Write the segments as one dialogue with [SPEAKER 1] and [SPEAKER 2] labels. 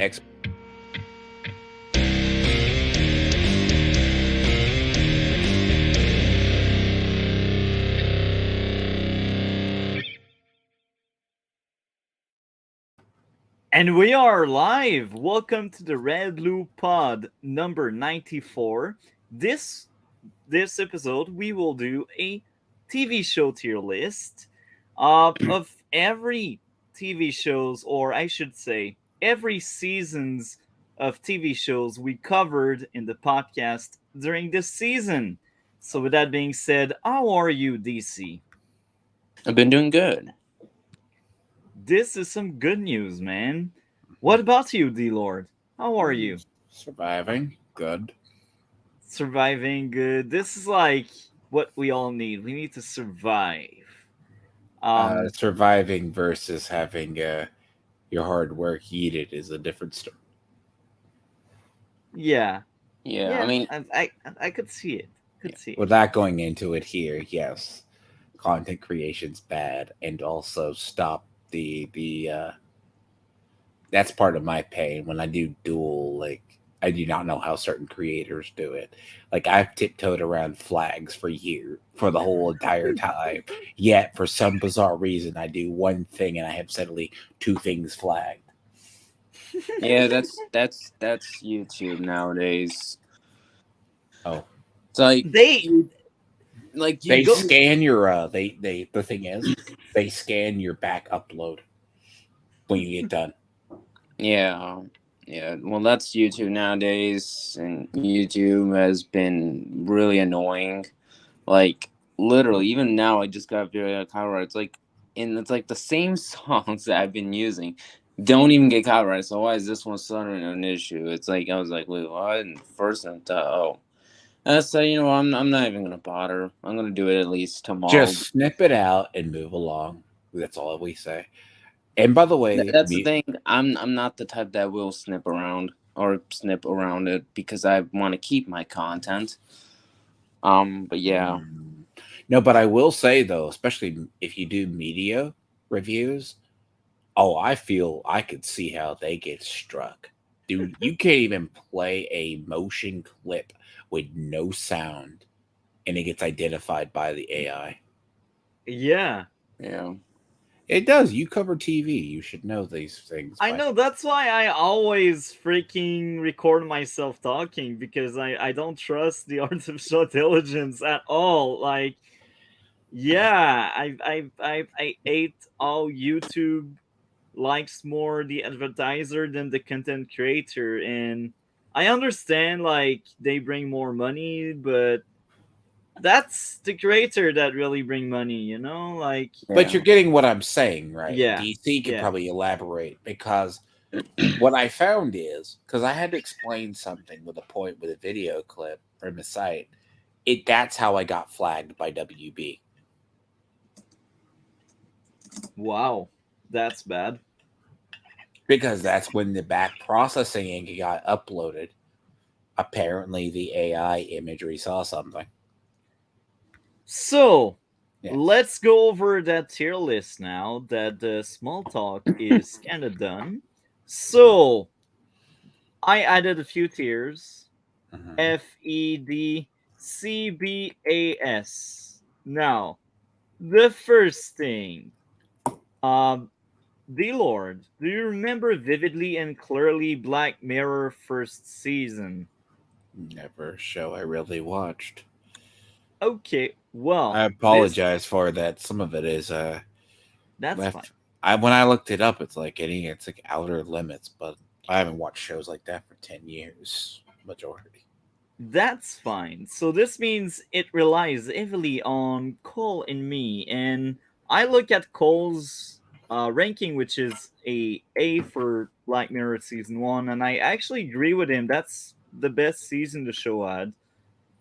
[SPEAKER 1] X.
[SPEAKER 2] And we are live. Welcome to the RedBlue Pod number 94. This episode we will do a TV show tier list of every TV shows, or I should say every seasons of TV shows we covered in the podcast during this season. So with that being said, how are you, DC?
[SPEAKER 3] I've been doing good.
[SPEAKER 2] This is some good news, man. What about you, D Lord? How are you?
[SPEAKER 1] Surviving. Good.
[SPEAKER 2] Surviving good. This is like what we all need. We need to survive.
[SPEAKER 1] Surviving versus having your hard work yeeted is a different story.
[SPEAKER 2] Yeah,
[SPEAKER 3] Yeah, I
[SPEAKER 2] yeah.
[SPEAKER 3] mean,
[SPEAKER 2] I could see it. Could see it.
[SPEAKER 1] Without going into it here, yes, content creation's bad, and also stop the that's part of my pain when I do dual. Like, I do not know how certain creators do it. Like, I've tiptoed around flags for the whole entire time. Yet for some bizarre reason, I do one thing and I have suddenly two things flagged.
[SPEAKER 3] yeah, that's YouTube nowadays.
[SPEAKER 1] Oh,
[SPEAKER 3] It's like
[SPEAKER 2] They
[SPEAKER 1] they scan your the thing is they scan your back upload when you get done.
[SPEAKER 3] yeah. Well, that's YouTube nowadays, and YouTube has been really annoying. Like literally, even now, I just got a video copyright. It's like the same songs that I've been using don't even get copyright. So why is this one suddenly an issue? It's like I was like, wait, what? And first, I thought, so I'm not even gonna bother. I'm gonna do it at least tomorrow.
[SPEAKER 1] Just snip it out and move along. That's all we say. And by the way,
[SPEAKER 3] That's the thing. I'm not the type that will snip around it because I want to keep my content. But yeah.
[SPEAKER 1] No, but I will say though, especially if you do media reviews, I feel I could see how they get struck. Dude, you can't even play a motion clip with no sound and it gets identified by the AI.
[SPEAKER 2] Yeah.
[SPEAKER 1] It does. You cover TV. You should know these things.
[SPEAKER 2] I know, that's why I always freaking record myself talking, because I don't trust the artificial intelligence at all. Like, yeah, I ate all YouTube likes more the advertiser than the content creator, and I understand like they bring more money, but that's the creator that really bring money, like.
[SPEAKER 1] But you're getting what I'm saying, right?
[SPEAKER 2] Yeah,
[SPEAKER 1] DC could
[SPEAKER 2] yeah.
[SPEAKER 1] probably elaborate, because what I found is, because I had to explain something with a point with a video clip from the site, that's how I got flagged by WB.
[SPEAKER 2] Wow, that's bad.
[SPEAKER 1] Because that's when the back processing got uploaded. Apparently, the AI imagery saw something.
[SPEAKER 2] So, let's go over that tier list now that the small talk is kind of done. So, I added a few tiers. FEDCBAS. Now, the first thing, D Lord, do you remember vividly and clearly Black Mirror first season?
[SPEAKER 1] Never a show I really watched.
[SPEAKER 2] Okay, well,
[SPEAKER 1] I apologize for that. Some of it is
[SPEAKER 2] that's fine.
[SPEAKER 1] When I looked it up, it's like Outer Limits, but I haven't watched shows like that for 10 years, majority.
[SPEAKER 2] That's fine. So this means it relies heavily on Cole and me, and I look at Cole's ranking, which is A for Black Mirror season 1, and I actually agree with him. That's the best season the show had.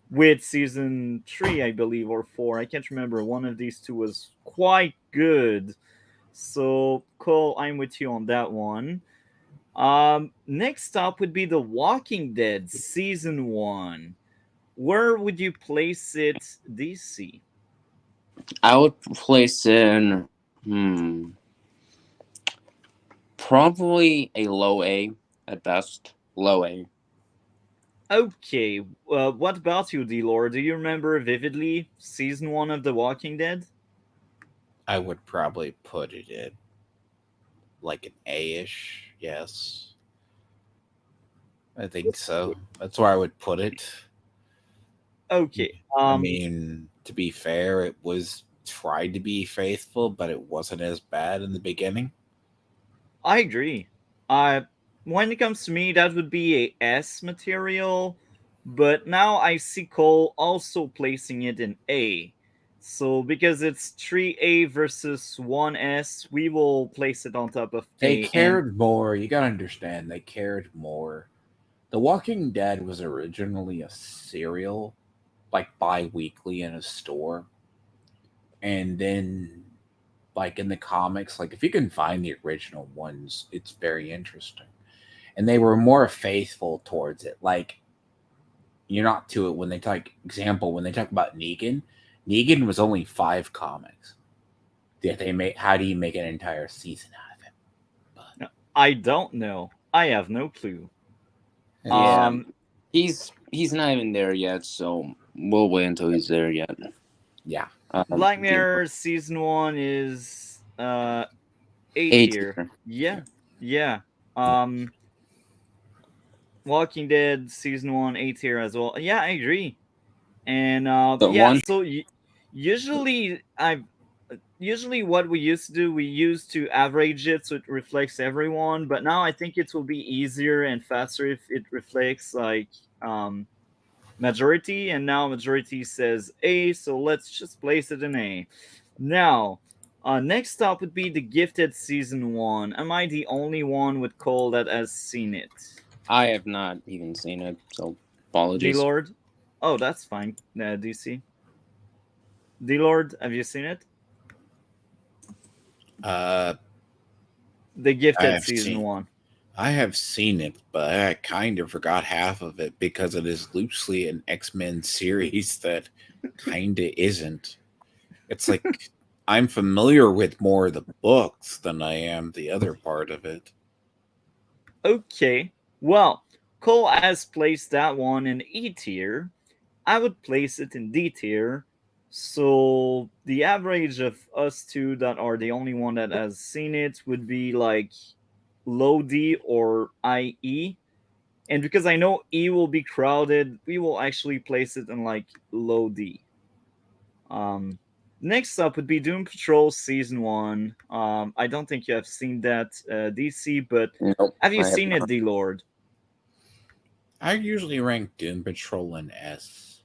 [SPEAKER 2] With season 3, I believe, or 4, I can't remember. One of these two was quite good. So Cole, I'm with you on that one. Next up would be The Walking Dead season 1. Where would you place it, DC?
[SPEAKER 3] I would place it in probably a low A. at best. Low A.
[SPEAKER 2] Okay, what about you, D-Lore? Do you remember vividly season 1 of The Walking Dead?
[SPEAKER 1] I would probably put it in like an A-ish. Yes, I think so. That's where I would put it.
[SPEAKER 2] Okay,
[SPEAKER 1] I mean, to be fair, it was tried to be faithful, but it wasn't as bad in the beginning.
[SPEAKER 2] I agree. When it comes to me, that would be a S material, but now I see Cole also placing it in A. So because it's 3A versus 1S, we will place it on top of
[SPEAKER 1] They
[SPEAKER 2] A. And
[SPEAKER 1] cared more. You gotta understand, they cared more. The Walking Dead was originally a serial, like bi-weekly in a store. And then like in the comics, like if you can find the original ones, it's very interesting. And they were more faithful towards it. Like you're not to it when they talk example, when they talk about Negan was only 5 comics. That they made how do you make an entire season out of it? But
[SPEAKER 2] I don't know. I have no clue.
[SPEAKER 3] Yeah,
[SPEAKER 2] Um,
[SPEAKER 3] he's not even there yet, so we'll wait until he's there yet.
[SPEAKER 1] yeah.
[SPEAKER 2] Black Mirror season 1 is A
[SPEAKER 3] A
[SPEAKER 2] tier.
[SPEAKER 3] tier.
[SPEAKER 2] Yeah, yeah. Um, Walking Dead season 1 A tier as well. Yeah, I agree. And
[SPEAKER 3] The
[SPEAKER 2] yeah,
[SPEAKER 3] one.
[SPEAKER 2] so usually usually what we used to do, we used to average it so it reflects everyone, but now I think it will be easier and faster if it reflects like um majority, and now majority says A, so let's just place it in A. Now, next up would be The Gifted season 1. Am I the only one with Cole that has seen it?
[SPEAKER 3] I have not even seen it, so apologies.
[SPEAKER 2] D-Lord? Oh, that's fine, DC. D-Lord, have you seen it?
[SPEAKER 1] Uh
[SPEAKER 2] The
[SPEAKER 1] I
[SPEAKER 2] Gifted
[SPEAKER 1] have
[SPEAKER 2] season
[SPEAKER 1] seen
[SPEAKER 2] 1.
[SPEAKER 1] I have seen it, but I kind of forgot half of it because it is loosely an X-Men series that kinda isn't. It's like I'm familiar with more of the books than I am the other part of it.
[SPEAKER 2] Okay, well, Cole has placed that one in E tier. I would place it in D tier. So the average of us two that are the only one that has seen it would be like low D or IE. And because I know E will be crowded, we will actually place it in like low D. Um, Next up would be Doom Patrol Season 1. I don't think you have seen that, DC, but
[SPEAKER 3] Nope,
[SPEAKER 2] have you
[SPEAKER 3] I have
[SPEAKER 2] seen it,
[SPEAKER 3] not.
[SPEAKER 2] D Lord?
[SPEAKER 1] I usually rank Doom Patrol in S.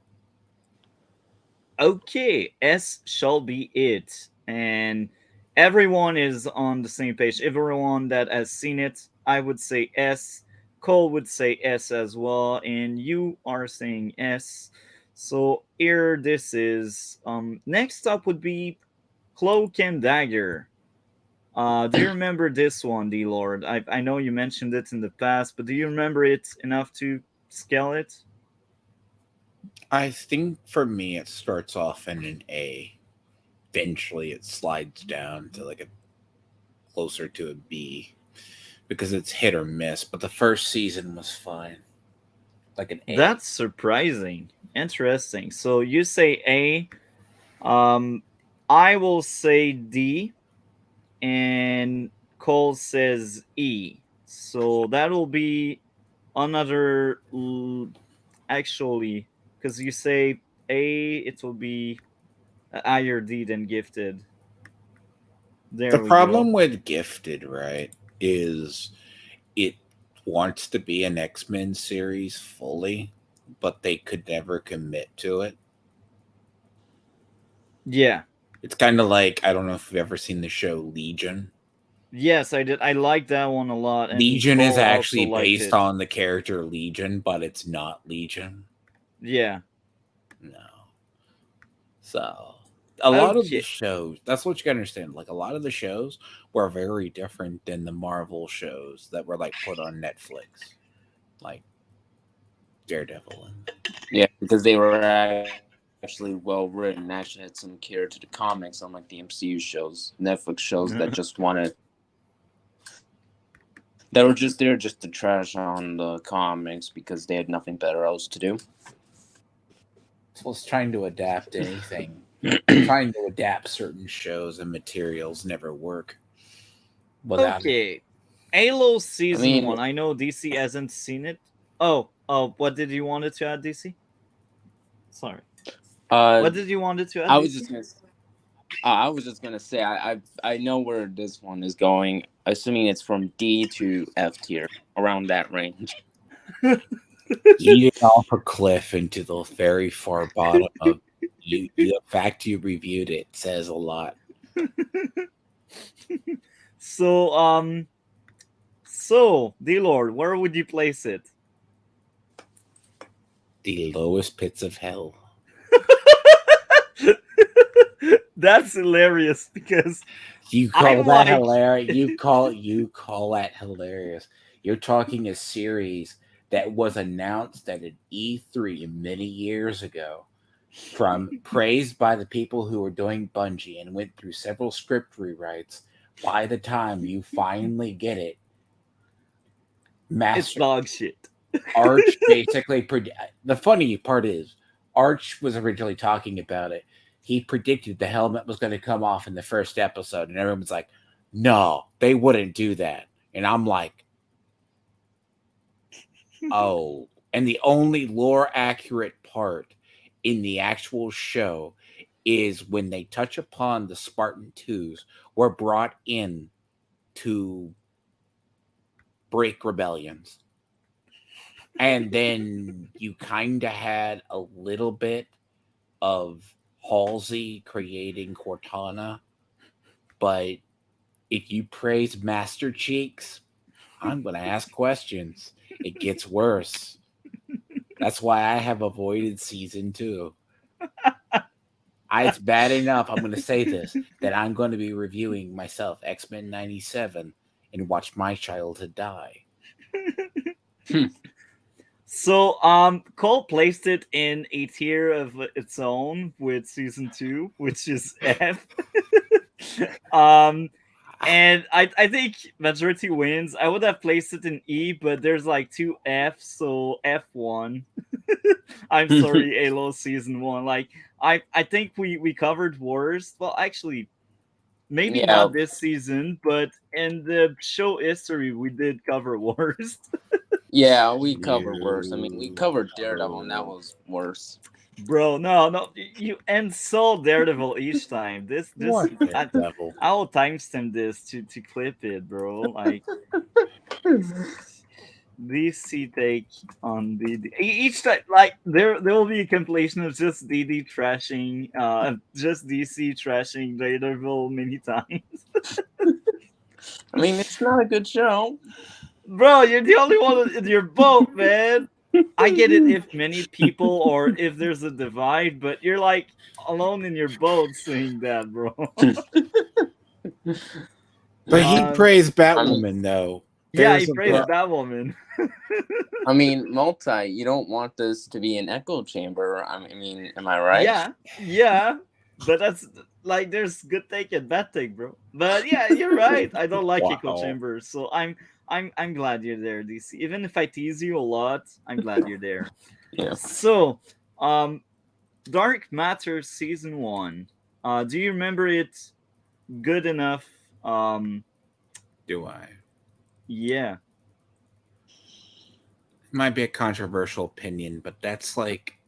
[SPEAKER 2] Okay, S shall be it. And everyone is on the same page. Everyone that has seen it, I would say S. Cole would say S as well. And you are saying S. So here this is. Next up would be Cloak and Dagger. Do you remember this one, D Lord? I know you mentioned it in the past, but do you remember it enough to scale it?
[SPEAKER 1] I think for me it starts off in an A. Eventually it slides down to like a closer to a B because it's hit or miss, but the first season was fine. Like an A.
[SPEAKER 2] That's surprising. Interesting. So you say A. Um, I will say D, and Cole says E. So that will be another. Actually, because you say A, it will be higher D than Gifted.
[SPEAKER 1] The
[SPEAKER 2] There we go.
[SPEAKER 1] problem with Gifted, right, is it wants to be an X-Men series fully, but they could never commit to it.
[SPEAKER 2] Yeah.
[SPEAKER 1] It's kind of like I don't know if you've ever seen the show Legion.
[SPEAKER 2] Yes, I did. I like that one a lot, and
[SPEAKER 1] Legion is
[SPEAKER 2] Cole also
[SPEAKER 1] actually
[SPEAKER 2] liked
[SPEAKER 1] based
[SPEAKER 2] it.
[SPEAKER 1] on the character Legion, but it's not Legion.
[SPEAKER 2] Yeah.
[SPEAKER 1] No. So a lot of the
[SPEAKER 2] Okay.
[SPEAKER 1] shows, that's what you gotta understand. Like a lot of the shows were very different than the Marvel shows that were like put on Netflix. Like Daredevil and
[SPEAKER 3] Yeah, because they were actually well written. Actually, had some care to the comics, unlike the MCU shows, Netflix shows that just want to They were just there just to trash on the comics because they had nothing better else to do.
[SPEAKER 1] So it's trying to adapt anything. Trying to adapt certain shows and materials never work without it.
[SPEAKER 2] Okay, Halo
[SPEAKER 3] I
[SPEAKER 2] season
[SPEAKER 3] mean,
[SPEAKER 2] 1. I know DC hasn't seen it. Oh, what did you want it to add, DC? Sorry.
[SPEAKER 3] uh,
[SPEAKER 2] What did you want it to add,
[SPEAKER 3] I was
[SPEAKER 2] DC?
[SPEAKER 3] just gonna, I was just gonna say, I know where this one is going. Assuming it's from D to F tier, around that range.
[SPEAKER 1] Eating off a cliff into the very far bottom of you. The fact you reviewed it says a lot.
[SPEAKER 2] So, so D-Lord, where would you place it?
[SPEAKER 1] The lowest pits of hell.
[SPEAKER 2] That's hilarious because
[SPEAKER 1] You call
[SPEAKER 2] I'm
[SPEAKER 1] that
[SPEAKER 2] like,
[SPEAKER 1] hilarious? You call that hilarious? You're talking a series that was announced at an E3 many years ago, from praised by the people who were doing Bungie and went through several script rewrites. By the time you finally get it,
[SPEAKER 2] it's
[SPEAKER 1] master
[SPEAKER 2] dog shit.
[SPEAKER 1] Arch basically. The funny part is, Arch was originally talking about it. He predicted the helmet was going to come off in the first episode, and everyone's like, "No, they wouldn't do that." And I'm like, "Oh." And the only lore accurate part in the actual show is when they touch upon the Spartan 2s were brought in to break rebellions. And then you kind of had a little bit of Halsey creating Cortana, but if you praise Master Cheeks, I'm going to ask questions. It gets worse. That's why I have avoided season 2. It's bad enough, I'm going to say this, that I'm going to be reviewing myself X-Men 97 and watch my childhood die.
[SPEAKER 2] So, Cole placed it in a tier of its own with season 2, which is F. And I think majority wins. I would have placed it in E, but there's like 2 Fs, so F1. I'm sorry, Halo season 1. Like, I think we covered worst. Well, actually, maybe
[SPEAKER 3] Yeah,
[SPEAKER 2] not this season, but in the show history, we did cover worst.
[SPEAKER 3] yeah, we covered worse. I mean, we covered Daredevil, and that was worse.
[SPEAKER 2] Bro, no, you insult Daredevil each time.
[SPEAKER 1] What the devil?
[SPEAKER 2] I will timestamp this to clip it, bro. Like DC take on DD each time. Like there will be a compilation of just DD trashing, just DC trashing Daredevil many times.
[SPEAKER 3] I mean, it's not a good show.
[SPEAKER 2] Bro, you're the only one in your boat, man. I get it if many people or if there's a divide, but you're like alone in your boat saying that, bro.
[SPEAKER 1] But he praised
[SPEAKER 3] I mean,
[SPEAKER 1] Batwoman, though.
[SPEAKER 2] Yeah, he praised Batwoman.
[SPEAKER 3] I mean, multi. You don't want this to be an echo chamber. I mean, am I right?
[SPEAKER 2] Yeah, but that's like there's good take and bad take, bro. But yeah, you're right. I don't like echo
[SPEAKER 1] Wow.
[SPEAKER 2] chambers, so I'm glad you're there, DC. Even if I tease you a lot, I'm glad you're there.
[SPEAKER 3] Yeah.
[SPEAKER 2] So, Dark Matter season 1. Do you remember it good enough?
[SPEAKER 1] Do I?
[SPEAKER 2] Yeah.
[SPEAKER 1] Might be a controversial opinion, but that's like,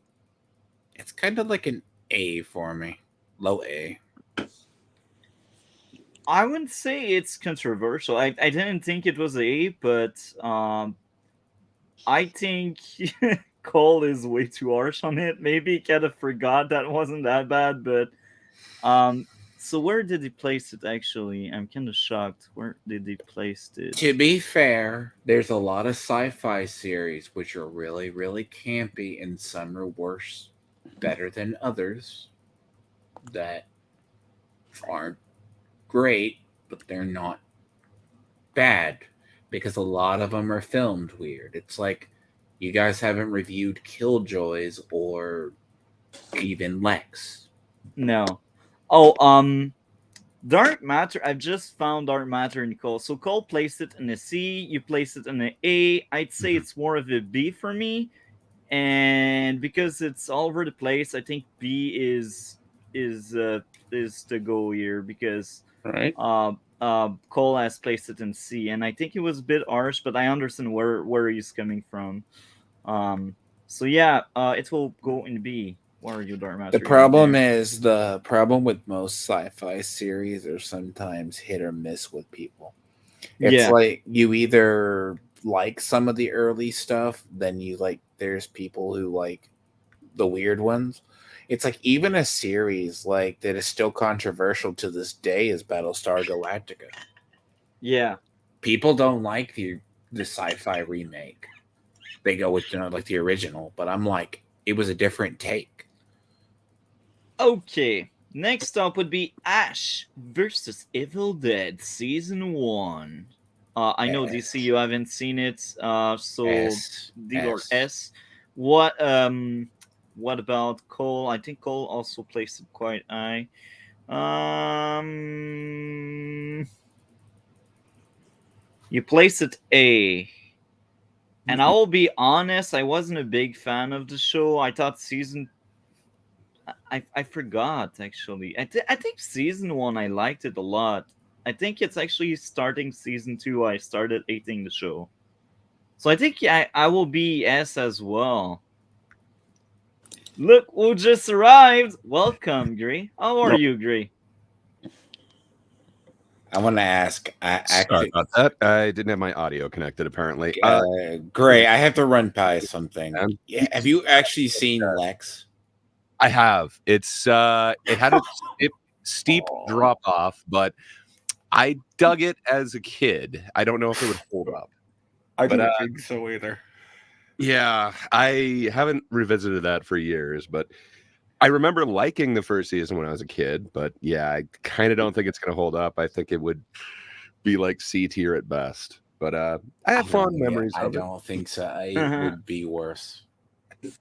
[SPEAKER 1] it's kind of like an A for me. Low A.
[SPEAKER 2] I wouldn't say it's controversial. I didn't think it was A, but I think Cole is way too harsh on it. Maybe he kind of forgot that wasn't that bad, but so where did he place it actually? I'm kind of shocked. Where did he place it?
[SPEAKER 1] To be fair, there's a lot of sci-fi series which are really, really campy, and some are worse, better than others, that aren't great, but they're not bad, because a lot of them are filmed weird. It's like you guys haven't reviewed Killjoys or even Lex.
[SPEAKER 2] No. Oh, Dark Matter, I've just found Dark Matter in Cole. So Cole placed it in a C, you placed it in an A. I'd say it's more of a B for me. And because it's all over the place, I think B is the goal here because
[SPEAKER 3] Right.
[SPEAKER 2] Cole has placed it in C, and I think it was a bit harsh, but I understand where he's coming from. So yeah, it will go in B. What are you, Dark Master?
[SPEAKER 1] The problem is the problem with most sci-fi series are sometimes hit or miss with people. It's like you either like some of the early stuff, then you like there's people who like the weird ones. It's like even a series like that is still controversial to this day is Battlestar Galactica.
[SPEAKER 2] Yeah.
[SPEAKER 1] People don't like the sci-fi remake. They go with like the original, but I'm like it was a different take.
[SPEAKER 2] Okay. Next up would be Ash versus Evil Dead Season 1. I know DC you haven't seen it, so D or S. What about Cole? I think Cole also placed it quite high. You placed it A. And I will be honest, I wasn't a big fan of the show. I thought I forgot actually. I think season 1 I liked it a lot. I think it's actually starting season 2 I started hating the show. So I think I will be S as well. Look who just arrived! Welcome, Gray. How are you, Gray?
[SPEAKER 1] I want to ask.
[SPEAKER 4] Sorry about that. I didn't have my audio connected. Apparently,
[SPEAKER 1] Gray. I have to run by something. Yeah, have you actually seen Lex?
[SPEAKER 4] I have. It's it had a steep drop off, but I dug it as a kid. I don't know if it would hold up.
[SPEAKER 1] I don't think so either.
[SPEAKER 4] Yeah, I haven't revisited that for years, but I remember liking the first season when I was a kid. But yeah, I kind of don't think it's going to hold up. I think it would be like C tier at best. But I have fond memories of it.
[SPEAKER 1] I don't think so. It would be worse.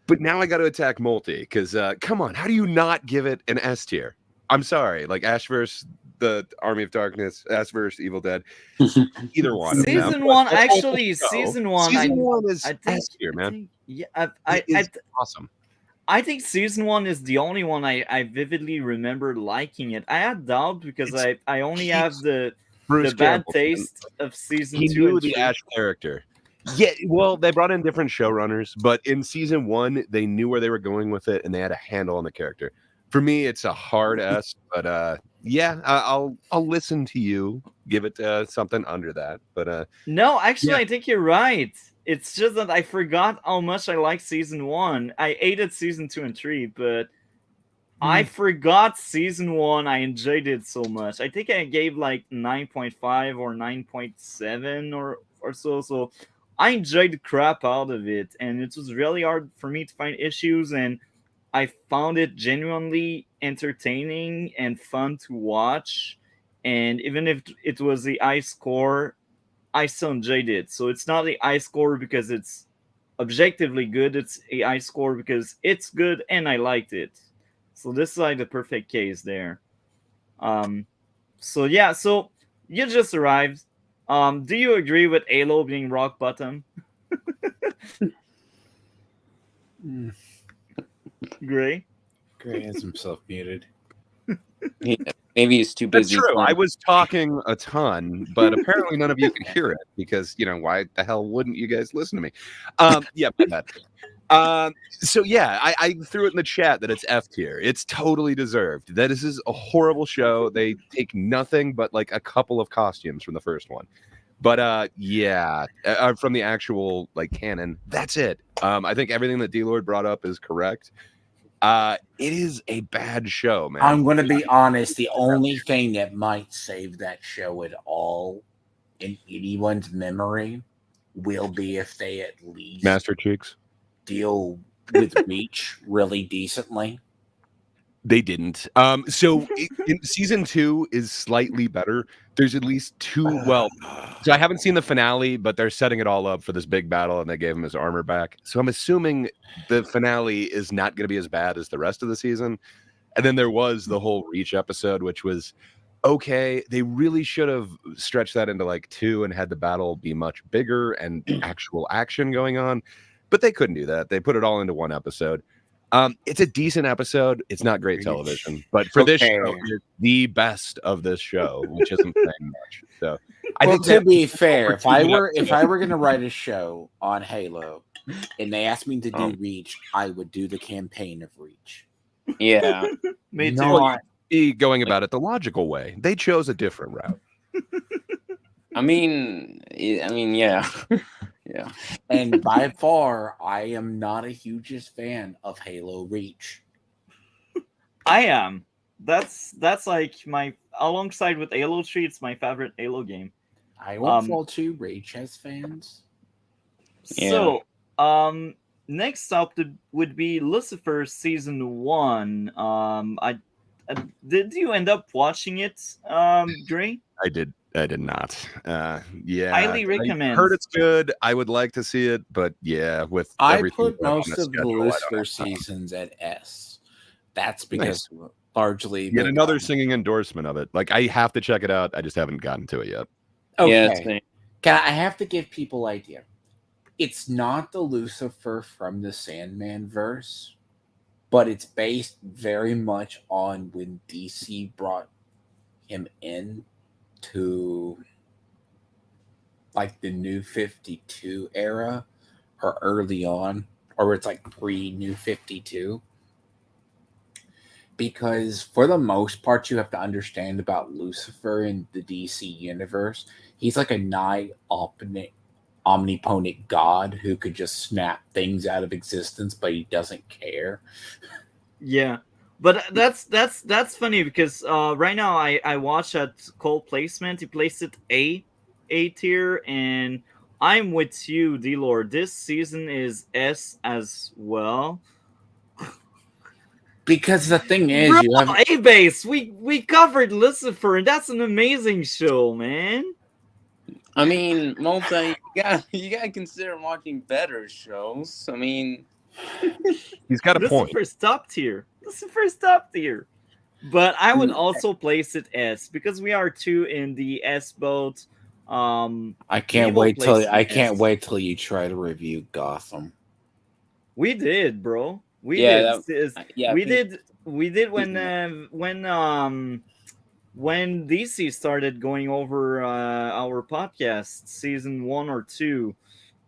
[SPEAKER 4] But now I got to attack Multi because come on, how do you not give it an S tier? I'm sorry, like Ash versus the Army of Darkness, Ash versus Evil Dead, either one.
[SPEAKER 2] Season 1, actually, season 1.
[SPEAKER 4] Season 1 is S tier, man.
[SPEAKER 2] Awesome. I think season 1 is the only one I vividly remember liking it. I had doubt because I only have the bad taste of season 2.
[SPEAKER 4] He knew the Ash character. Yeah, well, they brought in different showrunners, but in season 1, they knew where they were going with it, and they had a handle on the character. For me, it's a hard S, but yeah, I'll listen to you. Give it something under that, but
[SPEAKER 2] no, actually, yeah. I think you're right. It's just that I forgot how much I liked season 1. I hated season 2 and 3, but I forgot season 1. I enjoyed it so much. I think I gave like 9.5 or 9.7 or so. So I enjoyed the crap out of it, and it was really hard for me to find issues, and I found it genuinely entertaining and fun to watch. And even if it was the high score, I still enjoyed it. So it's not a high score because it's objectively good. It's a high score because it's good and I liked it. So this is like the perfect case there. So yeah, so you just arrived. Do you agree with Halo being rock bottom? Gray
[SPEAKER 1] has himself muted.
[SPEAKER 3] Yeah, maybe he's too busy.
[SPEAKER 4] That's true. I was talking a ton, but apparently none of you could hear it because, why the hell wouldn't you guys listen to me? Yeah, my bad. So yeah, I threw it in the chat that it's F tier. It's totally deserved. That this is a horrible show. They take nothing but like a couple of costumes from the first one. But yeah, from the actual like canon, that's it. I think everything that D-Lord brought up is correct. It is a bad show, man.
[SPEAKER 1] I'm going to be honest. The only thing that might save that show at all in anyone's memory will be if they at least
[SPEAKER 4] Master Cheeks
[SPEAKER 1] deal with Reach really decently.
[SPEAKER 4] They didn't. So in season 2 is slightly better. There's at least 2. Well, so I haven't seen the finale, but they're setting it all up for this big battle, and they gave him his armor back. So I'm assuming the finale is not going to be as bad as the rest of the season. And then there was the whole Reach episode, which was okay. They really should have stretched that into like 2 and had the battle be much bigger and actual action going on, but they couldn't do that. They put it all into one episode. It's a decent episode. It's not great television, but for this show,
[SPEAKER 1] Okay.
[SPEAKER 4] it's the best of this show, which isn't saying much. So I
[SPEAKER 1] Well,
[SPEAKER 4] think
[SPEAKER 1] to
[SPEAKER 4] that
[SPEAKER 1] be fair, if I were
[SPEAKER 4] episodes.
[SPEAKER 1] going to write a show on Halo, and they asked me to do Reach, I would do the campaign of Reach.
[SPEAKER 3] Yeah.
[SPEAKER 2] Me too.
[SPEAKER 1] Not,
[SPEAKER 4] be going about it the logical way. They chose a different route.
[SPEAKER 3] I mean, yeah. Yeah.
[SPEAKER 1] and by far, I am not a hugest fan of Halo Reach.
[SPEAKER 2] I am. That's like my, alongside with Halo 3, it's my favorite Halo game.
[SPEAKER 1] I won't fault you. Reach has fans.
[SPEAKER 2] So, next up would be Lucifer season 1. Did you end up watching it, Dre?
[SPEAKER 4] I did not. Yeah.
[SPEAKER 2] Highly recommend.
[SPEAKER 4] I heard it's good. I would like to see it, but yeah, with
[SPEAKER 1] I
[SPEAKER 4] everything
[SPEAKER 1] put
[SPEAKER 4] going on
[SPEAKER 1] most
[SPEAKER 4] the
[SPEAKER 1] of the
[SPEAKER 4] schedule, I don't
[SPEAKER 1] Lucifer
[SPEAKER 4] have time.
[SPEAKER 1] seasons at S. That's because largely
[SPEAKER 4] Yet another singing endorsement of it. Like, I have to check it out. I just haven't gotten to it yet.
[SPEAKER 1] Okay. I have to give people idea. It's not the Lucifer from the Sandman verse, but it's based very much on when DC brought him in to like the New 52 era or early on, or it's like pre-New 52. Because for the most part, you have to understand about Lucifer in the DC universe. He's like a nigh omnipotent god who could just snap things out of existence, but he doesn't care.
[SPEAKER 2] Yeah, but that's funny because right now I watch at Cole placement. He placed it A tier, and I'm with you, D-Lord. This season is S as well.
[SPEAKER 1] Because the thing is,
[SPEAKER 2] Bro,
[SPEAKER 1] you have
[SPEAKER 2] A-Base. We covered Lucifer, and that's an amazing show, man.
[SPEAKER 3] I mean, you gotta consider watching better shows. I mean,
[SPEAKER 4] he's got a point.
[SPEAKER 2] Lucifer's top tier. But I would also place it S because we are 2 in the S boat.
[SPEAKER 1] I can't wait till you try to review Gotham.
[SPEAKER 2] We did, bro. We
[SPEAKER 3] Yeah,
[SPEAKER 2] did when DC started going over our podcast, season 1 or 2.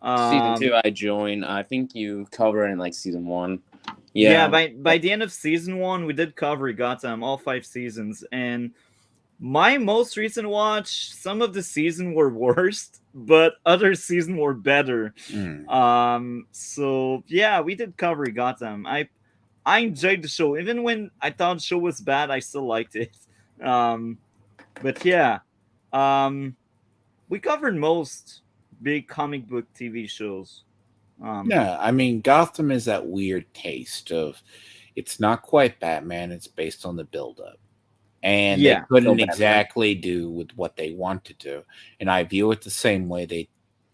[SPEAKER 3] Season 2 I joined. I think you covered in like season 1.
[SPEAKER 2] Yeah, by the end of season 1, we did cover Gotham, all 5 seasons. And my most recent watch, some of the season were worst, but other season were better. So yeah, we did cover Gotham. I enjoyed the show. Even when I thought the show was bad, I still liked it. But yeah, we covered most big comic book TV shows.
[SPEAKER 1] Yeah, I mean, Gotham is that weird taste of it's not quite Batman, it's based on the build-up. And they couldn't exactly do with what they want to do. And I view it the same way.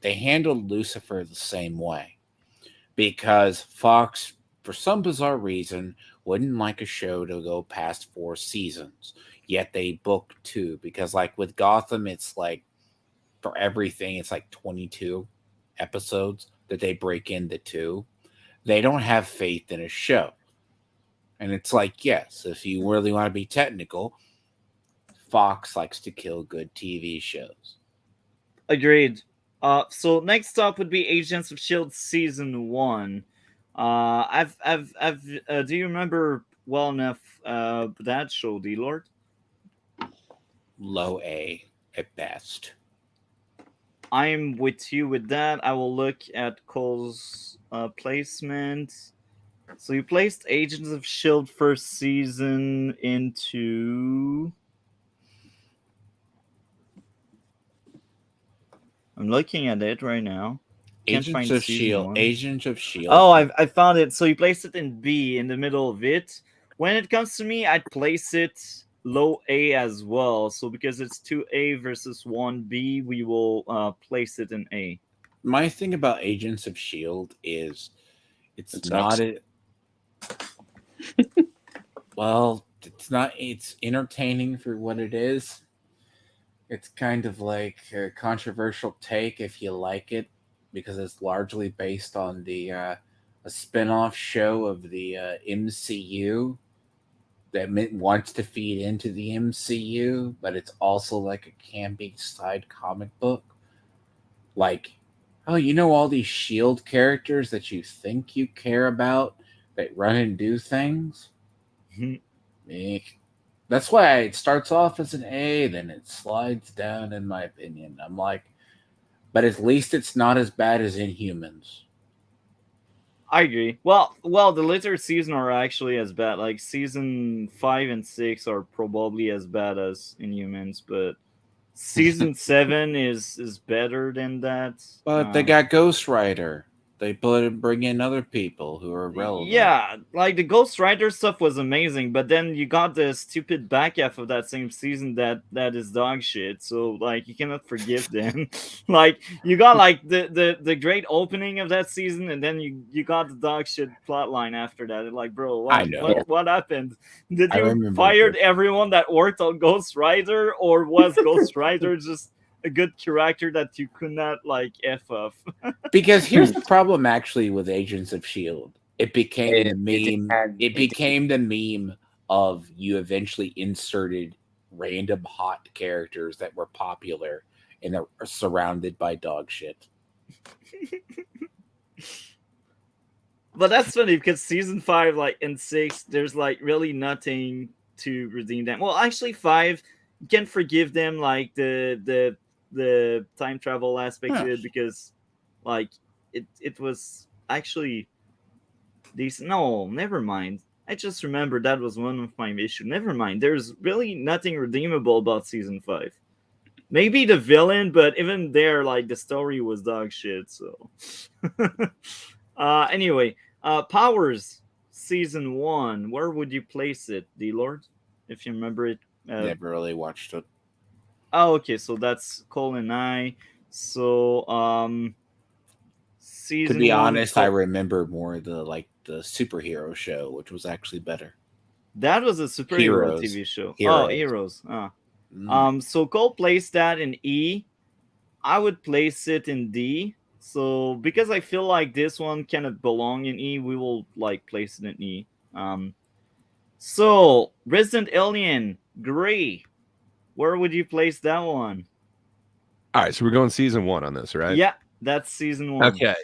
[SPEAKER 1] They handled Lucifer the same way. Because Fox, for some bizarre reason, wouldn't like a show to go past 4 seasons. Yet they booked 2. Because like with Gotham, it's like for everything, it's like 22 episodes that they break into 2. They don't have faith in a show. And it's like, yes, if you really want to be technical, Fox likes to kill good TV shows.
[SPEAKER 2] Agreed. So next up would be Agents of S.H.I.E.L.D. season 1. Do you remember well enough that show, D-Lord?
[SPEAKER 1] Low A at best.
[SPEAKER 2] I'm with you with that. I will look at Cole's placement. So you placed Agents of S.H.I.E.L.D. first season into... I'm looking at it right now.
[SPEAKER 1] Agents of S.H.I.E.L.D.
[SPEAKER 2] Oh, I found it. So you placed it in B, in the middle of it. When it comes to me, I'd place it low A as well. So because it's 2A versus 1B, we will place it in A.
[SPEAKER 1] My thing about Agents of S.H.I.E.L.D. is it's not a... Well, it's not. It's entertaining for what it is. It's kind of like a controversial take if you like it, because it's largely based on a spin-off show of the MCU that wants to feed into the MCU, but it's also like a campy side comic book. Like, oh, you know all these Shield characters that you think you care about that run and do things? Eh. That's why it starts off as an A, then it slides down, in my opinion. I'm like, but at least it's not as bad as Inhumans.
[SPEAKER 2] I agree. Well, the later season are actually as bad. Like season 5 and 6 are probably as bad as Inhumans, but season 7 is better than that.
[SPEAKER 1] But they got Ghost Rider. They bring in other people who are relevant.
[SPEAKER 2] Yeah, like the Ghost Rider stuff was amazing, but then you got the stupid back half of that same season that is dog shit. So like you cannot forgive them. Like you got like the great opening of that season, and then you got the dog shit plot line after that. Like, bro,
[SPEAKER 1] I know.
[SPEAKER 2] what happened? Did
[SPEAKER 1] I
[SPEAKER 2] you
[SPEAKER 1] remember
[SPEAKER 2] fired
[SPEAKER 1] this.
[SPEAKER 2] everyone that worked on Ghost Rider, or was Ghost Rider just a good character that you could not like F off?
[SPEAKER 1] Because here's the problem actually with Agents of Shield. It became the meme. It became the meme of you eventually inserted random hot characters that were popular and are surrounded by dog shit.
[SPEAKER 2] But that's funny because season 5, like and 6, there's like really nothing to redeem them. Well, actually, 5, you can forgive them like the time travel aspect to it, because like it was actually decent. No, never mind. I just remember that was one of my issues. Never mind. There's really nothing redeemable about season 5. Maybe the villain, but even there, like the story was dog shit. So, anyway, Powers season 1. Where would you place it, D Lord? If you remember it.
[SPEAKER 1] Never really watched it.
[SPEAKER 2] Oh, okay. So that's Cole and I. So, season
[SPEAKER 1] To be
[SPEAKER 2] 1,
[SPEAKER 1] honest, I remember more the superhero show, which was actually better.
[SPEAKER 2] that was a superhero
[SPEAKER 1] Heroes.
[SPEAKER 2] TV show.
[SPEAKER 1] Heroes.
[SPEAKER 2] Oh, Heroes. So Cole placed that in E. I would place it in D. So because I feel like this one kind of belong in E, we will like place it in E. So Resident Alien Gray, where would you place that one?
[SPEAKER 4] All right, so we're going season 1 on this, right?
[SPEAKER 2] Yeah, that's season 1.
[SPEAKER 4] Okay.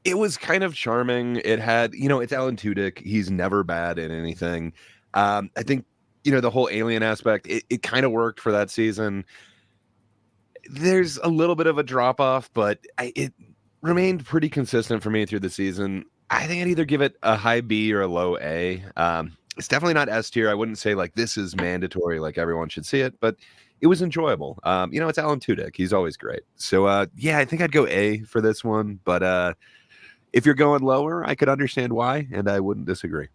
[SPEAKER 4] It was kind of charming. It had, it's Alan Tudyk. He's never bad in anything. I think, the whole alien aspect, it kind of worked for that season. There's a little bit of a drop off, but it remained pretty consistent for me through the season. I think I'd either give it a high B or a low A. It's definitely not S tier. I wouldn't say like this is mandatory, like everyone should see it, but it was enjoyable. It's Alan Tudyk. He's always great. So, yeah, I think I'd go A for this one. But if you're going lower, I could understand why, and I wouldn't disagree.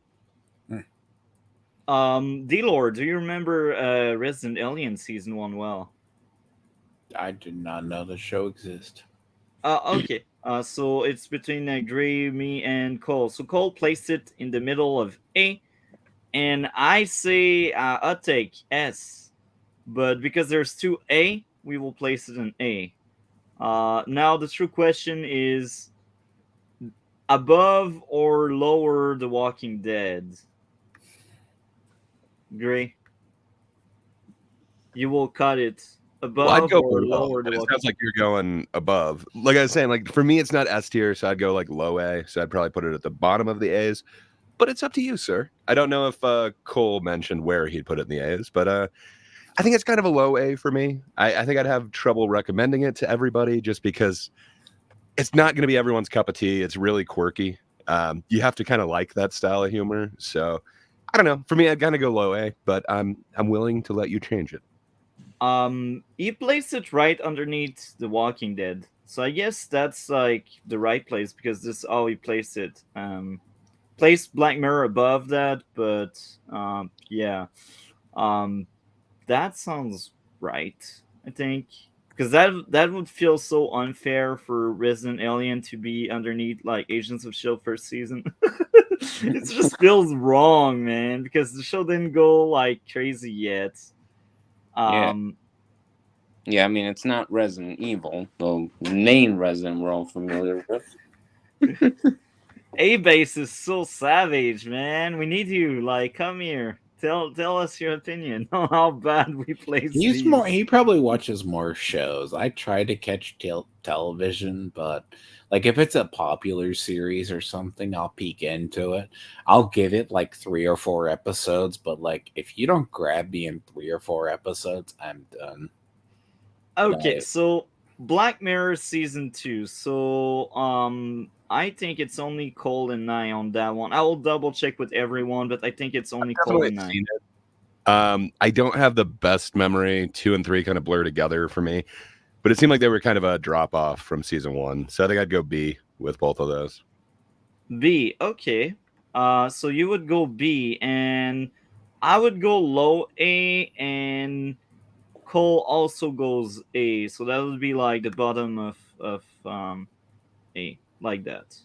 [SPEAKER 2] D-Lord, do you remember Resident Alien season 1 well?
[SPEAKER 1] I did not know the show exists.
[SPEAKER 2] Okay. So it's between Gray, me, and Cole. So Cole placed it in the middle of A, and I say I'll take S. But because there's 2A, we will place it in A. Now the true question is above or lower The Walking Dead? Gray, you will cut it above
[SPEAKER 4] I'd go
[SPEAKER 2] or
[SPEAKER 4] below,
[SPEAKER 2] lower.
[SPEAKER 4] but it sounds like you're going above. Like I was saying, like for me, it's not S tier, so I'd go like low A. So I'd probably put it at the bottom of the A's. But it's up to you, sir. I don't know if Cole mentioned where he'd put it in the A's, but I think it's kind of a low A for me. I think I'd have trouble recommending it to everybody just because it's not going to be everyone's cup of tea. It's really quirky. You have to kind of like that style of humor. So I don't know. For me, I'd kind of go low A, but I'm willing to let you change it.
[SPEAKER 2] He placed it right underneath The Walking Dead, so I guess that's like the right place because this is how he placed it. Placed Black Mirror above that, but yeah, that sounds right. I think because that would feel so unfair for Resident Alien to be underneath like Agents of S.H.I.E.L.D. first season. It just feels wrong, man, because the show didn't go like crazy yet. Um,
[SPEAKER 3] Yeah, I mean, it's not Resident Evil, the main Resident we're all familiar with.
[SPEAKER 2] A-Base is so savage, man. We need you. Like, come here. Tell us your opinion on how bad we place
[SPEAKER 1] He's
[SPEAKER 2] these.
[SPEAKER 1] more. He probably watches more shows. I try to catch television, but like if it's a popular series or something, I'll peek into it. I'll give it like 3 or 4 episodes, but like if you don't grab me in 3 or 4 episodes, I'm done.
[SPEAKER 2] Okay,
[SPEAKER 1] Like,
[SPEAKER 2] so Black Mirror season 2. So I think it's only Cole and I on that one. I will double check with everyone, but I think it's only Cole
[SPEAKER 4] Definitely
[SPEAKER 2] and I.
[SPEAKER 4] seen it. I don't have the best memory. 2 and 3 kind of blur together for me, but it seemed like they were kind of a drop off from season 1. So I think I'd go B with both of those.
[SPEAKER 2] B, okay. So you would go B, and I would go low A, and Cole also goes A. So that would be like the bottom of A, like that.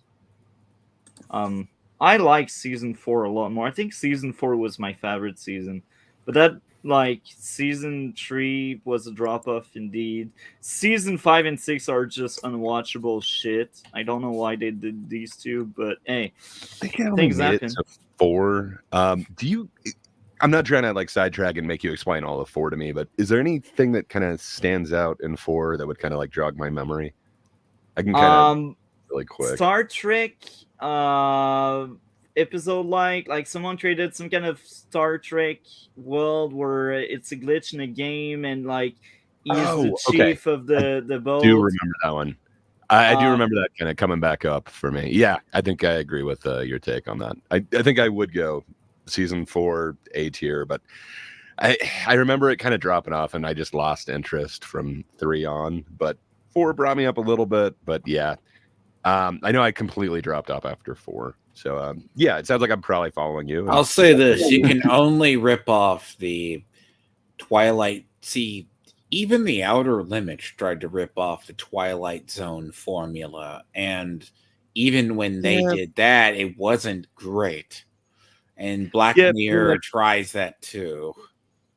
[SPEAKER 2] I like season 4 a lot more. I think season 4 was my favorite season, but that like season 3 was a drop off indeed. Season 5 and 6 are just unwatchable shit. I don't know why they did these two, but hey,
[SPEAKER 4] I think I only
[SPEAKER 2] things
[SPEAKER 4] made it
[SPEAKER 2] happen.
[SPEAKER 4] to 4. Do you? I'm not trying to like sidetrack and make you explain all of 4 to me, but is there anything that kind of stands out in 4 that would kind of like jog my memory? I can kind of really quick.
[SPEAKER 2] Star Trek episode like someone created some kind of Star Trek world where it's a glitch in a game and like he's the
[SPEAKER 4] okay.
[SPEAKER 2] chief of the boat.
[SPEAKER 4] I do remember that one. I do
[SPEAKER 2] Uh,
[SPEAKER 4] remember that kind of coming back up for me. Yeah, I think I agree with your take on that. I think I would go season 4 A tier, but I remember it kind of dropping off and I just lost interest from 3 on, but 4 brought me up a little bit. But yeah, I know I completely dropped off after 4. So yeah, it sounds like I'm probably following you.
[SPEAKER 1] I'll say this: you can only rip off the Twilight. See, even the Outer Limits tried to rip off the Twilight Zone formula, and even when they did that, it wasn't great. And Black Mirror tries that too.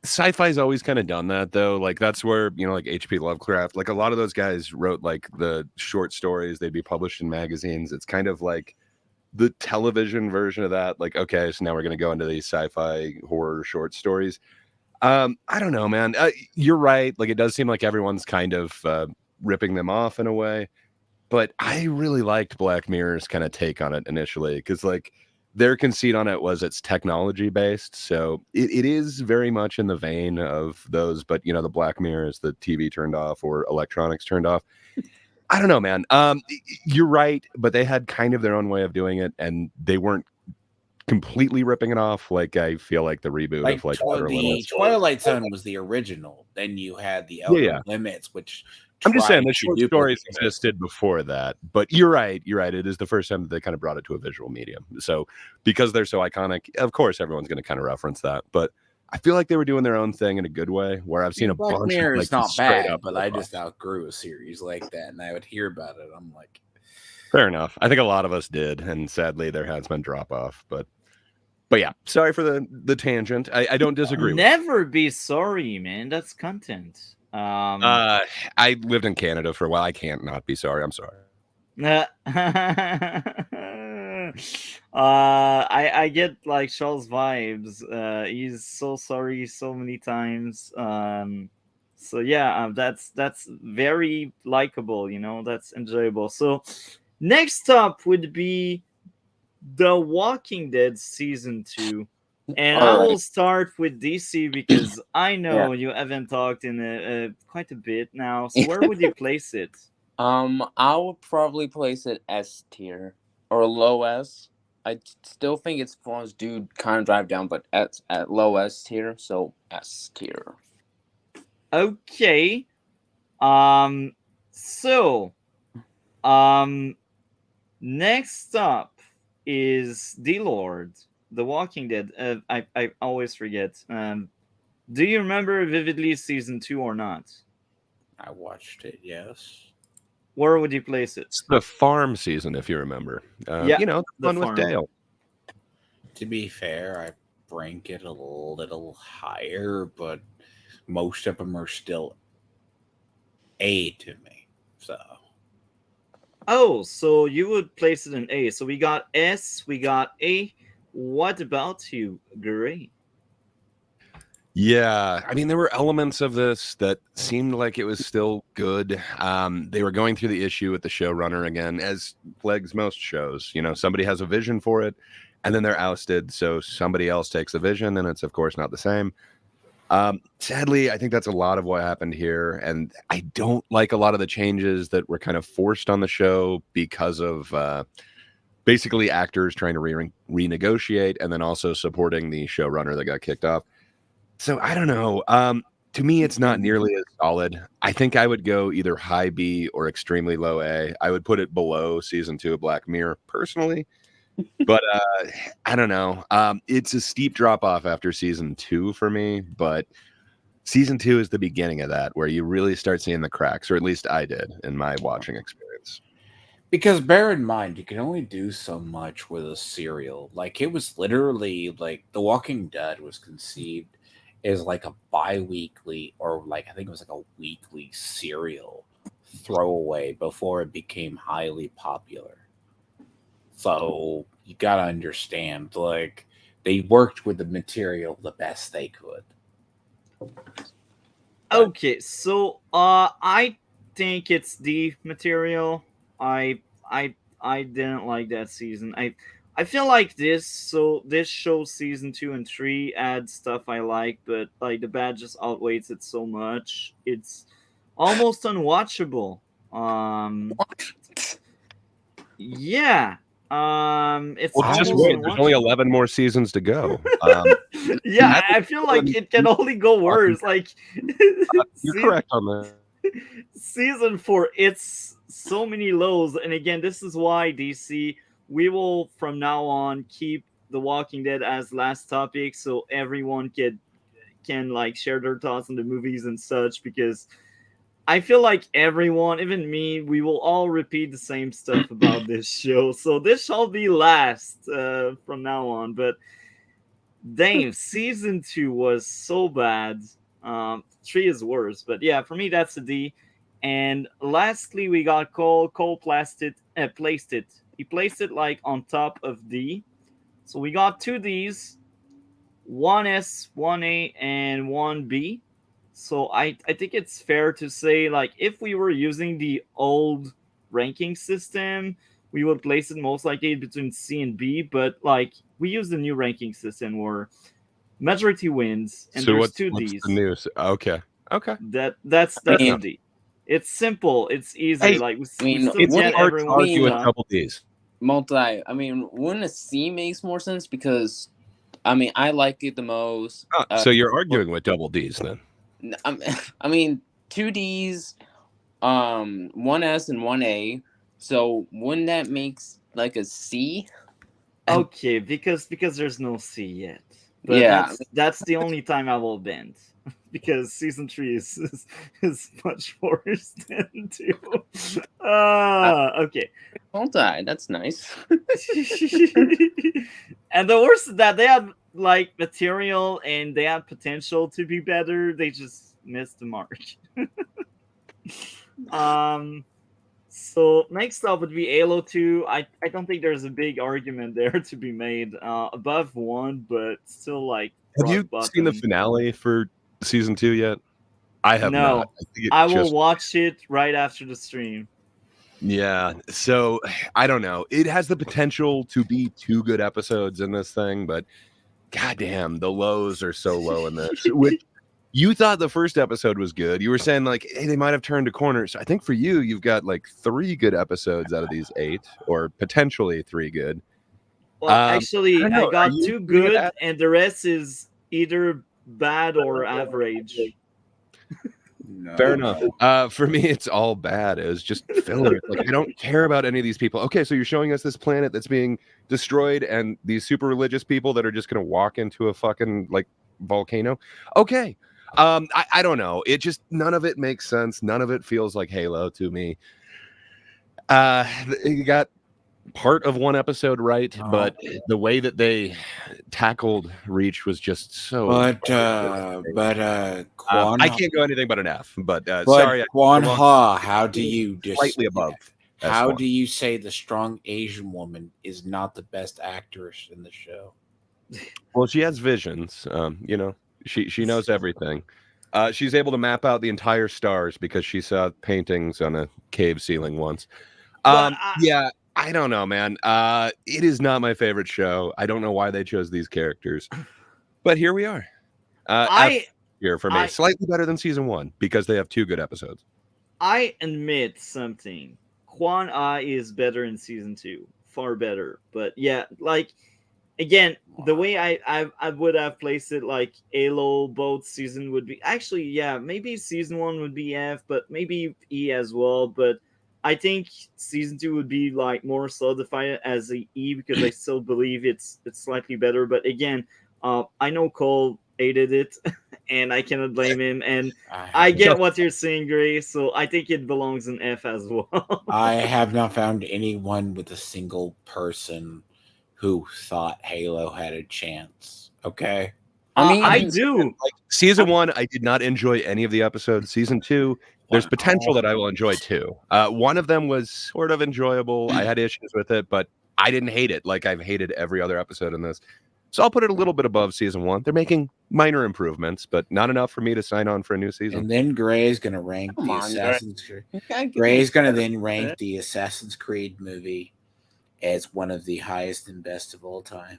[SPEAKER 4] Sci-fi's always kind of done that though. Like that's where, like H.P. Lovecraft, like a lot of those guys wrote like the short stories, they'd be published in magazines. It's kind of like the television version of that. Like, okay, so now we're going to go into these sci-fi horror short stories. I don't know, man. You're right. Like it does seem like everyone's kind of ripping them off in a way, but I really liked Black Mirror's kind of take on it initially because like their conceit on it was it's technology based, so it is very much in the vein of those, but the Black Mirror is the TV turned off or electronics turned off. I don't know, man. You're right, but they had kind of their own way of doing it, and they weren't completely ripping it off. Like I feel like the reboot of like
[SPEAKER 1] the Twilight Zone was the original. Then you had the Outer Limits, which
[SPEAKER 4] I'm just saying the short stories existed before that. But you're right. You're right. It is the first time that they kind of brought it to a visual medium. So because they're so iconic, of course, everyone's going to kind of reference that. But I feel like they were doing their own thing in a good way. Where I've seen a
[SPEAKER 1] Black
[SPEAKER 4] bunch
[SPEAKER 1] Mirror
[SPEAKER 4] of
[SPEAKER 1] is not bad, but I just outgrew a series like that, and I would hear about it. I'm like,
[SPEAKER 4] fair enough. I think a lot of us did, and sadly, there has been drop off. But yeah, sorry for the tangent. I don't disagree.
[SPEAKER 2] Never be sorry, man. That's content.
[SPEAKER 4] I lived in Canada for a while. I can't not be sorry. I'm sorry.
[SPEAKER 2] I get like Charles vibes. He's so sorry so many times. So yeah, that's very likable. That's enjoyable. So next up would be The Walking Dead season 2. And I will start with DC because I know you haven't talked in quite a bit now. So where would you place it?
[SPEAKER 3] I would probably place it S tier or low S. I still think its phones do kind of drive down, but at low S tier, so S tier.
[SPEAKER 2] Okay. So, next up is D-Lord, The Walking Dead. I always forget. Do you remember vividly season 2 or not?
[SPEAKER 1] I watched it, yes.
[SPEAKER 2] Where would you place it?
[SPEAKER 4] It's the farm season, if you remember.
[SPEAKER 2] Yeah,
[SPEAKER 4] the one with Dale.
[SPEAKER 1] To be fair, I rank it a little higher, but most of them are still A to me. So
[SPEAKER 2] Oh, so you would place it in A. So we got S, we got A. What about you, Gray?
[SPEAKER 4] Yeah, I mean, there were elements of this that seemed like it was still good. They were going through the issue with the showrunner again, as plagues most shows. You know, somebody has a vision for it, and then they're ousted, so somebody else takes the vision, and it's of course not the same. Sadly, I think that's a lot of what happened here, and I don't like a lot of the changes that were kind of forced on the show because of basically actors trying to renegotiate, and then also supporting the showrunner that got kicked off. So I don't know. To me, it's not nearly as solid. I think I would go either high B or extremely low A. I would put it below season 2 of Black Mirror personally, but I don't know. It's a steep drop off after season 2 for me, but season 2 is the beginning of that, where you really start seeing the cracks, or at least I did in my watching experience.
[SPEAKER 1] because bear in mind, you can only do so much with a serial. Like it was literally like The Walking Dead was conceived as like a bi-weekly or like I think it was like a weekly serial throwaway before it became highly popular. So you gotta understand, like they worked with the material the best they could.
[SPEAKER 2] Okay, so I think it's the material. I didn't like that season. I feel like this show season 2 and 3 add stuff I like, but like the bad just outweighs it so much. It's almost unwatchable. Yeah. It's
[SPEAKER 4] Well, just
[SPEAKER 2] almost
[SPEAKER 4] wait. There's only
[SPEAKER 2] unwatchable.
[SPEAKER 4] 11 more seasons to go.
[SPEAKER 2] Yeah, I feel like it can only go worse. Like
[SPEAKER 4] You're
[SPEAKER 2] see-
[SPEAKER 4] correct on that.
[SPEAKER 2] season 4, it's so many lows, and again, this is why DC, we will from now on keep The Walking Dead as last topic, so everyone can like share their thoughts on the movies and such, because I feel like everyone, even me, we will all repeat the same stuff about this show. So this shall be last from now on. But damn, season 2 was so bad. 3 is worse, but yeah, for me that's a D. And lastly, we got Cole. Cole placed it. He placed it like on top of D. So we got 2 Ds, 1 S, 1 A, and 1 B. So I think it's fair to say, like, if we were using the old ranking system, we would place it most likely between C and B. But like, we use the new ranking system where majority wins, and
[SPEAKER 4] So
[SPEAKER 2] there's
[SPEAKER 4] what's
[SPEAKER 2] 2
[SPEAKER 4] the
[SPEAKER 2] Ds.
[SPEAKER 4] news? Okay.
[SPEAKER 2] That's
[SPEAKER 3] mean-
[SPEAKER 2] a D. It's simple. It's easy.
[SPEAKER 4] Hey,
[SPEAKER 2] like we
[SPEAKER 3] mean,
[SPEAKER 2] still
[SPEAKER 4] It's
[SPEAKER 2] get
[SPEAKER 4] hard to
[SPEAKER 2] everyone's
[SPEAKER 4] argue with
[SPEAKER 2] stuff.
[SPEAKER 4] double D's.
[SPEAKER 3] Wouldn't a C makes more sense because, I like it the most.
[SPEAKER 4] So you're arguing with double D's then?
[SPEAKER 3] I mean, 2 Ds, 1S and 1A. So wouldn't that makes like a C?
[SPEAKER 2] Okay, because there's no C yet. But
[SPEAKER 3] Yeah.
[SPEAKER 2] that's the only time I will bend. Because season 3 is much worse than 2. Okay.
[SPEAKER 3] Multi, that's nice.
[SPEAKER 2] And the worst is that they had like material and they had potential to be better. They just missed the mark. So next up would be Halo 2. I don't think there's a big argument there to be made. Above 1, but still like.
[SPEAKER 4] Have you
[SPEAKER 2] rock
[SPEAKER 4] seen the
[SPEAKER 2] bottom.
[SPEAKER 4] finale for season 2 yet? I have
[SPEAKER 2] No.
[SPEAKER 4] not. Think it
[SPEAKER 2] I will
[SPEAKER 4] just-
[SPEAKER 2] watch it right after the stream.
[SPEAKER 4] Yeah. So I don't know. It has the potential to be 2 good episodes in this thing, but goddamn, the lows are so low in this. Which you thought the first episode was good. You were saying like, hey, they might have turned a corner. So I think for you, you've got like 3 good episodes out of these 8, or potentially 3 good.
[SPEAKER 2] Well,
[SPEAKER 4] I
[SPEAKER 2] actually,
[SPEAKER 4] don't
[SPEAKER 2] I
[SPEAKER 4] know. Are
[SPEAKER 2] got
[SPEAKER 4] you
[SPEAKER 2] 2
[SPEAKER 4] doing
[SPEAKER 2] good,
[SPEAKER 4] that?
[SPEAKER 2] and the rest is either bad or average.
[SPEAKER 1] No.
[SPEAKER 4] Fair enough. For me, it's all bad. It was just filler. Like, I don't care about any of these people. Okay, so you're showing us this planet that's being destroyed, and these super religious people that are just going to walk into a fucking like volcano. Okay. I don't know. It just, none of it makes sense. None of it feels like Halo to me. You got part of one episode right,
[SPEAKER 1] Oh.
[SPEAKER 4] but the way that they tackled Reach was just so.
[SPEAKER 1] But Quan,
[SPEAKER 4] I can't go anything but an F. But
[SPEAKER 1] but
[SPEAKER 4] sorry,
[SPEAKER 1] Quan Ha, how do you
[SPEAKER 4] slightly above.
[SPEAKER 1] How
[SPEAKER 4] S1.
[SPEAKER 1] do you say the strong Asian woman is not the best actress in the show?
[SPEAKER 4] Well, she has visions. You know, she knows everything. She's able to map out the entire stars because she saw paintings on a cave ceiling once. Yeah, I don't know, man. It is not my favorite show. I don't know why they chose these characters, but here we are. F here for me, slightly better than season 1 because they have 2 good episodes.
[SPEAKER 2] I admit something. Quan Ai is better in season 2, far better. But yeah, like again, the way I would have placed it, like Halo both season would be actually, yeah, maybe season 1 would be F, but maybe E as well. But I think season 2 would be like more solidified as a E because I still believe it's slightly better. But again, I know Cole hated it, and I cannot blame him. And I get what you're saying, Gray. So I think it belongs in F as well.
[SPEAKER 1] I have not found anyone with a single person who thought Halo had a chance. Okay.
[SPEAKER 3] I mean,
[SPEAKER 2] I do.
[SPEAKER 4] Like season 1, I did not enjoy any of the episodes. Season 2, there's potential that I will enjoy too. One of them was sort of enjoyable. I had issues with it, but I didn't hate it like I've hated every other episode in this. So I'll put it a little bit above season 1. They're making minor improvements, but not enough for me to sign on for a new season.
[SPEAKER 1] And then Gray is going to rank the Assassin's Creed. Gray is going to then rank the Assassin's Creed movie as one of the highest and best of all time.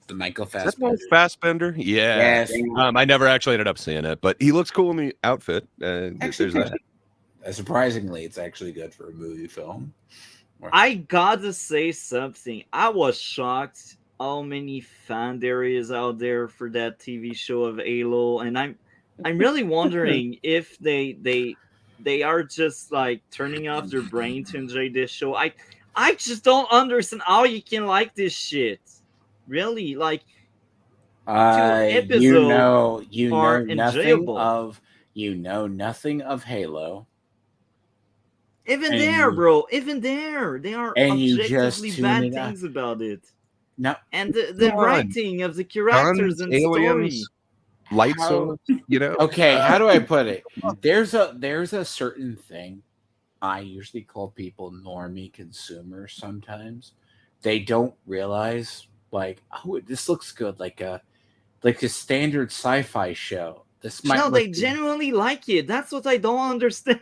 [SPEAKER 1] The Michael Fassbender.
[SPEAKER 4] Fassbender? Yeah.
[SPEAKER 1] Yes.
[SPEAKER 4] I never actually ended up seeing it, but he looks cool in the outfit. There's that.
[SPEAKER 1] Surprisingly, it's actually good for a movie film.
[SPEAKER 2] I gotta say something. I was shocked how many fan there is out there for that TV show of Halo, and I'm really wondering if they are just like turning off their brain to enjoy this show. I just don't understand how you can like this shit. Really, like
[SPEAKER 1] you know
[SPEAKER 2] enjoyable.
[SPEAKER 1] nothing of Halo.
[SPEAKER 2] Even there, bro. Even there, they are objectively bad things about it.
[SPEAKER 1] No,
[SPEAKER 2] and the writing of the characters and story.
[SPEAKER 4] Light swords, you know.
[SPEAKER 1] Okay, how do I put it? There's a certain thing I usually call people normie consumers. Sometimes they don't realize, like, oh, this looks good, like a standard sci-fi show. This might.
[SPEAKER 2] No, they genuinely like it. That's what I don't understand.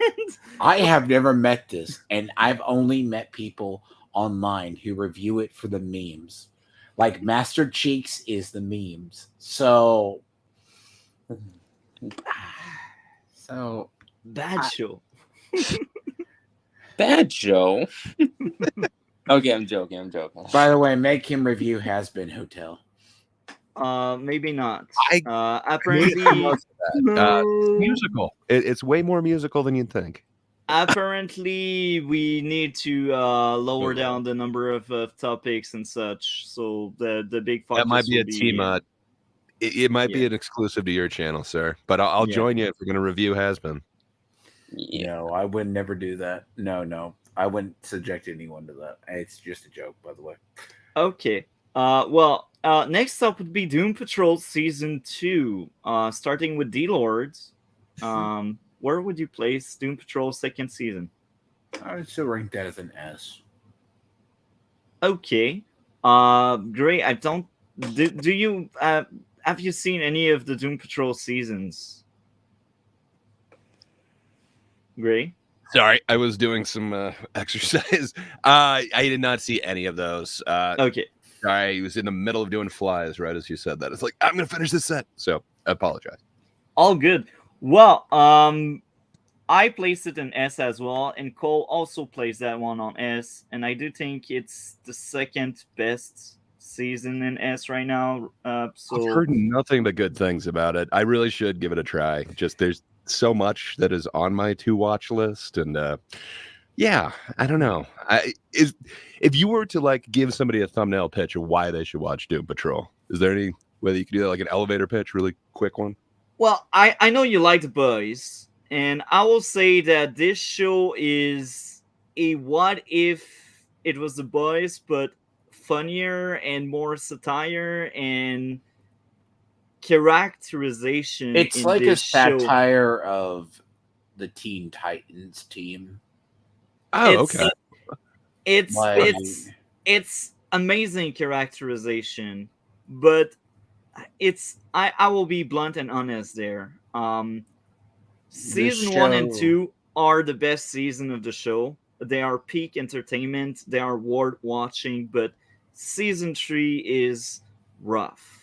[SPEAKER 1] I have never met this, and I've only met people online who review it for the memes. Like Master Cheeks is the memes. So
[SPEAKER 2] bad show.
[SPEAKER 3] Bad show. Okay, I'm joking.
[SPEAKER 1] By the way, make him review Has Been Hotel.
[SPEAKER 2] Maybe not.
[SPEAKER 4] Apparently, musical. It's way more musical than you'd think.
[SPEAKER 2] Apparently, we need to lower down the number of topics and such. So the big focus
[SPEAKER 4] that might be a team. It might be an exclusive to your channel, sir. But I'll join you if we're going to review Has Been.
[SPEAKER 1] Yeah. No, I would never do that. No, I wouldn't subject anyone to that. It's just a joke, by the way.
[SPEAKER 2] Okay. Next up would be Doom Patrol Season 2, starting with D-Lords. Where would you place Doom Patrol second season?
[SPEAKER 1] I would still rank that as an S.
[SPEAKER 2] Okay. Great. I don't... Do you... have you seen any of the Doom Patrol seasons? Gray?
[SPEAKER 4] Sorry, I was doing some exercise. I did not see any of those.
[SPEAKER 2] Okay.
[SPEAKER 4] I was in the middle of doing flies right as you said that. It's like, I'm going to finish this set. So I apologize.
[SPEAKER 2] All good. Well, I placed it in S as well, and Cole also placed that one on S, and I do think it's the second best season in S right now. So
[SPEAKER 4] I've heard nothing but good things about it. I really should give it a try. Just there's so much that is on my to watch list, and yeah, I don't know. If you were to like give somebody a thumbnail pitch of why they should watch Doom Patrol, is there any way that you could do that, like an elevator pitch, really quick one?
[SPEAKER 2] Well, I know you like The Boys, and I will say that this show is a what if it was The Boys, but funnier and more satire and characterization
[SPEAKER 1] It's
[SPEAKER 2] in
[SPEAKER 1] like a
[SPEAKER 2] this show.
[SPEAKER 1] satire of the Teen Titans team.
[SPEAKER 4] Oh,
[SPEAKER 2] It's-
[SPEAKER 4] okay.
[SPEAKER 2] It's
[SPEAKER 1] Like-
[SPEAKER 2] it's amazing characterization, but I will be blunt and honest there. Season 1 and
[SPEAKER 1] show-
[SPEAKER 2] 2 are the best season of the show. They are peak entertainment. They are worth watching, but season 3 is rough.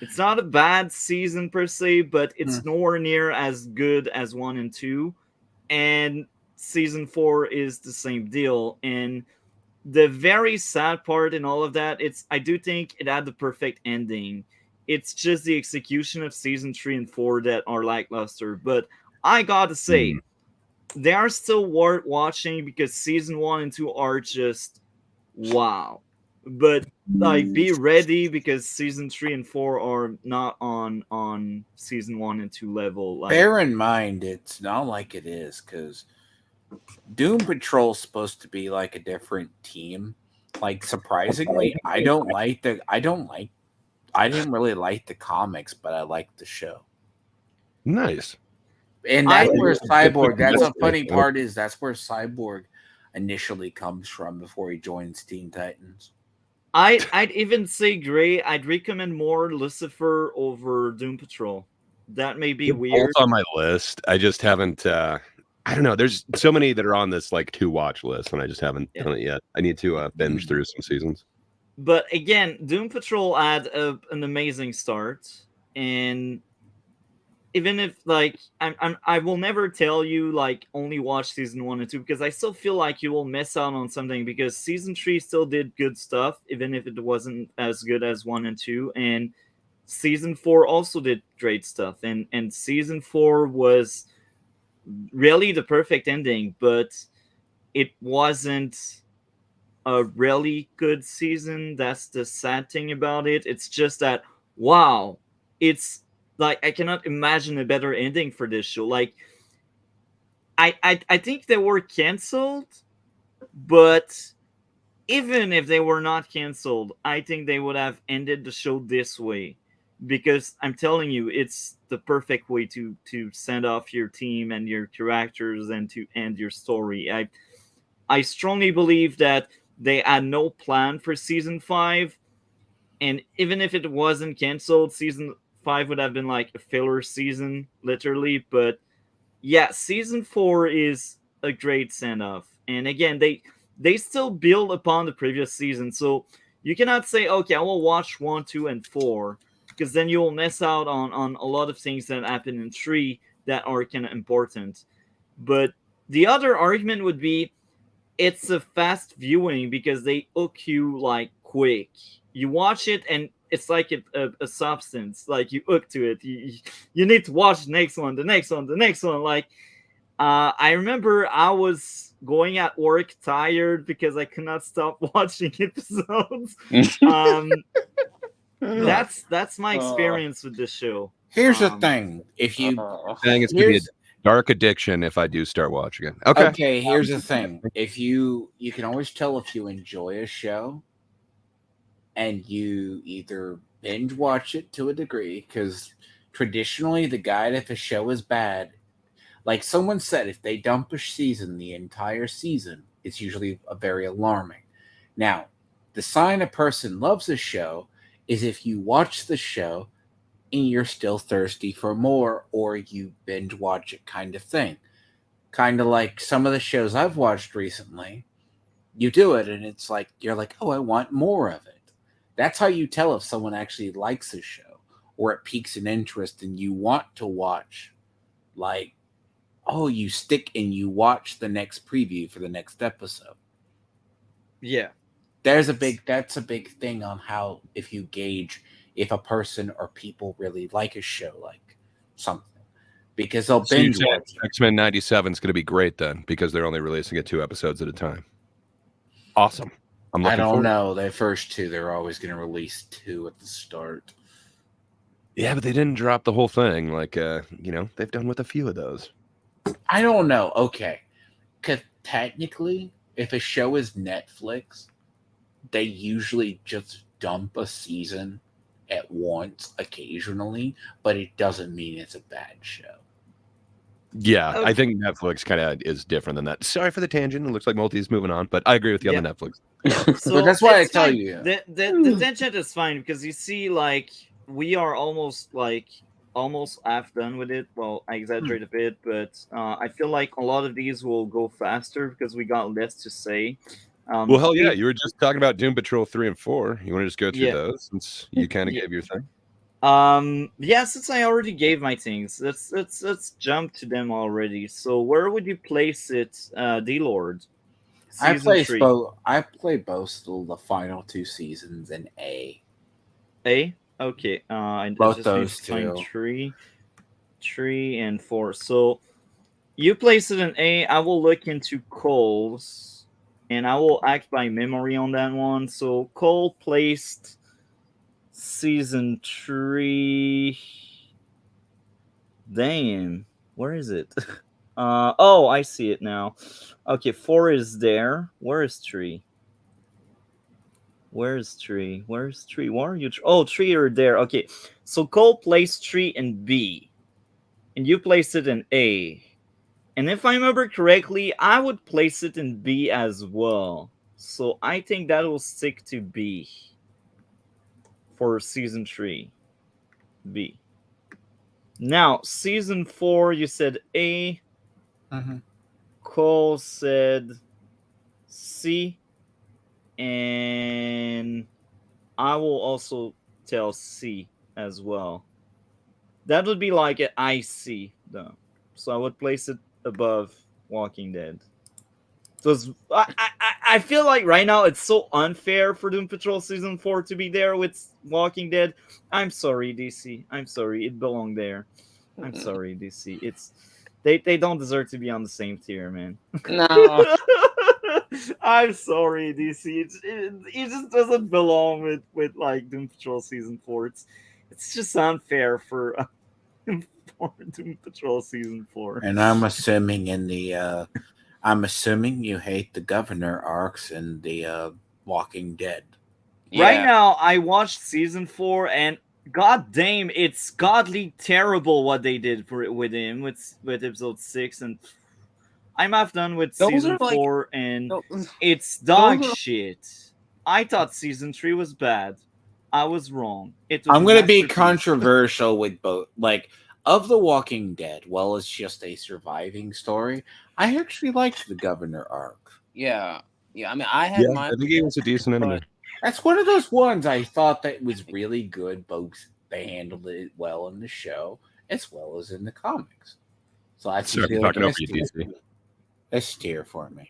[SPEAKER 2] It's not a bad season per se, but it's nowhere near as good as 1 and 2. And season 4 is the same deal. And the very sad part in all of that, I do think it had the perfect ending. It's just the execution of season 3 and 4 that are lackluster. But I gotta say, they are still worth watching because season 1 and 2 are just wow. But like, be ready because season 3 and 4 are not on season 1 and 2 level. Like,
[SPEAKER 1] Bear in mind, it's not like it is, because Doom Patrol's supposed to be like a different team. Like, surprisingly, I didn't really like the comics, but I liked the show.
[SPEAKER 4] Nice.
[SPEAKER 1] And that's
[SPEAKER 2] I-
[SPEAKER 1] where Cyborg, that's
[SPEAKER 4] Yes,
[SPEAKER 1] the funny
[SPEAKER 4] yes.
[SPEAKER 1] part is that's where Cyborg initially comes from before he joins Teen Titans.
[SPEAKER 2] I'd even say, Gray, I'd recommend more Lucifer over Doom Patrol. That may be
[SPEAKER 4] They're
[SPEAKER 2] weird.
[SPEAKER 4] both on my list. I just haven't. I don't know. There's so many that are on this like to watch list, and I just haven't done it yet. I need to binge through some seasons.
[SPEAKER 2] But again, Doom Patrol had an amazing start, and even if like I will never tell you like only watch season 1 and 2 because I still feel like you will miss out on something because season 3 still did good stuff, even if it wasn't as good as 1 and 2, and season 4 also did great stuff, and season 4 was really the perfect ending, but it wasn't a really good season. That's the sad thing about it. It's just that wow, it's like I cannot imagine a better ending for this show. Like I think they were canceled, but even if they were not canceled, I think they would have ended the show this way because I'm telling you, it's the perfect way to send off your team and your characters and to end your story. I strongly believe that they had no plan for season 5, and even if it wasn't canceled, season 5 would have been like a filler season, literally. But yeah, season 4 is a great send off, and again, they still build upon the previous season, so you cannot say, okay, I will watch 1, 2, and 4, because then you will miss out on a lot of things that happen in 3 that are kind of important. But the other argument would be it's a fast viewing because they hook you like quick. You watch it and it's like a substance. Like you hook to it. You need to watch the next one, the next one, the next one. Like I remember I was going at work tired because I could not stop watching episodes. That's my experience with this show.
[SPEAKER 1] Here's the thing: if you
[SPEAKER 4] I think it's gonna be a dark addiction if I do start watching it. Okay.
[SPEAKER 1] here's the thing: if you can always tell if you enjoy a show, and you either binge watch it to a degree, because traditionally the guide if a show is bad, like someone said, if they dump a season, the entire season, it's usually a very alarming. Now, the sign a person loves a show is if you watch the show and you're still thirsty for more, or you binge watch it kind of thing. Kind of like some of the shows I've watched recently. You do it and it's like, you're like, oh, I want more of it. That's how you tell if someone actually likes a show or it piques an interest and you want to watch. Like, oh, you stick and you watch the next preview for the next episode.
[SPEAKER 2] Yeah.
[SPEAKER 1] That's a big thing on how, if you gauge if a person or people really like a show, like something, because they'll binge watch it.
[SPEAKER 4] X-Men 97 is going to be great then because they're only releasing it 2 episodes at a time. Awesome.
[SPEAKER 1] I don't know. The first 2, they're always going to release 2 at the start.
[SPEAKER 4] Yeah, but they didn't drop the whole thing. Like, they've done with a few of those.
[SPEAKER 1] I don't know. Okay. Because technically, if a show is Netflix, they usually just dump a season at once occasionally, but it doesn't mean it's a bad show.
[SPEAKER 4] Yeah, I
[SPEAKER 2] Okay.
[SPEAKER 4] think Netflix kind of is different than that. Sorry for the tangent. It looks like Multi's moving on, but I agree with you on the Netflix.
[SPEAKER 2] So
[SPEAKER 1] that's why I
[SPEAKER 2] it's
[SPEAKER 1] tell
[SPEAKER 2] fine.
[SPEAKER 1] you.
[SPEAKER 2] The tangent is fine because you see, like, we are almost half done with it. Well, I exaggerate a bit, but I feel like a lot of these will go faster because we got less to say.
[SPEAKER 4] Well, hell yeah,
[SPEAKER 2] we-
[SPEAKER 4] you were just talking about Doom Patrol 3 and 4. You want to just go through
[SPEAKER 2] Yeah.
[SPEAKER 4] those since you kind of
[SPEAKER 2] Yeah.
[SPEAKER 4] gave your thing?
[SPEAKER 2] Yeah, since I already gave my things, let's jump to them already. So where would you place it, D Lord?
[SPEAKER 1] I
[SPEAKER 2] Season
[SPEAKER 1] play
[SPEAKER 2] 3.
[SPEAKER 1] I play both the final 2 seasons in A.
[SPEAKER 2] A? Okay. I
[SPEAKER 1] Both
[SPEAKER 2] just need
[SPEAKER 1] those
[SPEAKER 2] to find
[SPEAKER 1] two.
[SPEAKER 2] 3 and 4. So you place it in A. I will look into Cole's, and I will act by memory on that one. So Cole placed season 3. Damn, where is it? Oh, I see it now. Okay, 4 is there. Where is 3? Where's 3? Where's 3? Where are you? Oh, 3 are there. Okay, so Cole placed 3 in B, and you placed it in A. And if I remember correctly, I would place it in B as well. So I think that will stick to B for season 3. B. Now, season 4, you said A.
[SPEAKER 1] Mm-hmm.
[SPEAKER 2] Cole said C. And I will also tell C as well. That would be like an IC, though. So I would place it above Walking Dead. So I feel like right now it's so unfair for Doom Patrol Season 4 to be there with Walking Dead. I'm sorry, DC. I'm sorry. It belonged there. I'm sorry, DC. They don't deserve to be on the same tier, man.
[SPEAKER 3] No.
[SPEAKER 2] I'm sorry, DC. It just doesn't belong with like Doom Patrol Season 4. It's just unfair for Doom Patrol Season 4.
[SPEAKER 1] And I'm assuming I'm assuming you hate the governor arcs in the Walking Dead.
[SPEAKER 2] Right
[SPEAKER 3] Yeah.
[SPEAKER 2] now, I watched Season 4, and god damn, it's godly terrible what they did with him with episode 6, and I'm half done with
[SPEAKER 3] Those
[SPEAKER 2] season
[SPEAKER 3] are like
[SPEAKER 2] 4, and
[SPEAKER 3] those
[SPEAKER 2] it's dog
[SPEAKER 3] are-
[SPEAKER 2] shit. I thought season 3 was bad. I was wrong. It was
[SPEAKER 1] I'm
[SPEAKER 2] a
[SPEAKER 1] going to be
[SPEAKER 2] masterpiece.
[SPEAKER 1] controversial with both. Like, of The Walking Dead, well, it's just a surviving story. I actually liked the governor arc.
[SPEAKER 3] yeah. Yeah. I mean, I had my.
[SPEAKER 4] I think he was a decent enemy.
[SPEAKER 1] That's one of those ones I thought that was really good. Both they handled it well in the show as well as in the comics. So I
[SPEAKER 4] Sorry,
[SPEAKER 1] feel
[SPEAKER 4] talking
[SPEAKER 1] like
[SPEAKER 4] over you, DC.
[SPEAKER 1] S tier for me.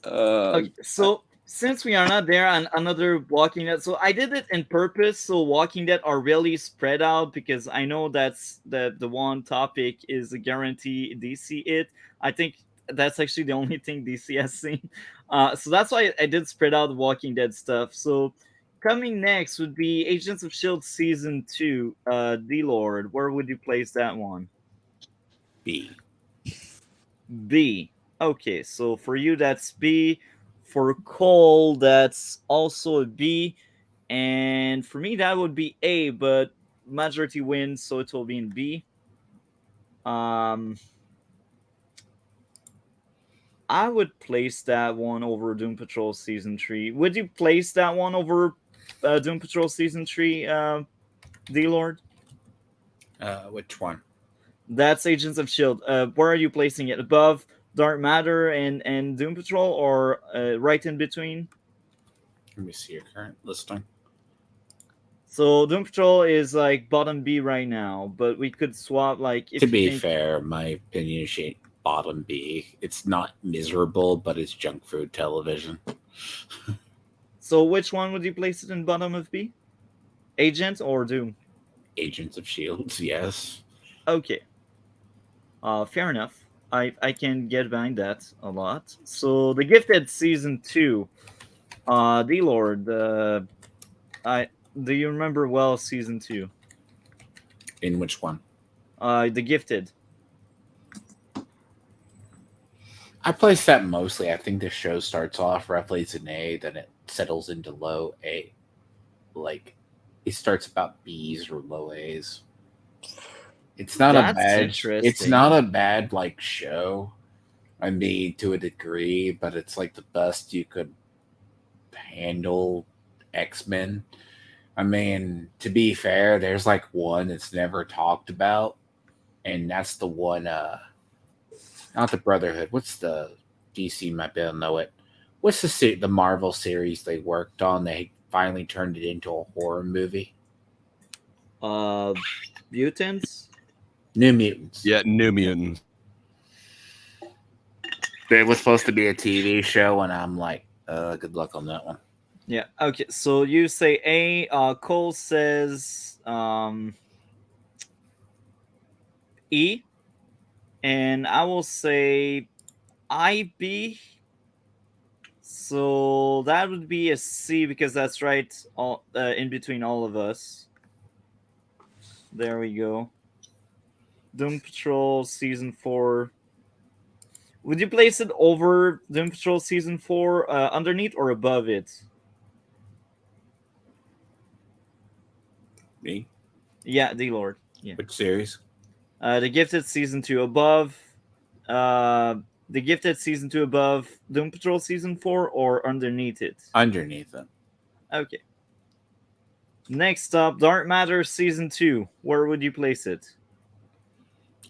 [SPEAKER 2] Okay, so since we are not there on another Walking Dead, so I did it in purpose. So Walking Dead are really spread out because I know that's the one topic is a guarantee DC it. I think that's actually the only thing DC has seen. So that's why I did spread out the Walking Dead stuff. So coming next would be Agents of Shield season 2. D Lord, where would you place that one?
[SPEAKER 1] B.
[SPEAKER 2] B. Okay, so for you that's B. For Cole, that's also a B. And for me, that would be A, but majority wins, so it will be in B. I would place that one over Doom Patrol Season 3. Would you place that one over Doom Patrol Season 3, D-Lord?
[SPEAKER 1] Which one?
[SPEAKER 2] That's Agents of S.H.I.E.L.D. Where are you placing it? Above Dark Matter and Doom Patrol, or right in between?
[SPEAKER 1] Let me see your current listing.
[SPEAKER 2] So Doom Patrol is like bottom B right now, but we could swap like if
[SPEAKER 1] To
[SPEAKER 2] you
[SPEAKER 1] be
[SPEAKER 2] think...
[SPEAKER 1] fair, my opinion is bottom B. It's not miserable, but it's junk food television.
[SPEAKER 2] So which one would you place it in bottom of B? Agent or Doom?
[SPEAKER 1] Agents of Shields, yes.
[SPEAKER 2] Okay. Fair enough. I can get behind that a lot. So The Gifted season 2. D-Lord, do you remember well season 2?
[SPEAKER 1] In which one?
[SPEAKER 2] The Gifted.
[SPEAKER 1] I place that mostly. I think the show starts off roughly as an A, then it settles into low A. Like it starts about B's or low A's. It's not a
[SPEAKER 2] That's
[SPEAKER 1] bad. It's not
[SPEAKER 2] interesting.
[SPEAKER 1] a bad like show. I mean, to a degree, but it's like the best you could handle X-Men. I mean, to be fair, there's like one that's never talked about, and that's the one. Not the Brotherhood. What's the DC? Might be able to know it. What's the Marvel series they worked on? They finally turned it into a horror movie.
[SPEAKER 2] Uh, Mutants.
[SPEAKER 1] New Mutants.
[SPEAKER 4] Yeah, New Mutants.
[SPEAKER 1] It was supposed to be a TV show, and I'm like, good luck on that one.
[SPEAKER 2] Yeah. Okay. So you say A. Cole says E, and I will say IB. So that would be a C because that's right. All in between all of us. There we go. Doom Patrol season 4. Would you place it over Doom Patrol season 4, underneath or above it?
[SPEAKER 1] Me?
[SPEAKER 2] Yeah, D Lord. Yeah.
[SPEAKER 1] Which series?
[SPEAKER 2] The Gifted season 2 above. The Gifted season 2 above Doom Patrol season 4 or underneath it?
[SPEAKER 1] Underneath it.
[SPEAKER 2] Okay. Next up, Dark Matter season 2. Where would you place it?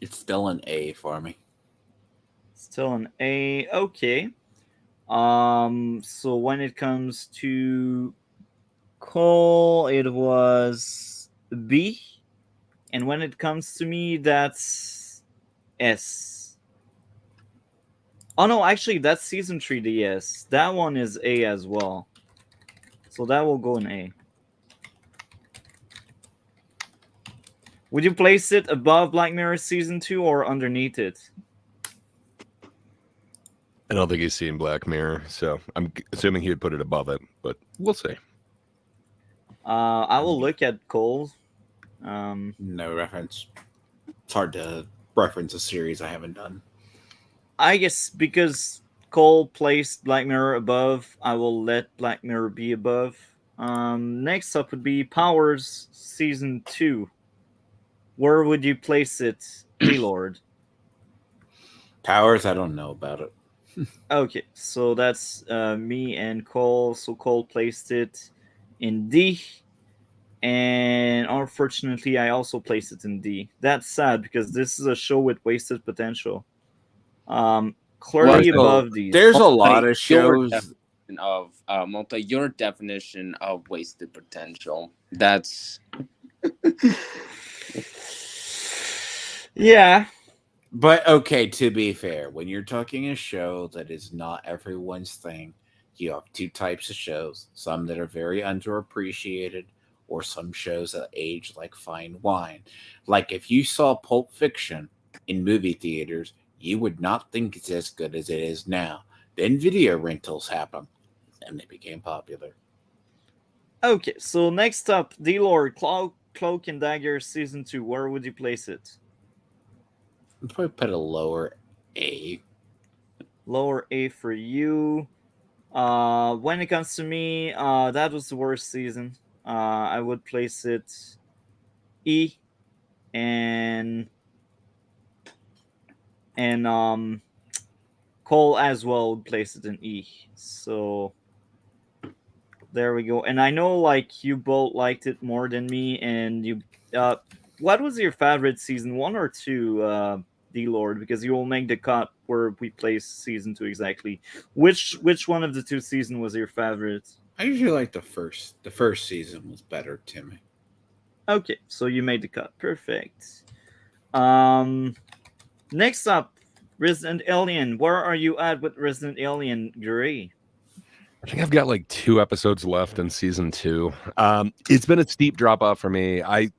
[SPEAKER 1] It's still an A for me.
[SPEAKER 2] Still an A. Okay. So when it comes to Cole, it was B. And when it comes to me, that's S. Oh no, actually that's season 3 DS. That one is A as well. So that will go in A. Would you place it above Black Mirror season 2 or underneath it?
[SPEAKER 4] I don't think he's seen Black Mirror, so I'm assuming he would put it above it, but we'll see.
[SPEAKER 2] I will look at Cole.
[SPEAKER 1] No reference. It's hard to reference a series I haven't done.
[SPEAKER 2] I guess because Cole placed Black Mirror above, I will let Black Mirror be above. Next up would be Powers season 2. Where would you place it, D-Lord?
[SPEAKER 1] Powers, I don't know about it.
[SPEAKER 2] Okay, so that's me and Cole. So Cole placed it in D. And unfortunately, I also placed it in D. That's sad because this is a show with wasted potential. Clearly above these.
[SPEAKER 1] There's a lot of
[SPEAKER 3] Your
[SPEAKER 1] shows.
[SPEAKER 3] definition of Multi, your definition of wasted potential. That's
[SPEAKER 2] Yeah.
[SPEAKER 1] But okay, to be fair, when you're talking a show that is not everyone's thing, you have two types of shows. Some that are very underappreciated, or some shows that age like fine wine. Like if you saw Pulp Fiction in movie theaters, you would not think it's as good as it is now. Then video rentals happened, and they became popular.
[SPEAKER 2] Okay, so next up, D-Lord, Cloak and Dagger season 2. Where would you place it?
[SPEAKER 1] I'd probably put a lower A.
[SPEAKER 2] Lower A for you. When it comes to me, that was the worst season. I would place it E, and Cole as well would place it in E. So there we go. And I know like you both liked it more than me, and you what was your favorite season, 1 or 2, D-Lord? Because you will make the cut where we place season 2 exactly. Which one of the 2 seasons was your favorite?
[SPEAKER 1] I usually like the first. The first season was better to me.
[SPEAKER 2] Okay, so you made the cut. Perfect. Next up, Resident Alien. Where are you at with Resident Alien, Gray?
[SPEAKER 4] I think I've got like 2 episodes left in season 2. It's been a steep drop off for me. I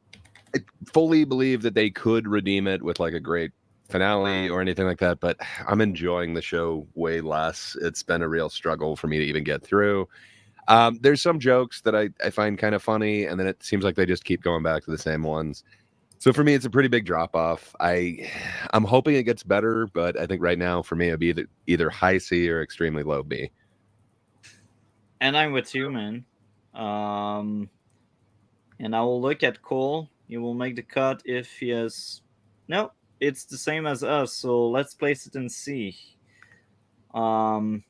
[SPEAKER 4] fully believe that they could redeem it with like a great finale or anything like that, but I'm enjoying the show way less. It's been a real struggle for me to even get through. There's some jokes that I find kind of funny, and then it seems like they just keep going back to the same ones. So for me, it's a pretty big drop off. I'm hoping it gets better, but I think right now for me it'd be either high C or extremely low B.
[SPEAKER 2] And I'm with you, man. And I will look at Cole. He will make the cut if he has. No, it's the same as us. So let's place it in C. Um,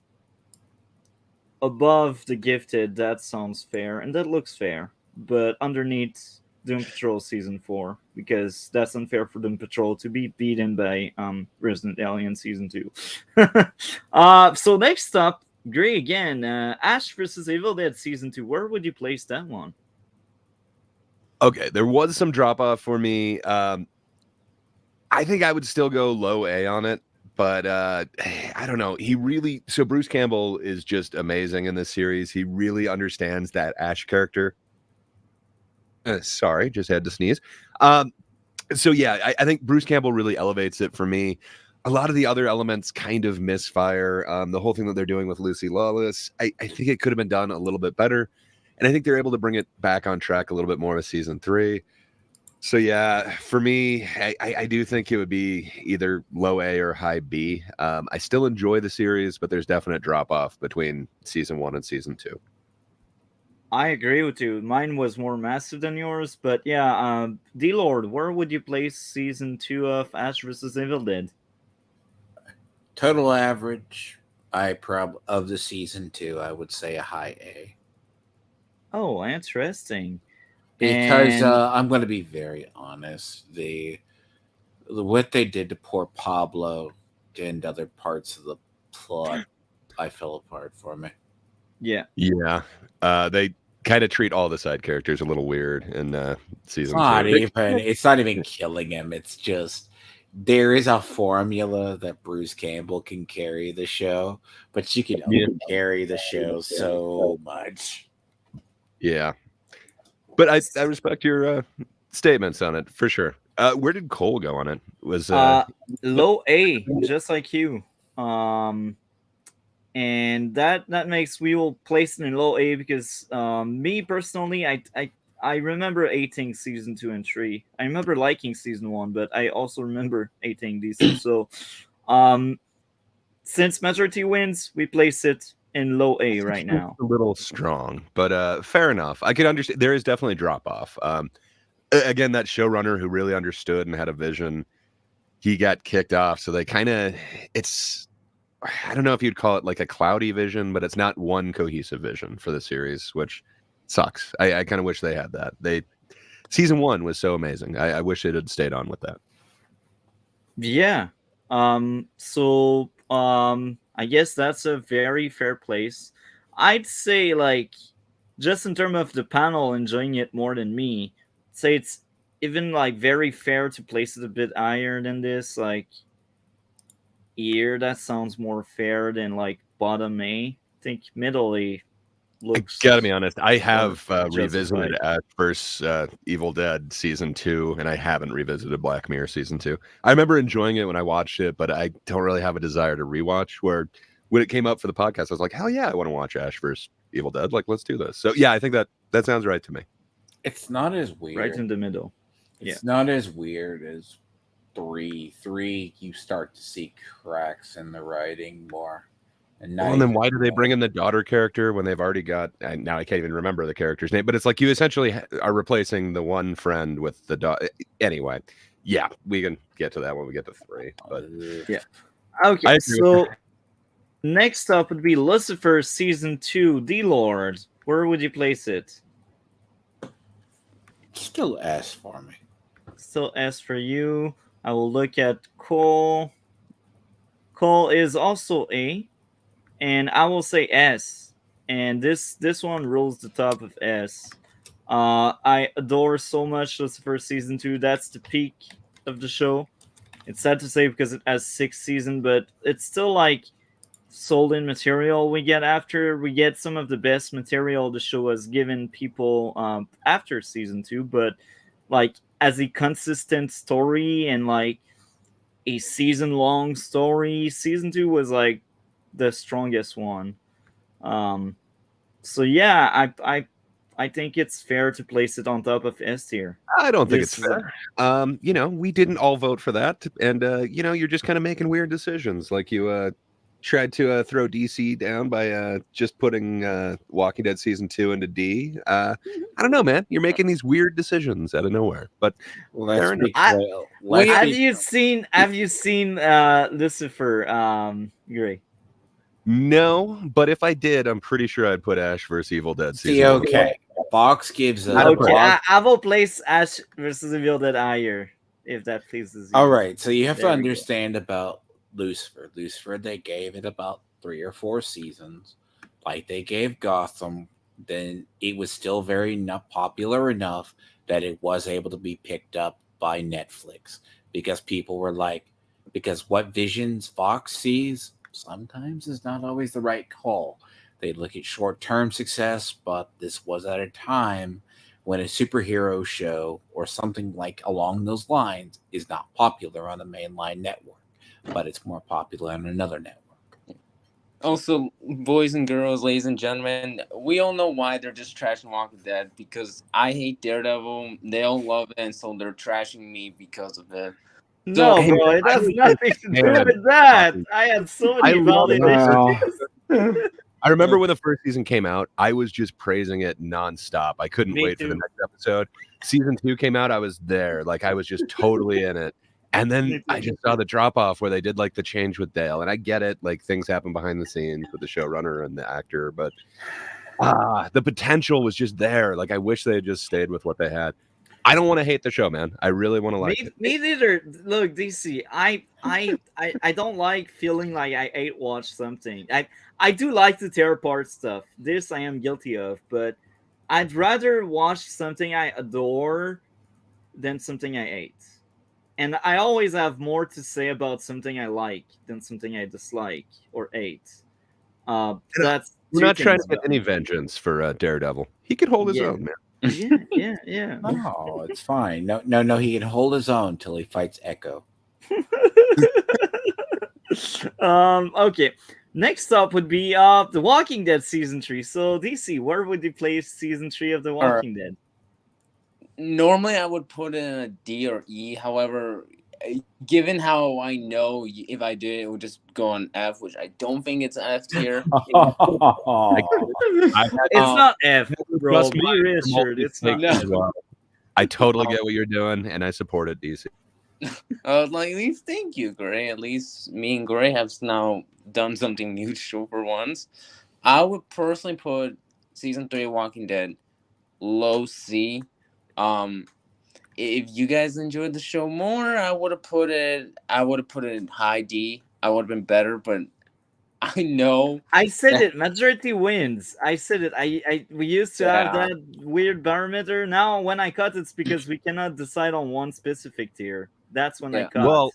[SPEAKER 2] Above the Gifted, that sounds fair, and that looks fair. But underneath Doom Patrol Season 4, because that's unfair for Doom Patrol to be beaten by Resident Alien Season 2. So next up, Gray again, Ash vs. Evil Dead Season 2. Where would you place that one?
[SPEAKER 4] Okay, there was some drop off for me. I think I would still go low A on it, but I don't know. So Bruce Campbell is just amazing in this series. He really understands that Ash character. Sorry, just had to sneeze. So yeah, I think Bruce Campbell really elevates it for me. A lot of the other elements kind of misfire. The whole thing that they're doing with Lucy Lawless, I think it could have been done a little bit better. And I think they're able to bring it back on track a little bit more with season 3. So yeah, for me, I do think it would be either low A or high B. I still enjoy the series, but there's definite drop off between season 1 and season 2.
[SPEAKER 2] I agree with you. Mine was more massive than yours, but yeah, D-Lord, where would you place season 2 of Ash vs. Evil Dead?
[SPEAKER 1] Total average, of the season 2, I would say a high A.
[SPEAKER 2] Oh, interesting.
[SPEAKER 1] Because
[SPEAKER 2] And-
[SPEAKER 1] I'm going to be very honest, what they did to poor Pablo and other parts of the plot, I fell apart for me.
[SPEAKER 2] Yeah.
[SPEAKER 4] Yeah, they kind of treat all the side characters a little weird in season 2.
[SPEAKER 1] It's not even killing him. It's just there is a formula that Bruce Campbell can carry the show, but you can only carry the show so much.
[SPEAKER 4] Yeah, but I respect your statements on it for sure. Where did Cole go on it? Was
[SPEAKER 2] low A, just like you. And that makes we will place it in low A because me personally, I remember hating season 2 and 3. I remember liking season 1, but I also remember hating these two. So since majority wins, we place it in low A right now.
[SPEAKER 4] a little strong, but fair enough. I could understand. There is definitely drop off. Again, that showrunner who really understood and had a vision, he got kicked off. So they kind of, I don't know if you'd call it like a cloudy vision, but it's not one cohesive vision for the series, which sucks. I kind of wish they had that. Season 1 was so amazing. I wish it had stayed on with that.
[SPEAKER 2] Yeah. So I guess that's a very fair place. I'd say, like, just in terms of the panel enjoying it more than me, say it's even like very fair to place it a bit higher than this. Like, here, that sounds more fair than like bottom A. I think middle A looks.
[SPEAKER 4] I gotta be honest, I have
[SPEAKER 2] justified.
[SPEAKER 4] revisited Ash vs. Evil Dead season 2, and I haven't revisited Black Mirror season 2. I remember enjoying it when I watched it, but I don't really have a desire to rewatch. Where when it came up for the podcast, I was like, hell yeah, I want to watch Ash vs. Evil Dead. Like, let's do this. So yeah, I think that sounds right to me.
[SPEAKER 1] It's not as weird.
[SPEAKER 2] Right in the middle.
[SPEAKER 1] It's not as weird as 3. 3, you start to see cracks in the writing more. And
[SPEAKER 4] then why do they bring in the daughter character when they've already got? And now I can't even remember the character's name, but it's like you essentially are replacing the one friend with the daughter. Anyway, yeah, we can get to that when we get to 3. But
[SPEAKER 2] yeah, okay. So next up would be Lucifer season 2. D-Lord, where would you place it?
[SPEAKER 1] Still S for me.
[SPEAKER 2] Still S for you. I will look at Cole. Cole is also A, and I will say S. And this one rules the top of S. I adore so much Lucifer season 2. That's the peak of the show. It's sad to say because it has 6 seasons, but it's still like sold-in material we get after. We get some of the best material the show has given people after season 2, but like as a consistent story and like a season-long story, season 2 was like the strongest one. So yeah, I I think it's fair to place it on top of S tier.
[SPEAKER 4] I don't think it's
[SPEAKER 2] This is a-
[SPEAKER 4] fair. We didn't all vote for that, and you're just kind of making weird decisions. Like you tried to throw DC down by just putting Walking Dead season 2 into D. I don't know, man. You're making these weird decisions out of nowhere. But
[SPEAKER 1] Let's
[SPEAKER 4] fair enough.
[SPEAKER 1] be clear. Let's
[SPEAKER 2] Have
[SPEAKER 1] be-
[SPEAKER 2] you seen Lucifer, Gray?
[SPEAKER 4] No, but if I did, I'm pretty sure I'd put Ash vs Evil Dead
[SPEAKER 1] See,
[SPEAKER 4] season 1.
[SPEAKER 1] okay. Fox gives a
[SPEAKER 2] Okay,
[SPEAKER 1] Fox-
[SPEAKER 2] I will place Ash versus Evil Dead higher if that pleases you.
[SPEAKER 1] All right, so you have to
[SPEAKER 2] There we go.
[SPEAKER 1] understand about Lucifer. Lucifer, they gave it about 3 or 4 seasons, like they gave Gotham. Then it was still very not popular enough that it was able to be picked up by Netflix because people were like, because what visions Fox sees sometimes is not always the right call. They look at short-term success, but this was at a time when a superhero show or something like along those lines is not popular on the mainline network, but it's more popular on another network.
[SPEAKER 3] Also, boys and girls, ladies and gentlemen, we all know why they're just trashing Walking Dead, because I hate Daredevil. They all love it, and so they're trashing me because of it.
[SPEAKER 2] No,
[SPEAKER 3] So-
[SPEAKER 2] bro, it
[SPEAKER 4] I
[SPEAKER 2] has
[SPEAKER 4] was
[SPEAKER 2] nothing to do
[SPEAKER 4] fan
[SPEAKER 2] with that.
[SPEAKER 4] of-
[SPEAKER 2] I had so
[SPEAKER 4] I
[SPEAKER 2] many
[SPEAKER 4] love
[SPEAKER 2] valid
[SPEAKER 4] it.
[SPEAKER 2] issues.
[SPEAKER 4] I remember when the first season came out, I was just praising it nonstop. I couldn't
[SPEAKER 2] Me
[SPEAKER 4] wait for the
[SPEAKER 2] too.
[SPEAKER 4] next episode. Season 2 came out, I was there. Like I was just totally in it. And
[SPEAKER 2] Me
[SPEAKER 4] then
[SPEAKER 2] too.
[SPEAKER 4] I just saw the drop off where they did like the change with Dale. And I get it, like things happen behind the scenes with the showrunner and the actor, but the potential was just there. Like I wish they had just stayed with what they had. I don't want to hate the show, man. I really want to like it.
[SPEAKER 2] Me neither. Look, DC, I don't like feeling like I ate watch something. I do like to tear apart stuff. This I am guilty of, but I'd rather watch something I adore than something I ate. And I always have more to say about something I like than something I dislike or ate. That's
[SPEAKER 4] We're
[SPEAKER 2] two
[SPEAKER 4] not trying
[SPEAKER 2] things
[SPEAKER 4] to get
[SPEAKER 2] about
[SPEAKER 4] any
[SPEAKER 2] me.
[SPEAKER 4] vengeance for Daredevil. He could hold his
[SPEAKER 2] Yeah.
[SPEAKER 4] own, man.
[SPEAKER 2] Yeah.
[SPEAKER 1] Oh, it's fine. No, he can hold his own till he fights Echo.
[SPEAKER 2] Okay. Next up would be The Walking Dead season 3. So DC, where would you place season 3 of The
[SPEAKER 3] Alright.
[SPEAKER 2] Walking Dead?
[SPEAKER 3] Normally, I would put it in a D or E. However, given how I know if I did, it would just go on F, which I don't think it's F tier.
[SPEAKER 4] I've had
[SPEAKER 2] It's not F, bro.
[SPEAKER 4] Trust
[SPEAKER 2] Be
[SPEAKER 4] me,
[SPEAKER 2] reassured. It's not.
[SPEAKER 3] No.
[SPEAKER 4] as well. I totally get what you're doing, and I support it, DC.
[SPEAKER 3] Like, at least thank you, Gray. At least me and Gray have now done something mutual for once. I would personally put season 3 of Walking Dead low C. If you guys enjoyed the show more, I would have put it in high D. I would have been better, but I know
[SPEAKER 2] I said it. Majority wins. I said it. We used to have
[SPEAKER 3] Yeah.
[SPEAKER 2] that weird barometer. Now, when I cut, it's because we cannot decide on one specific tier. That's when I
[SPEAKER 3] Yeah.
[SPEAKER 2] cut.
[SPEAKER 4] Well,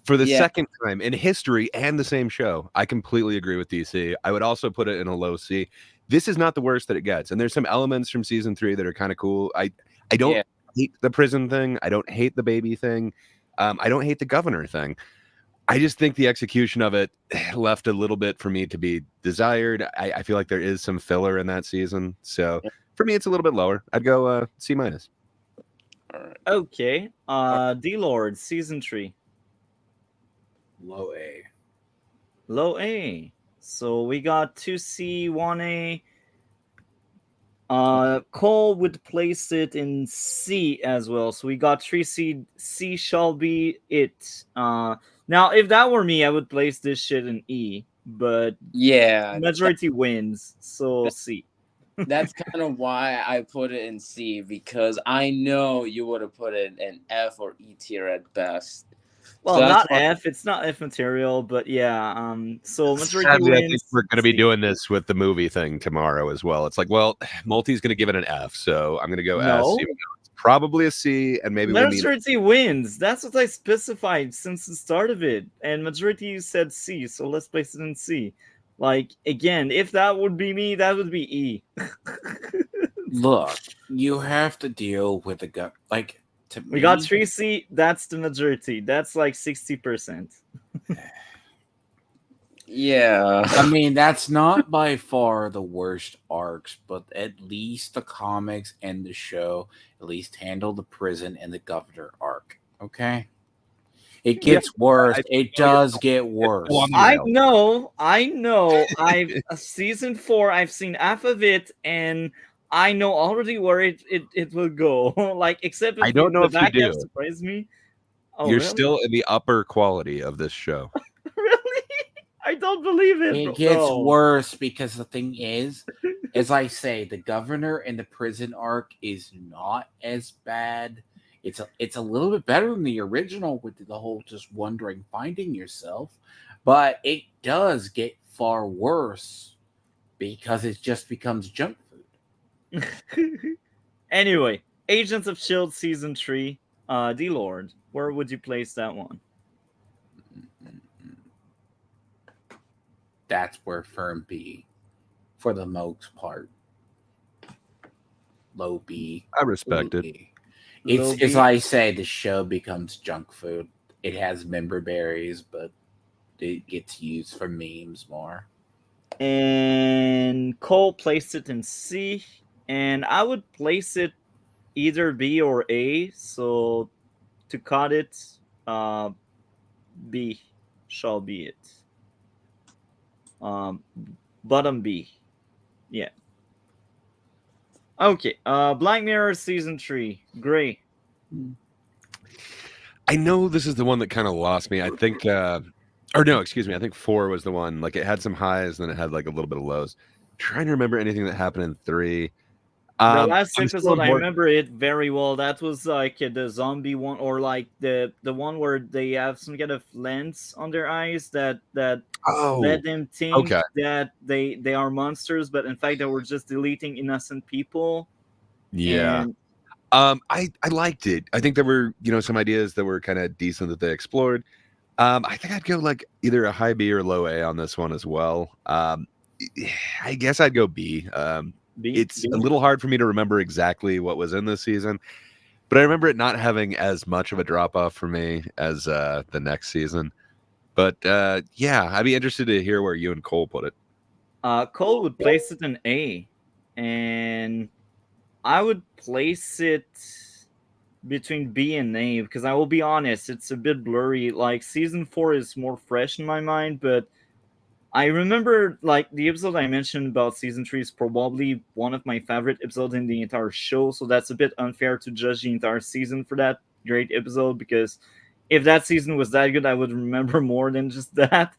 [SPEAKER 4] for the
[SPEAKER 3] Yeah.
[SPEAKER 4] second time in history and the same show, I completely agree with DC. I would also put it in a low C. This is not the worst that it gets, and there's some elements from season 3 that are kind of cool. I don't
[SPEAKER 3] Yeah.
[SPEAKER 4] hate the prison thing. I don't hate the baby thing. I don't hate the governor thing. I just think the execution of it left a little bit for me to be desired. I feel like there is some filler in that season, so for me, it's a little bit lower. I'd go C minus.
[SPEAKER 3] All right.
[SPEAKER 2] Okay. D Lord season 3.
[SPEAKER 1] Low A.
[SPEAKER 2] Low A. So we got 2C, 1A. Cole would place it in C as well. So we got 3C. C shall be it. Now, if that were me, I would place this shit in E. But
[SPEAKER 3] Yeah,
[SPEAKER 2] majority wins. So C.
[SPEAKER 3] that's kind of why I put it in C, because I know you would have put it in F or E tier at best.
[SPEAKER 2] Well,
[SPEAKER 3] So that's
[SPEAKER 2] not
[SPEAKER 3] why-
[SPEAKER 2] F. It's not F material, but yeah. So majority
[SPEAKER 4] Sadly, I think
[SPEAKER 2] wins.
[SPEAKER 4] we're going to be
[SPEAKER 2] C.
[SPEAKER 4] doing this with the movie thing tomorrow as well. It's like, well, Multi's going to give it an F, so I'm going to go
[SPEAKER 2] No.
[SPEAKER 4] S. Even though it's probably a C, and maybe we'll need.
[SPEAKER 2] Majority wins. That's what I specified since the start of it. And majority said C, so let's place it in C. Like, again, if that would be me, that would be E.
[SPEAKER 1] Look, you have to deal with the gut. Like, to
[SPEAKER 2] We got
[SPEAKER 1] me,
[SPEAKER 2] 3C, that's the majority. That's like 60%.
[SPEAKER 3] Yeah.
[SPEAKER 1] I mean, that's not by far the worst arcs, but at least the comics and the show at least handle the prison and the governor arc. Okay? It
[SPEAKER 2] Yeah,
[SPEAKER 1] gets worse.
[SPEAKER 4] I
[SPEAKER 1] It
[SPEAKER 4] know you're
[SPEAKER 1] does get
[SPEAKER 4] still
[SPEAKER 1] worse.
[SPEAKER 4] on the
[SPEAKER 2] I
[SPEAKER 4] rails.
[SPEAKER 2] know. I've season 4. I've seen half of it, and I know already where it will go. Like, except
[SPEAKER 4] I
[SPEAKER 2] if
[SPEAKER 4] don't know
[SPEAKER 2] the
[SPEAKER 4] if you
[SPEAKER 2] back half
[SPEAKER 4] do.
[SPEAKER 2] surprised me. Oh,
[SPEAKER 4] You're
[SPEAKER 2] really?
[SPEAKER 4] still in the upper quality of this show.
[SPEAKER 2] Really? I don't believe it,
[SPEAKER 1] It
[SPEAKER 2] bro.
[SPEAKER 1] gets
[SPEAKER 2] No.
[SPEAKER 1] worse because the thing is, as I say, the governor and the prison arc is not as bad. It's a little bit better than the original with the whole just wondering, finding yourself, but it does get far worse because it just becomes junk food.
[SPEAKER 2] Anyway, Agents of Shield season 3. D Lord, where would you place that one?
[SPEAKER 1] That's where firm B, for the most part, low B.
[SPEAKER 4] I respect it.
[SPEAKER 1] B.
[SPEAKER 2] Low
[SPEAKER 1] It's as
[SPEAKER 2] B.
[SPEAKER 1] I say, the show becomes junk food. It has member berries, but it gets used for memes more.
[SPEAKER 2] And Cole placed it in C, and I would place it either B or A. So to cut it, uh, B shall be it. Um, bottom B. Yeah. Okay. Black Mirror season 3. Gray.
[SPEAKER 4] I know this is the one that kind of lost me. I think, or no, excuse me. I think 4 was the one. Like it had some highs, and then it had like a little bit of lows. Trying to remember anything that happened in 3.
[SPEAKER 2] The last
[SPEAKER 4] I'm still
[SPEAKER 2] episode,
[SPEAKER 4] on
[SPEAKER 2] I
[SPEAKER 4] board.
[SPEAKER 2] remember it very well. That was like the zombie one, or like the one where they have some kind of lens on their eyes that
[SPEAKER 4] Oh,
[SPEAKER 2] let them think
[SPEAKER 4] okay.
[SPEAKER 2] that they are monsters, but in fact they were just deleting innocent people.
[SPEAKER 4] Yeah.
[SPEAKER 2] And
[SPEAKER 4] I liked it. I think there were some ideas that were kind of decent that they explored. I think I'd go like either a high B or low A on this one as well. I guess I'd go B.
[SPEAKER 2] B.
[SPEAKER 4] It's a little hard for me to remember exactly what was in this season, but I remember it not having as much of a drop off for me as the next season. But yeah, I'd be interested to hear where you and Cole put it.
[SPEAKER 2] Cole would place it in A, and I would place it between B and A because I will be honest, it's a bit blurry. Like season 4 is more fresh in my mind, but I remember like the episode I mentioned about season 3 is probably one of my favorite episodes in the entire show, so that's a bit unfair to judge the entire season for that great episode because if that season was that good, I would remember more than just that.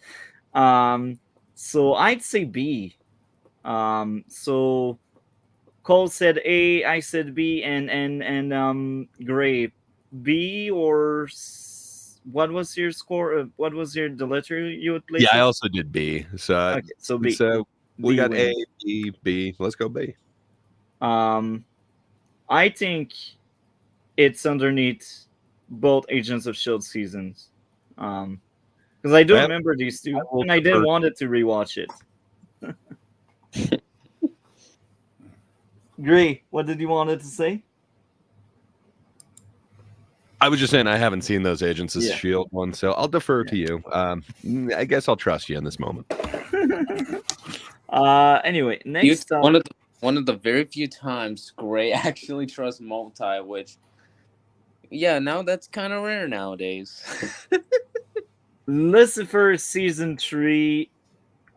[SPEAKER 2] Um, so I'd say B. So Cole said A, I said B, and Gray B what was your score? What was the letter you would
[SPEAKER 4] Yeah,
[SPEAKER 2] place
[SPEAKER 4] I
[SPEAKER 2] it?
[SPEAKER 4] also did B. So
[SPEAKER 2] Okay, so B.
[SPEAKER 4] We
[SPEAKER 2] B
[SPEAKER 4] got A,
[SPEAKER 2] wins.
[SPEAKER 4] B, B. Let's go B.
[SPEAKER 2] I think it's underneath both Agents of Shield seasons. Because I do
[SPEAKER 4] Well,
[SPEAKER 2] remember these two,
[SPEAKER 4] will
[SPEAKER 2] and I didn't
[SPEAKER 4] defer.
[SPEAKER 2] want it to rewatch it. Gray, what did you want it to say?
[SPEAKER 4] I was just saying I haven't seen those Agents of
[SPEAKER 2] Yeah.
[SPEAKER 4] Shield ones, so I'll defer to you. I guess I'll trust you in this moment.
[SPEAKER 2] Anyway, next up.
[SPEAKER 3] One of the very few times Gray actually trusts Multi, which now that's kind of rare nowadays.
[SPEAKER 2] Lucifer season 3,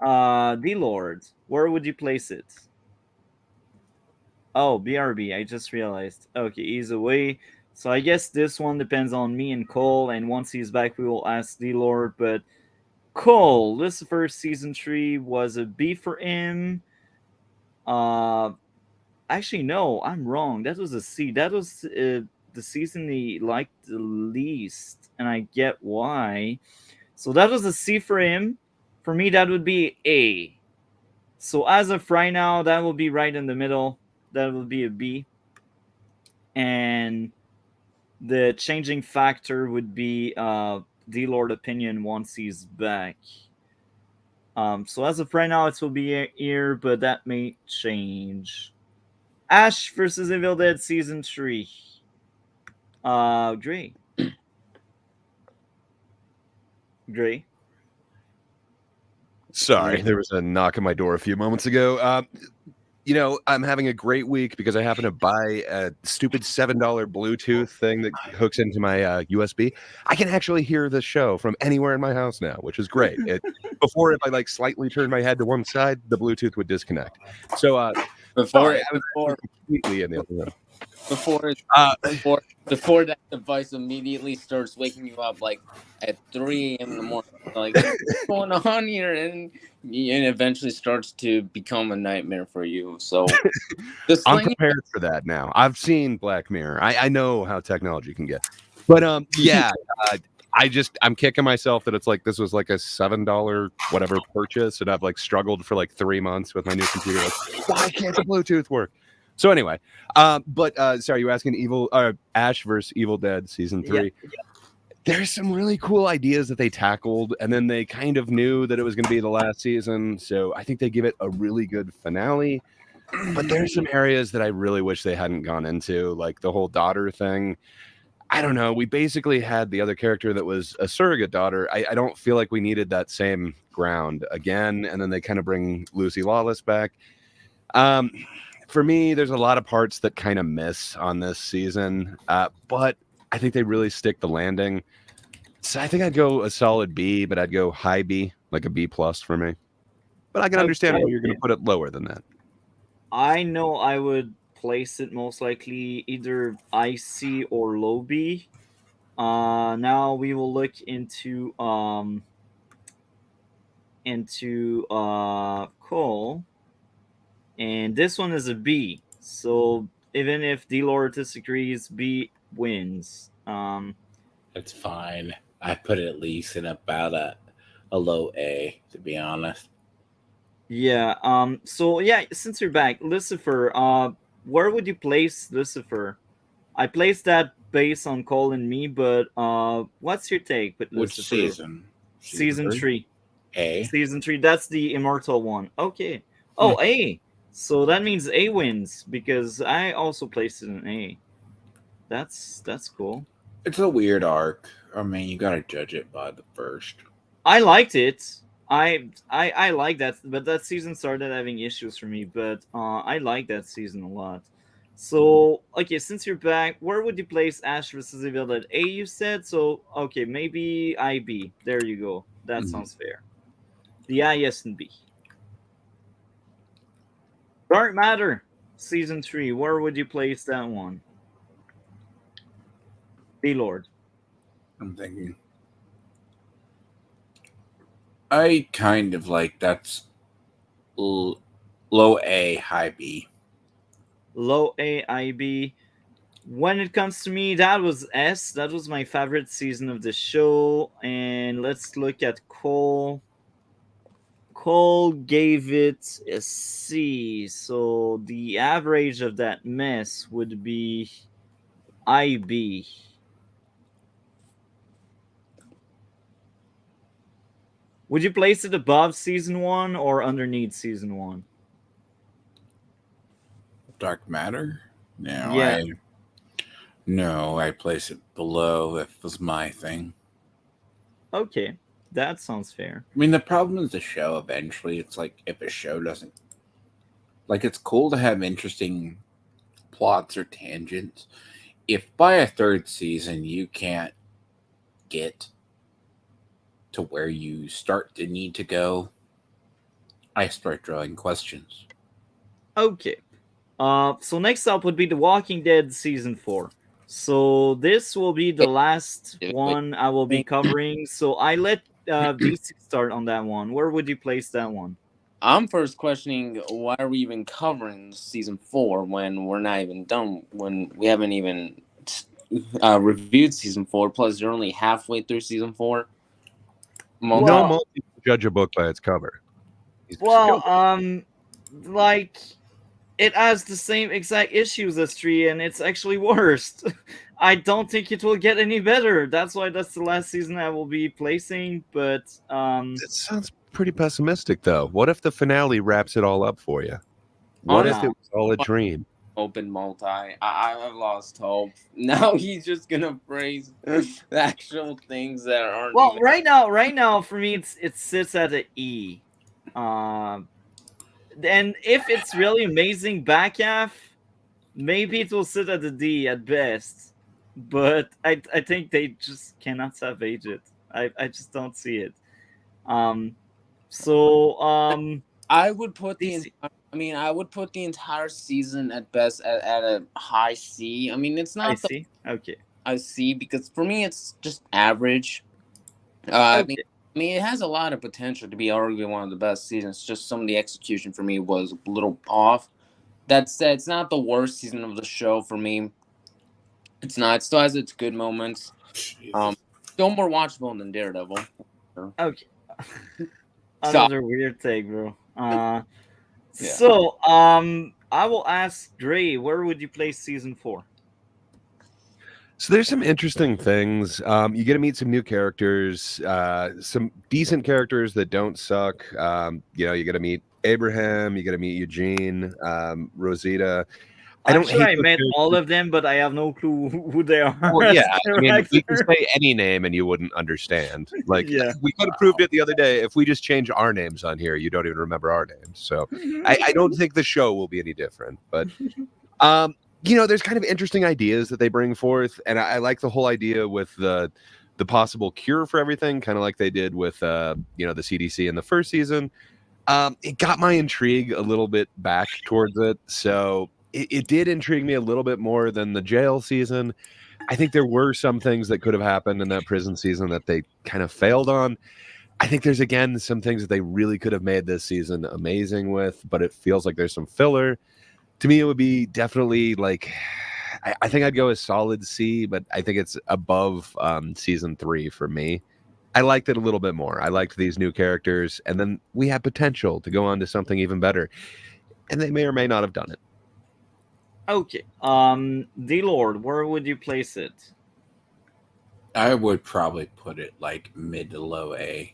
[SPEAKER 2] The Lord. Where would you place it? Oh, BRB. I just realized. Okay, he's away. So I guess this one depends on me and Cole. And once he's back, we will ask The Lord. But Cole, Lucifer season 3 was a B for him. Actually, no, I'm wrong. That was a C. That was the season he liked the least, and I get why. So that was a C for him. For me, that would be A. So as of right now, that will be right in the middle. That will be a B. And the changing factor would be D Lord opinion once he's back. So as of right now, it will be here, but that may change. Ash versus Evil Dead season 3. Gray. Gray.
[SPEAKER 4] Sorry, there was a knock on my door a few moments ago. I'm having a great week because I happen to buy a stupid $7 Bluetooth thing that hooks into my USB. I can actually hear the show from anywhere in my house now, which is great. Before, if I like slightly turned my head to one side, the Bluetooth would disconnect. So
[SPEAKER 3] Before
[SPEAKER 4] I was completely in the other room.
[SPEAKER 3] Before that device immediately starts waking you up like at 3 a.m. in the morning, like what's going on here, and eventually starts to become a nightmare for you. So
[SPEAKER 4] I'm prepared for that now. I've seen Black Mirror. I know how technology can get, but I'm kicking myself that it's like this was like a $7 whatever purchase, and I've like struggled for like 3 months with my new computer. Like, why can't the Bluetooth work? So anyway, sorry, you were asking Ash versus Evil Dead season 3.
[SPEAKER 2] Yeah.
[SPEAKER 4] There's some really cool ideas that they tackled, and then they kind of knew that it was going to be the last season. So I think they give it a really good finale. But there's some areas that I really wish they hadn't gone into, like the whole daughter thing. I don't know. We basically had the other character that was a surrogate daughter. I don't feel like we needed that same ground again. And then they kind of bring Lucy Lawless back. For me, there's a lot of parts that kind of miss on this season, but I think they really stick the landing. So I think I'd go a solid B, but I'd go high B, like a B plus for me. But I can understand why you're going to put it lower than that.
[SPEAKER 2] I know I would place it most likely either IC or low B. Now we will look into Cole. And this one is a B. So even if D-Lore disagrees, B wins.
[SPEAKER 1] It's fine. I put it at least in about a low A, to be honest.
[SPEAKER 2] Yeah. So yeah, since you're back, Lucifer, where would you place Lucifer? I placed that based on Cole and me, but what's your take with
[SPEAKER 1] Which
[SPEAKER 2] Lucifer?
[SPEAKER 1] season?
[SPEAKER 2] Season 3.
[SPEAKER 1] A.
[SPEAKER 2] Season 3. That's the immortal one. Okay. Oh, A. So that means A wins because I also placed it in A. That's cool.
[SPEAKER 1] It's a weird arc. I mean, you gotta judge it by the first.
[SPEAKER 2] I liked it. I like that, but that season started having issues for me. But I like that season a lot. So okay, since you're back, where would you place Ash versus Evil Dead? A, you said. So okay, maybe IB. There you go. That sounds fair. The I, yes, and B. Dark Matter, season 3. Where would you place that one? D-Lord.
[SPEAKER 1] I'm thinking. I kind of like that's low A, high B.
[SPEAKER 2] Low A, IB. When it comes to me, that was S. That was my favorite season of the show. And let's look at Cole. Cole gave it a C. So the average of that mess would be IB. Would you place it above season 1 or underneath season 1?
[SPEAKER 1] Dark Matter? No,
[SPEAKER 2] Yeah.
[SPEAKER 1] I place it below if it was my thing.
[SPEAKER 2] Okay, that sounds fair.
[SPEAKER 1] I mean, the problem is the show eventually. It's like if a show doesn't... Like, it's cool to have interesting plots or tangents. If by a third season you can't get to where you start to need to go, I start drawing questions.
[SPEAKER 2] Okay. So next up would be The Walking Dead season 4. So this will be the last one I will be covering. So I let DC start on that one. Where would you place that one?
[SPEAKER 3] I'm first questioning why are we even covering season 4 when we're not even done, when we haven't even reviewed season 4. Plus, you're only halfway through season 4.
[SPEAKER 4] No, most people judge a book by its cover.
[SPEAKER 2] Like it has the same exact issues as 3, and it's actually worse. I don't think it will get any better. That's why that's the last season I will be placing. But
[SPEAKER 4] that sounds pretty pessimistic, though. What if the finale wraps it all up for you? What if it was all a dream?
[SPEAKER 3] Open multi. I've lost hope. Now he's just gonna praise the actual things that aren't.
[SPEAKER 2] Well, right now, for me, it sits at an E. And if it's really amazing back half, maybe it will sit at the D at best. But I think they just cannot salvage it. I just don't see it. So
[SPEAKER 3] I would put
[SPEAKER 2] DC.
[SPEAKER 3] I would put the entire season at best at a high C. I mean, it's
[SPEAKER 2] I
[SPEAKER 3] not the
[SPEAKER 2] see. Okay.
[SPEAKER 3] high C because for me it's just average. I mean,
[SPEAKER 2] Okay.
[SPEAKER 3] it has a lot of potential to be arguably one of the best seasons. Just some of the execution for me was a little off. That said, it's not the worst season of the show for me. It's not. It still has its good moments.
[SPEAKER 1] Jesus.
[SPEAKER 3] Still more watchable than Daredevil.
[SPEAKER 2] Okay.
[SPEAKER 3] So
[SPEAKER 2] Another weird take, bro.
[SPEAKER 3] yeah.
[SPEAKER 2] So I will ask Dre, where would you place season 4?
[SPEAKER 4] So there's some interesting things. You get to meet some new characters, some decent characters that don't suck. You get to meet Abraham, you get to meet Eugene, Rosita. I don't
[SPEAKER 2] Actually,
[SPEAKER 4] hate
[SPEAKER 2] I
[SPEAKER 4] those
[SPEAKER 2] met all
[SPEAKER 4] characters.
[SPEAKER 2] of them, but I have no clue who they are
[SPEAKER 4] Well,
[SPEAKER 2] as
[SPEAKER 4] yeah, I mean, we can
[SPEAKER 2] characters.
[SPEAKER 4] say any name and you wouldn't understand. Like
[SPEAKER 2] Yeah.
[SPEAKER 4] we could have proved it the other day. If we just change our names on here, you don't even remember our names. So I don't think the show will be any different. But there's kind of interesting ideas that they bring forth, and I like the whole idea with the possible cure for everything, kind of like they did with the CDC in the first season. It got my intrigue a little bit back towards it, so it did intrigue me a little bit more than the jail season. I think there were some things that could have happened in that prison season that they kind of failed on. I think there's again some things that they really could have made this season amazing with, but it feels like there's some filler. To me, it would be definitely like I think I'd go a solid C, but I think it's above season 3 for me. I liked it a little bit more. I liked these new characters, and then we had potential to go on to something even better, and they may or may not have done it.
[SPEAKER 2] Okay. D-Lord, where would you place it?
[SPEAKER 1] I would probably put it like mid to low A.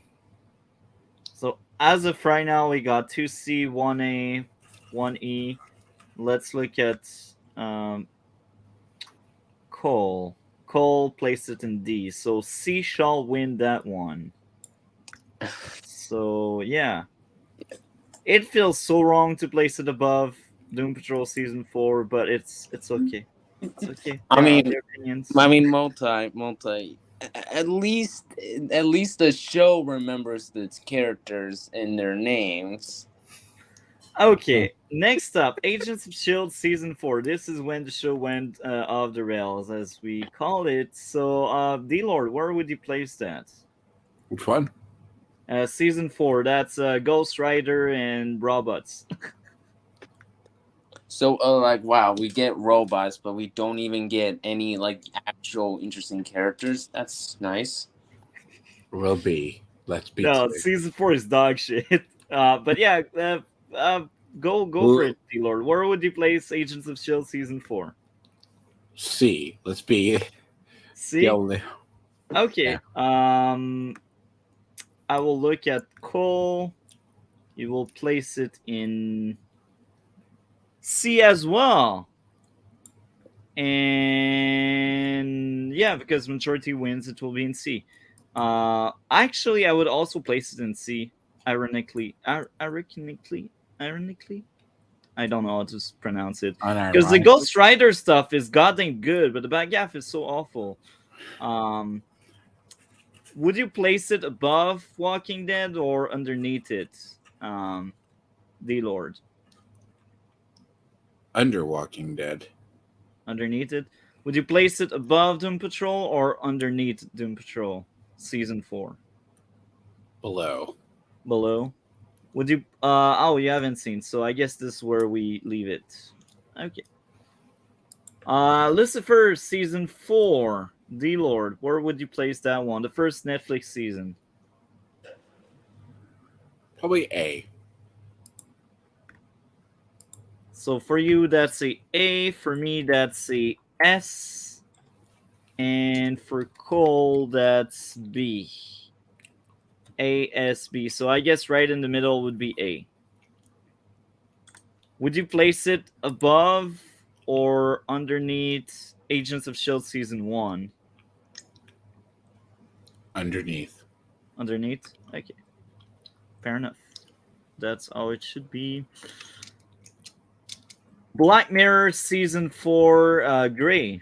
[SPEAKER 2] So as of right now, we got 2C, 1A, 1E. Let's look at Cole. Cole placed it in D. So C shall win that one. So yeah. It feels so wrong to place it above Doom Patrol Season 4, but it's okay. It's okay.
[SPEAKER 3] I
[SPEAKER 2] There are
[SPEAKER 3] mean,
[SPEAKER 2] other opinions.
[SPEAKER 3] multi. At least the show remembers its characters and their names.
[SPEAKER 2] Okay, next up, Agents of S.H.I.E.L.D. Season 4. This is when the show went off the rails, as we call it. So, D-Lord, where would you place that?
[SPEAKER 1] Which one?
[SPEAKER 2] Season 4, that's Ghost Rider and robots.
[SPEAKER 3] So, wow, we get robots, but we don't even get any actual interesting characters. That's nice.
[SPEAKER 1] Will be. Let's be
[SPEAKER 2] No,
[SPEAKER 1] clear.
[SPEAKER 2] Season 4 is dog shit. But yeah, go for it, D-Lord. Where would you place Agents of S.H.I.E.L.D. Season 4?
[SPEAKER 1] C. Let's be
[SPEAKER 2] See?
[SPEAKER 1] the only.
[SPEAKER 2] Okay.
[SPEAKER 1] Yeah.
[SPEAKER 2] I will look at Cole. You will place it in C as well. And yeah, because majority wins, it will be in C. Actually, I would also place it in C. Ironically, I don't know how to pronounce it, because the
[SPEAKER 1] Unironically.
[SPEAKER 2] Ghost Rider stuff is goddamn good, but the back half is so awful. Would you place it above Walking Dead or underneath it, D-Lord?
[SPEAKER 1] Under Walking Dead.
[SPEAKER 2] Underneath it. Would you place it above Doom Patrol or underneath Doom Patrol Season 4?
[SPEAKER 1] Below.
[SPEAKER 2] Below. Would you you haven't seen, so I guess this is where we leave it. Okay. Lucifer Season 4. D-Lord, where would you place that one? The first Netflix season.
[SPEAKER 1] Probably A.
[SPEAKER 2] So for you, that's a A. For me, that's a S. And for Cole, that's B. A, S, B. So I guess right in the middle would be A. Would you place it above or underneath Agents of S.H.I.E.L.D. Season 1?
[SPEAKER 1] Underneath.
[SPEAKER 2] Underneath? Okay. Fair enough. That's how it should be. Black Mirror season 4, Gray.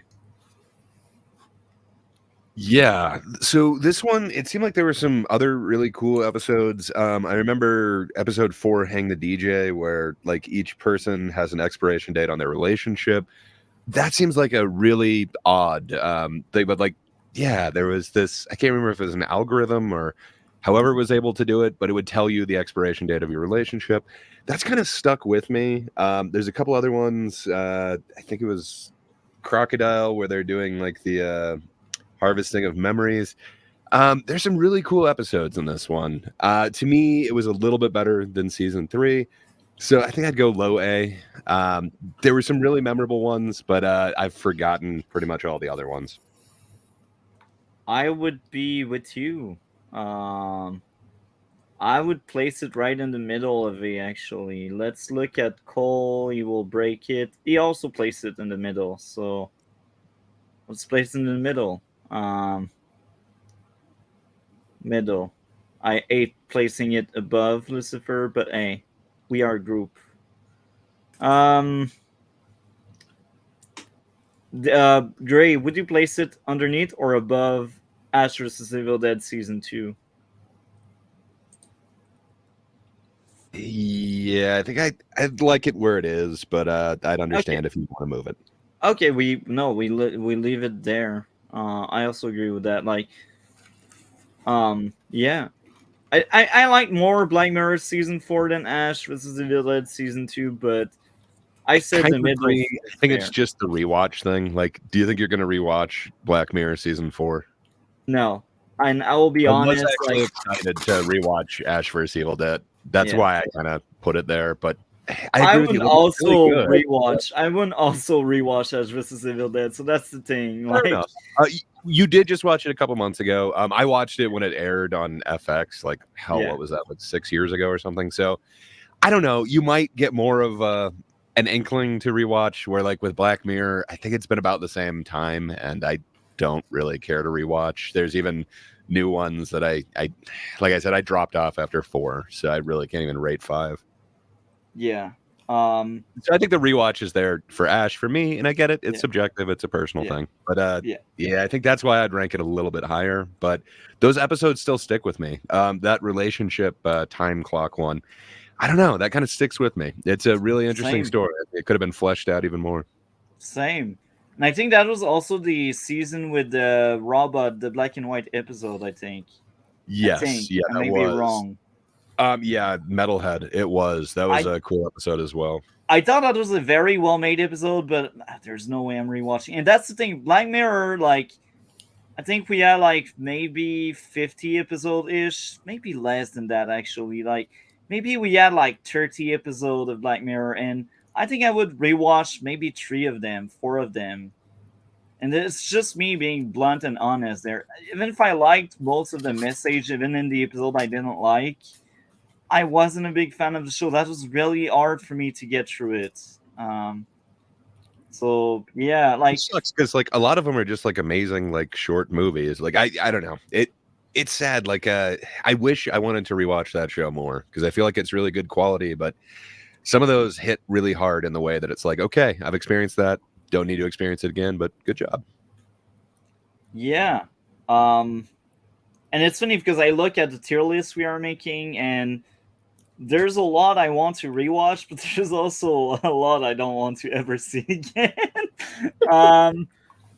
[SPEAKER 4] Yeah. So this one, it seemed like there were some other really cool episodes. I remember episode 4, Hang the DJ, where like each person has an expiration date on their relationship. That seems like a really odd thing, but like, yeah, there was this, I can't remember if it was an algorithm or however it was able to do it, but it would tell you the expiration date of your relationship. That's kind of stuck with me. There's a couple other ones. I think it was Crocodile, where they're doing like the harvesting of memories. There's some really cool episodes in this one. To me, it was a little bit better than season 3. So I think I'd go low A. There were some really memorable ones, but I've forgotten pretty much all the other ones.
[SPEAKER 2] I would be with you. I would place it right in the middle of it, actually. Let's look at Cole. He will break it. He also placed it in the middle. So let's place it in the middle. Middle. I hate placing it above Lucifer, but hey, we are a group. Gray, would you place it underneath or above Ash vs. Evil Dead season 2?
[SPEAKER 4] Yeah, I think I'd like it where it is, but I'd understand if you want to move it.
[SPEAKER 2] Okay, we leave it there. I also agree with that. Like, yeah, I like more Black Mirror season 4 than Ash vs. Evil Dead season 2, but I said the middle.
[SPEAKER 4] I think it's just the rewatch thing. Like, do you think you're going to rewatch Black Mirror season 4?
[SPEAKER 2] No, and I will be honest.
[SPEAKER 4] I was actually excited to rewatch Ash vs. Evil Dead. That's why I kind of put it there. But I
[SPEAKER 2] wouldn't also rewatch. I wouldn't also rewatch Ash vs. Evil Dead. So that's the thing. Like,
[SPEAKER 4] you did just watch it a couple months ago. I watched it when it aired on FX. Like, what was that? Like 6 years ago or something. So I don't know. You might get more of an inkling to rewatch. Where like with Black Mirror, I think it's been about the same time, and I don't really care to rewatch. There's even new ones that I like I said, I dropped off after 4, so I really can't even rate 5.
[SPEAKER 2] Yeah.
[SPEAKER 4] So I think the rewatch is there for Ash for me, and I get it. It's subjective. It's a personal thing. But I think that's why I'd rank it a little bit higher. But those episodes still stick with me. That relationship time clock one, I don't know. That kind of sticks with me. It's a really interesting story. It could have been fleshed out even more.
[SPEAKER 2] Same. And I think that was also the season with the robot, the black and white episode, I think.
[SPEAKER 4] Yes. Yeah,
[SPEAKER 2] I may be wrong.
[SPEAKER 4] Yeah, Metalhead. It was. That was a cool episode as well.
[SPEAKER 2] I thought that was a very well-made episode, but there's no way I'm rewatching. And that's the thing. Black Mirror, like, I think we had, like, maybe 50 episode-ish. Maybe less than that, actually. Like, maybe we had, like, 30 episodes of Black Mirror, and I think I would rewatch maybe 3 of them, 4 of them. And it's just me being blunt and honest there. Even if I liked most of the message, even in the episode I didn't like, I wasn't a big fan of the show. That was really hard for me to get through it. So yeah, like
[SPEAKER 4] it sucks because like a lot of them are just like amazing, like short movies. Like I don't know. It's sad. Like I wish I wanted to rewatch that show more because I feel like it's really good quality, but some of those hit really hard in the way that it's like, okay, I've experienced that. Don't need to experience it again, but good job.
[SPEAKER 2] Yeah. And it's funny because I look at the tier list we are making, and there's a lot I want to rewatch, but there's also a lot I don't want to ever see again.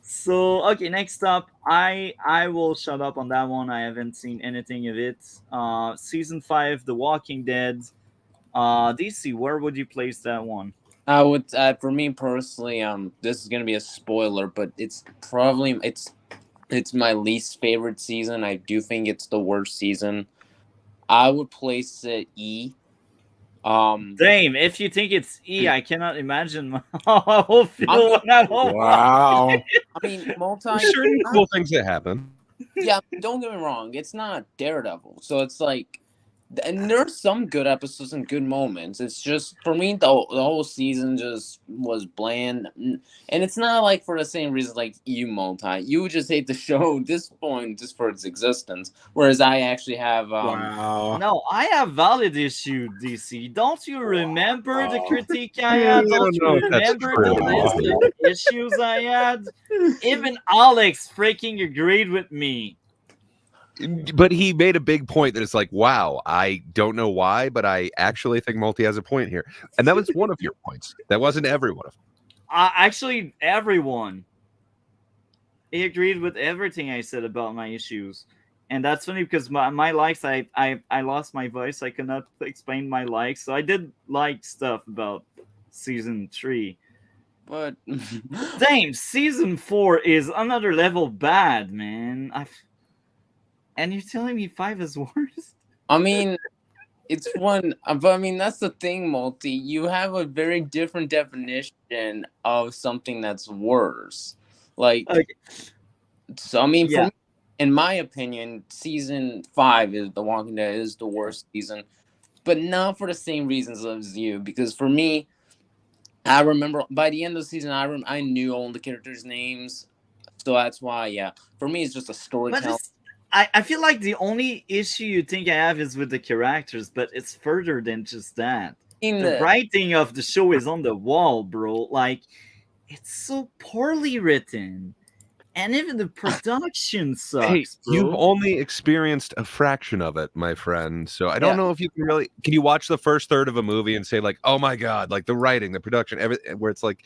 [SPEAKER 2] So okay, next up, I will shut up on that one. I haven't seen anything of it. Season 5, The Walking Dead. DC, where would you place that one?
[SPEAKER 3] I would, for me personally, this is gonna be a spoiler, but it's probably it's my least favorite season. I do think it's the worst season. I would place it E.
[SPEAKER 2] Same. If you think it's E, I cannot imagine how I will feel when I'm home.
[SPEAKER 4] Wow.
[SPEAKER 3] I mean,
[SPEAKER 4] certain cool things that happen.
[SPEAKER 3] Yeah, don't get me wrong. It's not Daredevil, so it's like And there's some good episodes and good moments. It's just for me, the whole season just was bland, and it's not like for the same reasons like you, Multi. You just hate the show at this point just for its existence, whereas I actually have
[SPEAKER 1] Wow.
[SPEAKER 2] No, I have valid issue, DC. Don't you remember the
[SPEAKER 1] Wow.
[SPEAKER 2] critique I had?
[SPEAKER 4] I
[SPEAKER 2] Don't
[SPEAKER 4] don't know
[SPEAKER 2] you
[SPEAKER 4] if that's
[SPEAKER 2] remember
[SPEAKER 4] true.
[SPEAKER 2] the list of issues I had? Even Alex freaking agreed with me.
[SPEAKER 4] But he made a big point that it's like, wow, I don't know why, but I actually think Multi has a point here. And that was one of your points. That wasn't every one of them.
[SPEAKER 2] Actually, everyone. He agreed with everything I said about my issues. And that's funny because my likes, I lost my voice. I cannot explain my likes. So I did like stuff about season 3.
[SPEAKER 3] but
[SPEAKER 2] Damn, season 4 is another level bad, man. And you're telling me 5 is worse?
[SPEAKER 3] I mean, it's one, but I mean that's the thing, Multi. You have a very different definition of something that's worse. Like,
[SPEAKER 2] Okay.
[SPEAKER 3] so I mean,
[SPEAKER 2] Yeah.
[SPEAKER 3] for me, in my opinion, season 5 is The Walking Dead is the worst season, but not for the same reasons as you. Because for me, I remember by the end of the season, I knew all the characters' names, so that's why. Yeah, for me, it's just a
[SPEAKER 2] But
[SPEAKER 3] storytelling.
[SPEAKER 2] I feel like the only issue you think I have is with the characters, but it's further than just that. The writing of the show is on the wall, bro. Like, it's so poorly written. And even the production sucks,
[SPEAKER 4] Hey,
[SPEAKER 2] bro.
[SPEAKER 4] you've only experienced a fraction of it, my friend. So I don't know if you can really. Can you watch the first third of a movie and say like, "Oh my god!" Like the writing, the production, everything, where it's like,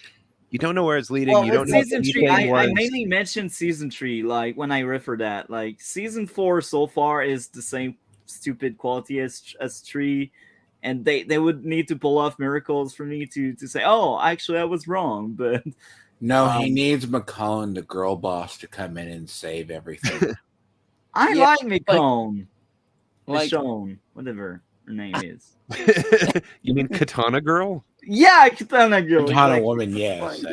[SPEAKER 4] you don't know where it's leading.
[SPEAKER 2] Well,
[SPEAKER 4] You don't
[SPEAKER 2] with
[SPEAKER 4] know
[SPEAKER 2] season
[SPEAKER 4] if
[SPEAKER 2] 3,
[SPEAKER 4] anything
[SPEAKER 2] I
[SPEAKER 4] was.
[SPEAKER 2] mainly mentioned season 3, like when I refer that. Like season 4 so far is the same stupid quality as 3, and they would need to pull off miracles for me to say, oh, actually I was wrong. But
[SPEAKER 1] No, he needs McCollum, the girl boss, to come in and save everything.
[SPEAKER 2] I
[SPEAKER 3] Yeah,
[SPEAKER 2] like Michonne.
[SPEAKER 3] like
[SPEAKER 2] Michonne, whatever her name is.
[SPEAKER 4] You mean Katana Girl?
[SPEAKER 2] Yeah, Katana Girl.
[SPEAKER 1] Katana
[SPEAKER 2] exactly.
[SPEAKER 1] woman, yes.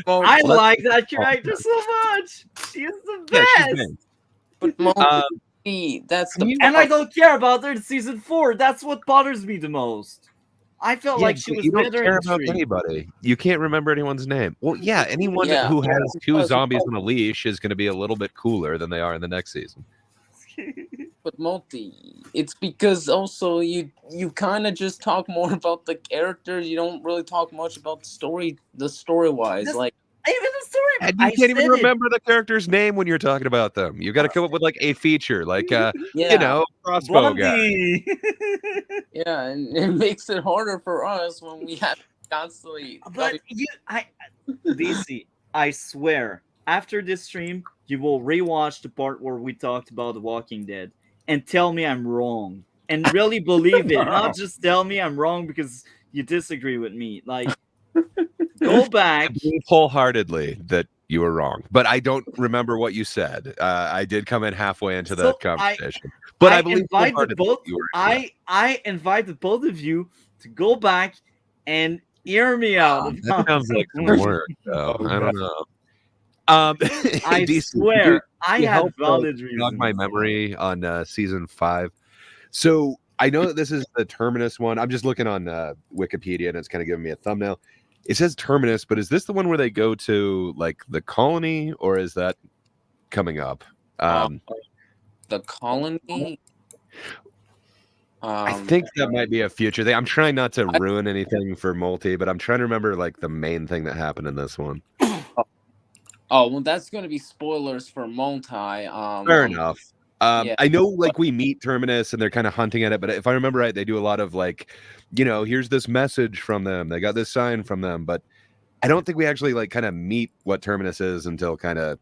[SPEAKER 3] Well,
[SPEAKER 2] I
[SPEAKER 4] Well,
[SPEAKER 2] like that character so much. She is the
[SPEAKER 4] Yeah, she's
[SPEAKER 2] best.
[SPEAKER 4] been.
[SPEAKER 3] but Multi, that's the
[SPEAKER 2] And I
[SPEAKER 3] part.
[SPEAKER 2] don't care about her in season 4. That's what bothers me the most. I felt
[SPEAKER 4] Yeah,
[SPEAKER 2] like she
[SPEAKER 4] but
[SPEAKER 2] was
[SPEAKER 4] you don't
[SPEAKER 2] better
[SPEAKER 4] care
[SPEAKER 2] in
[SPEAKER 4] about
[SPEAKER 2] 3.
[SPEAKER 4] anybody. You can't remember anyone's name. Well, yeah, anyone
[SPEAKER 3] Yeah.
[SPEAKER 4] who has two
[SPEAKER 3] Plus-
[SPEAKER 4] zombies on a leash is going to be a little bit cooler than they are in the next season.
[SPEAKER 3] But Multi, it's because also you kind of just talk more about the characters. You don't really talk much about the story wise.
[SPEAKER 2] This-
[SPEAKER 3] Like,
[SPEAKER 2] Even the story.
[SPEAKER 4] And you
[SPEAKER 2] I
[SPEAKER 4] can't even
[SPEAKER 2] said it.
[SPEAKER 4] remember the character's name when you're talking about them. You got to come up with like a feature, like
[SPEAKER 3] yeah,
[SPEAKER 4] you know, crossbow guy.
[SPEAKER 2] Blondie.
[SPEAKER 3] yeah, and it makes it harder for us when we have to constantly.
[SPEAKER 2] But DC, I swear, after this stream, you will rewatch the part where we talked about The Walking Dead and tell me I'm wrong. And really believe it. Not just tell me I'm wrong because you disagree with me. Like, go back.
[SPEAKER 4] I believe wholeheartedly that you were wrong, but I don't remember what you said. I did come in halfway into
[SPEAKER 2] So
[SPEAKER 4] that conversation, but I believe
[SPEAKER 2] invited
[SPEAKER 4] wholeheartedly
[SPEAKER 2] both.
[SPEAKER 4] you were.
[SPEAKER 2] I invited both of you to go back and hear me out.
[SPEAKER 4] That sounds like some work. Though. I don't know.
[SPEAKER 2] I
[SPEAKER 4] DC,
[SPEAKER 2] swear, I
[SPEAKER 4] you
[SPEAKER 2] had
[SPEAKER 4] helped,
[SPEAKER 2] valid
[SPEAKER 4] jog
[SPEAKER 2] reasons.
[SPEAKER 4] my memory on season 5. So I know that this is the Terminus one. I'm just looking on Wikipedia, and it's kind of giving me a thumbnail. It says Terminus, but is this the one where they go to like the colony, or is that coming up?
[SPEAKER 3] The colony.
[SPEAKER 4] I think that might be a future thing. I'm trying not to ruin anything for Multi, but I'm trying to remember like the main thing that happened in this one.
[SPEAKER 3] Oh well, that's going to be spoilers for Multi.
[SPEAKER 4] Fair enough.
[SPEAKER 3] Yeah.
[SPEAKER 4] I know like we meet Terminus and they're kind of hunting at it, but if I remember right, they do a lot of like, you know, here's this message from them. They got this sign from them, but I don't think we actually like kind of meet what Terminus is until kind of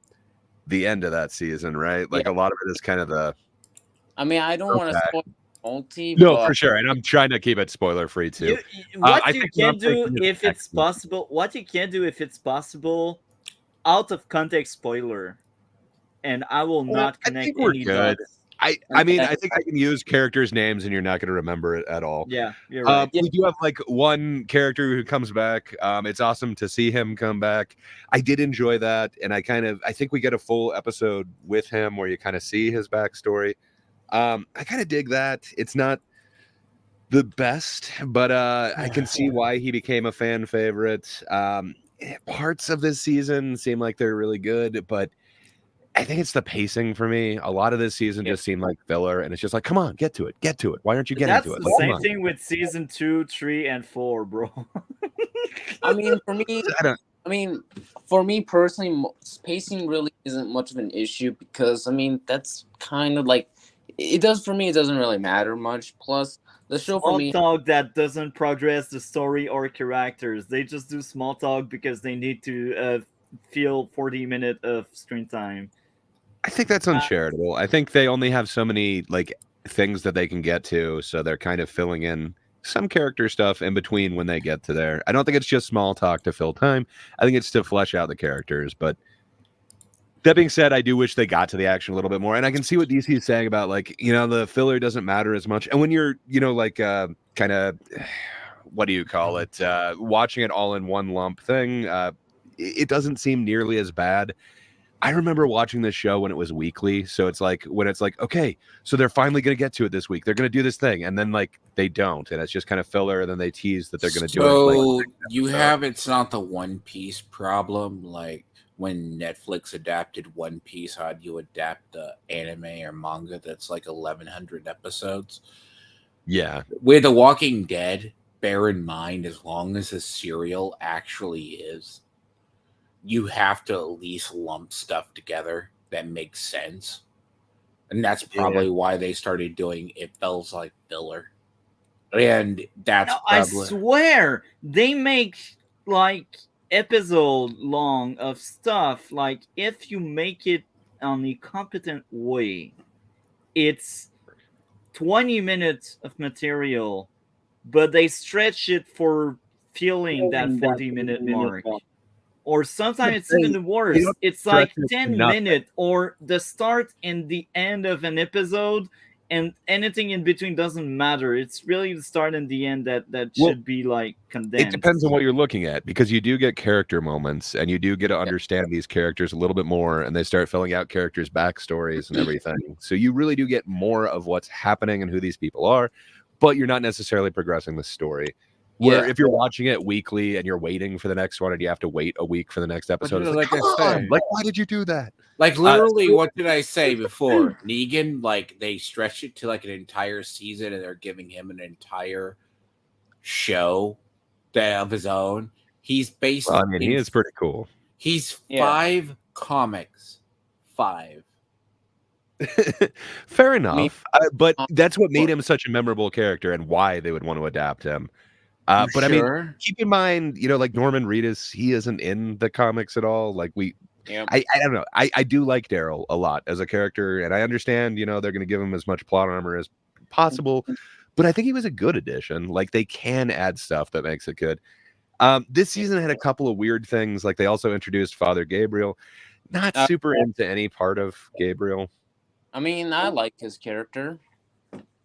[SPEAKER 4] the end of that season, right? Like a lot of it is kind of the.
[SPEAKER 3] I mean, I don't want to spoil Multi.
[SPEAKER 4] No,
[SPEAKER 3] but
[SPEAKER 4] for sure, and I'm trying to keep it spoiler free too.
[SPEAKER 2] What
[SPEAKER 4] I
[SPEAKER 2] you
[SPEAKER 4] think
[SPEAKER 2] can
[SPEAKER 4] I'm
[SPEAKER 2] do
[SPEAKER 4] thinking
[SPEAKER 2] if
[SPEAKER 4] is
[SPEAKER 2] it's possible. What you can do if it's possible, out of context spoiler, and I will not
[SPEAKER 4] I
[SPEAKER 2] connect
[SPEAKER 4] think we're
[SPEAKER 2] any
[SPEAKER 4] good.
[SPEAKER 2] dots.
[SPEAKER 4] I mean, I think I can use characters' names and you're not going to remember it at all.
[SPEAKER 2] Yeah, you're right.
[SPEAKER 4] We do have like one character who comes back. It's awesome to see him come back. I did enjoy that, and I think we get a full episode with him where you kind of see his backstory. I kind of dig that. It's not the best, but I can see why he became a fan favorite. Parts of this season seem like they're really good, but I think it's the pacing for me. A lot of this season just seemed like filler, and it's just like, come on, get to it, get to it. Why aren't you getting
[SPEAKER 2] That's
[SPEAKER 4] to it?
[SPEAKER 2] the
[SPEAKER 4] Like, come
[SPEAKER 2] same
[SPEAKER 4] on.
[SPEAKER 2] thing with season 2, 3, and 4, bro.
[SPEAKER 3] I mean, for me, for me personally, pacing really isn't much of an issue because that's kind of like it does for me. It doesn't really matter much. Plus, the show for
[SPEAKER 2] Small
[SPEAKER 3] me,
[SPEAKER 2] talk that doesn't progress the story or characters. They just do small talk because they need to fill 40 minutes of screen time.
[SPEAKER 4] I think that's uncharitable. I think they only have so many like things that they can get to, so they're kind of filling in some character stuff in between when they get to there. I don't think it's just small talk to fill time. I think it's to flesh out the characters. But that being said, I do wish they got to the action a little bit more. And I can see what DC is saying about like, the filler doesn't matter as much. And when you're, like kind of what do you call it? Watching it all in one lump thing, it doesn't seem nearly as bad. I remember watching this show when it was weekly. So it's like when it's like, okay, so they're finally going to get to it this week. They're going to do this thing. And then like they don't. And it's just kind of filler. And then they tease that they're going to do it.
[SPEAKER 1] So you have, it's not the One Piece problem. Like when Netflix adapted One Piece, how do you adapt the anime or manga that's like 1,100 episodes?
[SPEAKER 4] Yeah.
[SPEAKER 1] With The Walking Dead, bear in mind, as long as the serial actually is, you have to at least lump stuff together that makes sense. And that's probably why they started doing It Feels Like Filler. And that's
[SPEAKER 2] I
[SPEAKER 1] probably...
[SPEAKER 2] swear, they make like episode long of stuff. Like if you make it on a competent way, it's 20 minutes of material, but they stretch it for filling that 40-minute mark. Or sometimes it's even worse. It's like 10 minutes or the start and the end of an episode, and anything in between doesn't matter. It's really the start and the end that should be like condensed.
[SPEAKER 4] It depends on what you're looking at, because you do get character moments and you do get to understand these characters a little bit more, and they start filling out characters' backstories and everything. So you really do get more of what's happening and who these people are, but you're not necessarily progressing the story. Where if you're watching it weekly and you're waiting for the next one and you have to wait a week for the next episode, it's like, come on, like, why did you do that?
[SPEAKER 1] Like, literally, what did I say before? Negan, like, they stretched it to like an entire season and they're giving him an entire show of his own. He's based
[SPEAKER 4] he is pretty cool.
[SPEAKER 1] He's 5 comics. 5.
[SPEAKER 4] Fair enough. But that's what made him such a memorable character and why they would want to adapt him. But I mean, keep in mind, like Norman Reedus, he isn't in the comics at all. Like I don't know. I do like Daryl a lot as a character, and I understand, they're going to give him as much plot armor as possible, but I think he was a good addition. Like they can add stuff that makes it good. This season had a couple of weird things. Like they also introduced Father Gabriel. Not super into any part of Gabriel.
[SPEAKER 3] I mean, I like his character.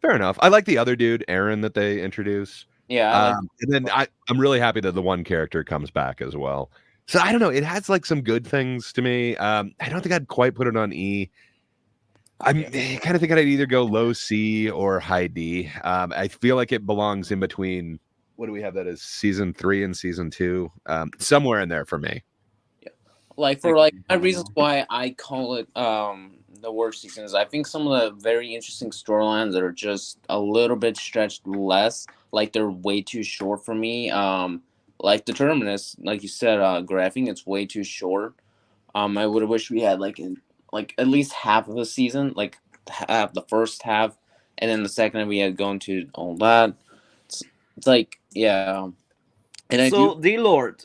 [SPEAKER 4] Fair enough. I like the other dude, Aaron, that they introduce.
[SPEAKER 3] Yeah.
[SPEAKER 4] And then I'm really happy that the one character comes back as well. So I don't know. It has like some good things to me. I don't think I'd quite put it on E. I kind of think I'd either go low C or high D. I feel like it belongs in between. What do we have that is season 3 and season 2? Somewhere in there for me.
[SPEAKER 3] Yeah. Like for like my reasons why I call it the worst seasons. I think some of the very interesting storylines that are just a little bit stretched less. Like they're way too short for me. Like the Terminus, like you said, Gray, I think it's way too short. I would have wished we had like at least half of the season, like half the first half, and then the second we had gone to all that. It's like And
[SPEAKER 2] D-Lord,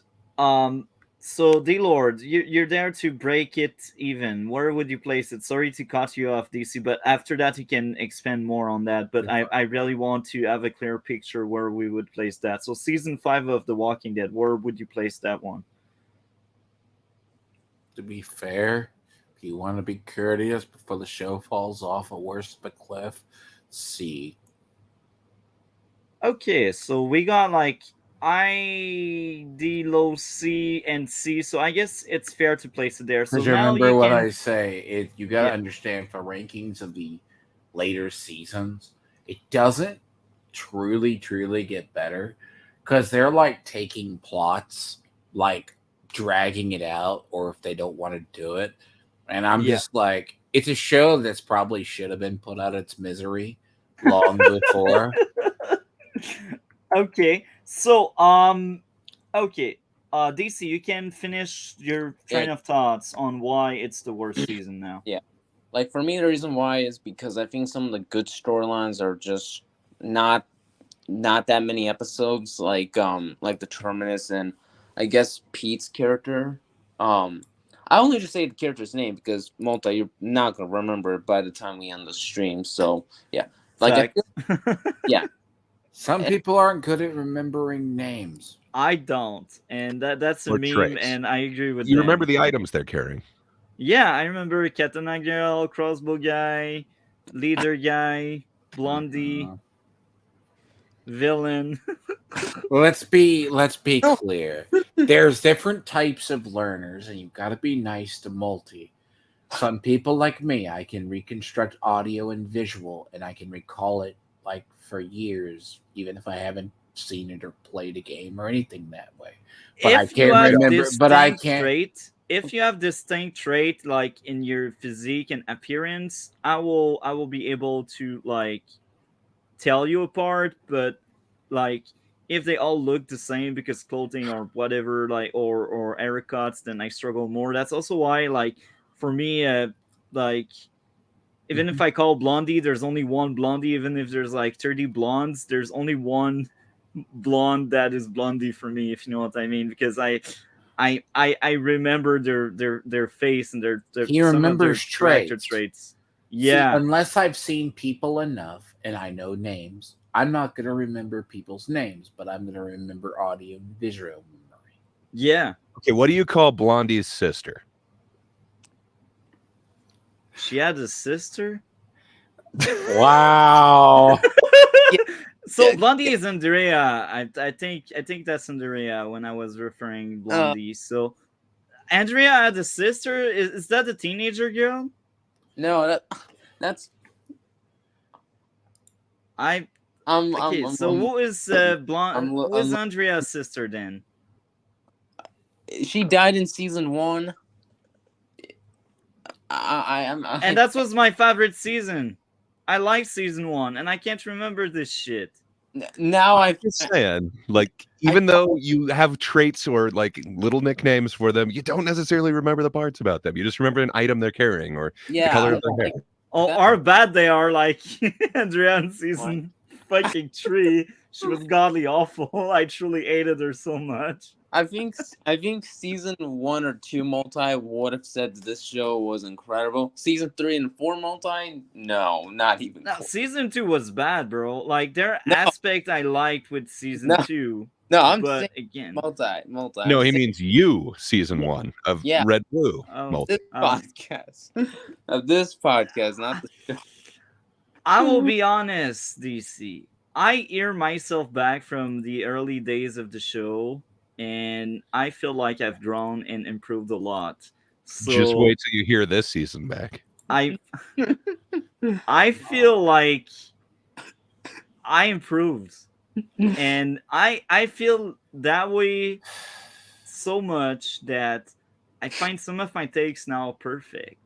[SPEAKER 2] D-Lord, you're there to break it even. Where would you place it? Sorry to cut you off, DC, but after that you can expand more on that. But I really want to have a clear picture where we would place that. So season 5 of The Walking Dead, where would you place that one?
[SPEAKER 1] To be fair, if you want to be courteous before the show falls off a worse of a cliff, C.
[SPEAKER 2] Okay, so we got like I, D, low, C, and C. So I guess it's fair to place it there. So now
[SPEAKER 1] remember what I say. You got to understand, for rankings of the later seasons, it doesn't truly, truly get better because they're like taking plots, like dragging it out, or if they don't want to do it. And I'm
[SPEAKER 2] Yeah.
[SPEAKER 1] just like, it's a show that's probably should have been put out its misery long before.
[SPEAKER 2] Okay. So okay. DC, you can finish your train
[SPEAKER 3] Yeah.
[SPEAKER 2] of thoughts on why it's the worst season now.
[SPEAKER 3] Yeah. Like for me, the reason why is because I think some of the good storylines are just not that many episodes. Like the Terminus and I guess Pete's character. I only just say the character's name because Multi, you're not gonna remember it by the time we end the stream. So yeah, like I
[SPEAKER 2] Fact.
[SPEAKER 3] feel, yeah,
[SPEAKER 1] Some people aren't good at remembering names.
[SPEAKER 2] I don't, and that's a
[SPEAKER 4] Or
[SPEAKER 2] meme,
[SPEAKER 4] traits.
[SPEAKER 2] and I agree with
[SPEAKER 4] You
[SPEAKER 2] them.
[SPEAKER 4] remember the items they're carrying.
[SPEAKER 2] Yeah, I remember Katana Girl, Crossbow Guy, Leader Guy, Blondie, Villain.
[SPEAKER 1] Let's be clear. There's different types of learners, and you've got to be nice to multi. Some people like me, I can reconstruct audio and visual, and I can recall it like for years, even if I haven't seen it or played a game or anything that way. But I
[SPEAKER 2] If you
[SPEAKER 1] can't
[SPEAKER 2] have
[SPEAKER 1] remember. But I
[SPEAKER 2] distinct
[SPEAKER 1] can't.
[SPEAKER 2] trait, if you have distinct trait like in your physique and appearance, I will be able to like tell you apart. But like if they all look the same because clothing or whatever, like or haircuts, then I struggle more. That's also why like for me, like even if I call Blondie, there's only one Blondie. Even if there's like 30 blondes, there's only one blonde that is Blondie for me, if you know what I mean. Because I remember their face and their
[SPEAKER 1] He
[SPEAKER 2] some of their
[SPEAKER 1] remembers
[SPEAKER 2] character
[SPEAKER 1] traits.
[SPEAKER 2] traits.
[SPEAKER 1] See,
[SPEAKER 2] Yeah,
[SPEAKER 1] unless I've seen people enough and I know names, I'm not going to remember people's names, but I'm going to remember audio and visual memory.
[SPEAKER 2] yeah.
[SPEAKER 4] Okay, what do you call Blondie's sister?
[SPEAKER 2] She had a sister.
[SPEAKER 1] Wow.
[SPEAKER 2] So Blondie is Andrea. I think that's Andrea when I was referring Blondie. So Andrea had a sister. Is that the teenager girl?
[SPEAKER 3] no, that's
[SPEAKER 2] Okay, who is blonde? Who is Andrea's sister then?
[SPEAKER 3] she died in season 1.
[SPEAKER 2] And that was my favorite season. I like season 1, and I can't remember this shit.
[SPEAKER 3] now
[SPEAKER 4] I'm just saying, like, even though you have traits or like little nicknames for them, you don't necessarily remember the parts about them. You just remember an item they're carrying or the color of their hair.
[SPEAKER 2] Oh, how bad they are! Like Andrea in season fucking 3, she was godly awful. I truly hated her so much.
[SPEAKER 3] I think season 1 or 2 multi would have said that this show was incredible. Season 3 and 4 multi, no, not even.
[SPEAKER 2] No, season 2 was bad, bro. Like there aspect I liked with season 2.
[SPEAKER 3] No, I'm
[SPEAKER 2] but
[SPEAKER 3] saying
[SPEAKER 2] again,
[SPEAKER 3] multi.
[SPEAKER 4] No, he means you, season 1 of Red Blue.
[SPEAKER 3] This podcast. Of this podcast, not the show.
[SPEAKER 2] I will be honest, DC. I hear myself back from the early days of the show, and I feel like I've grown and improved a lot. So
[SPEAKER 4] Just wait till you hear this season back.
[SPEAKER 2] I feel like I improved, and I feel that way so much that I find some of my takes now perfect.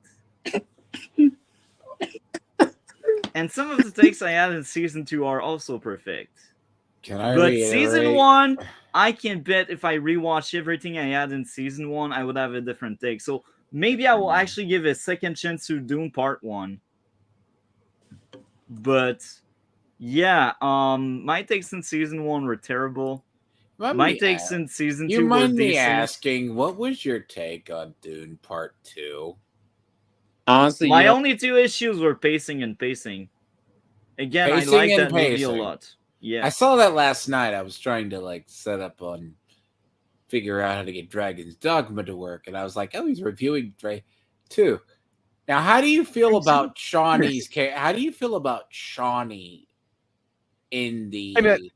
[SPEAKER 2] And some of the takes I had in season 2 are also perfect. But season 1, I can bet if I rewatch everything I had in season 1, I would have a different take. So maybe I will actually give a second chance to Dune Part 1. But yeah, my takes in season 1 were terrible. My takes in season 2 were decent.
[SPEAKER 1] You mind me asking, what was your take on Dune Part 2?
[SPEAKER 3] Honestly,
[SPEAKER 2] my only 2 issues were pacing and pacing. Again,
[SPEAKER 1] Pacing
[SPEAKER 2] I like
[SPEAKER 1] and
[SPEAKER 2] that movie a
[SPEAKER 1] pacing.
[SPEAKER 2] lot. Yeah,
[SPEAKER 1] I saw that last night. I was trying to like set up on figure out how to get Dragon's Dogma to work, and I was like, oh, he's reviewing Dre 2. Now, how do you feel about Shawnee's How do you feel about Shawnee in the?
[SPEAKER 4] I mean,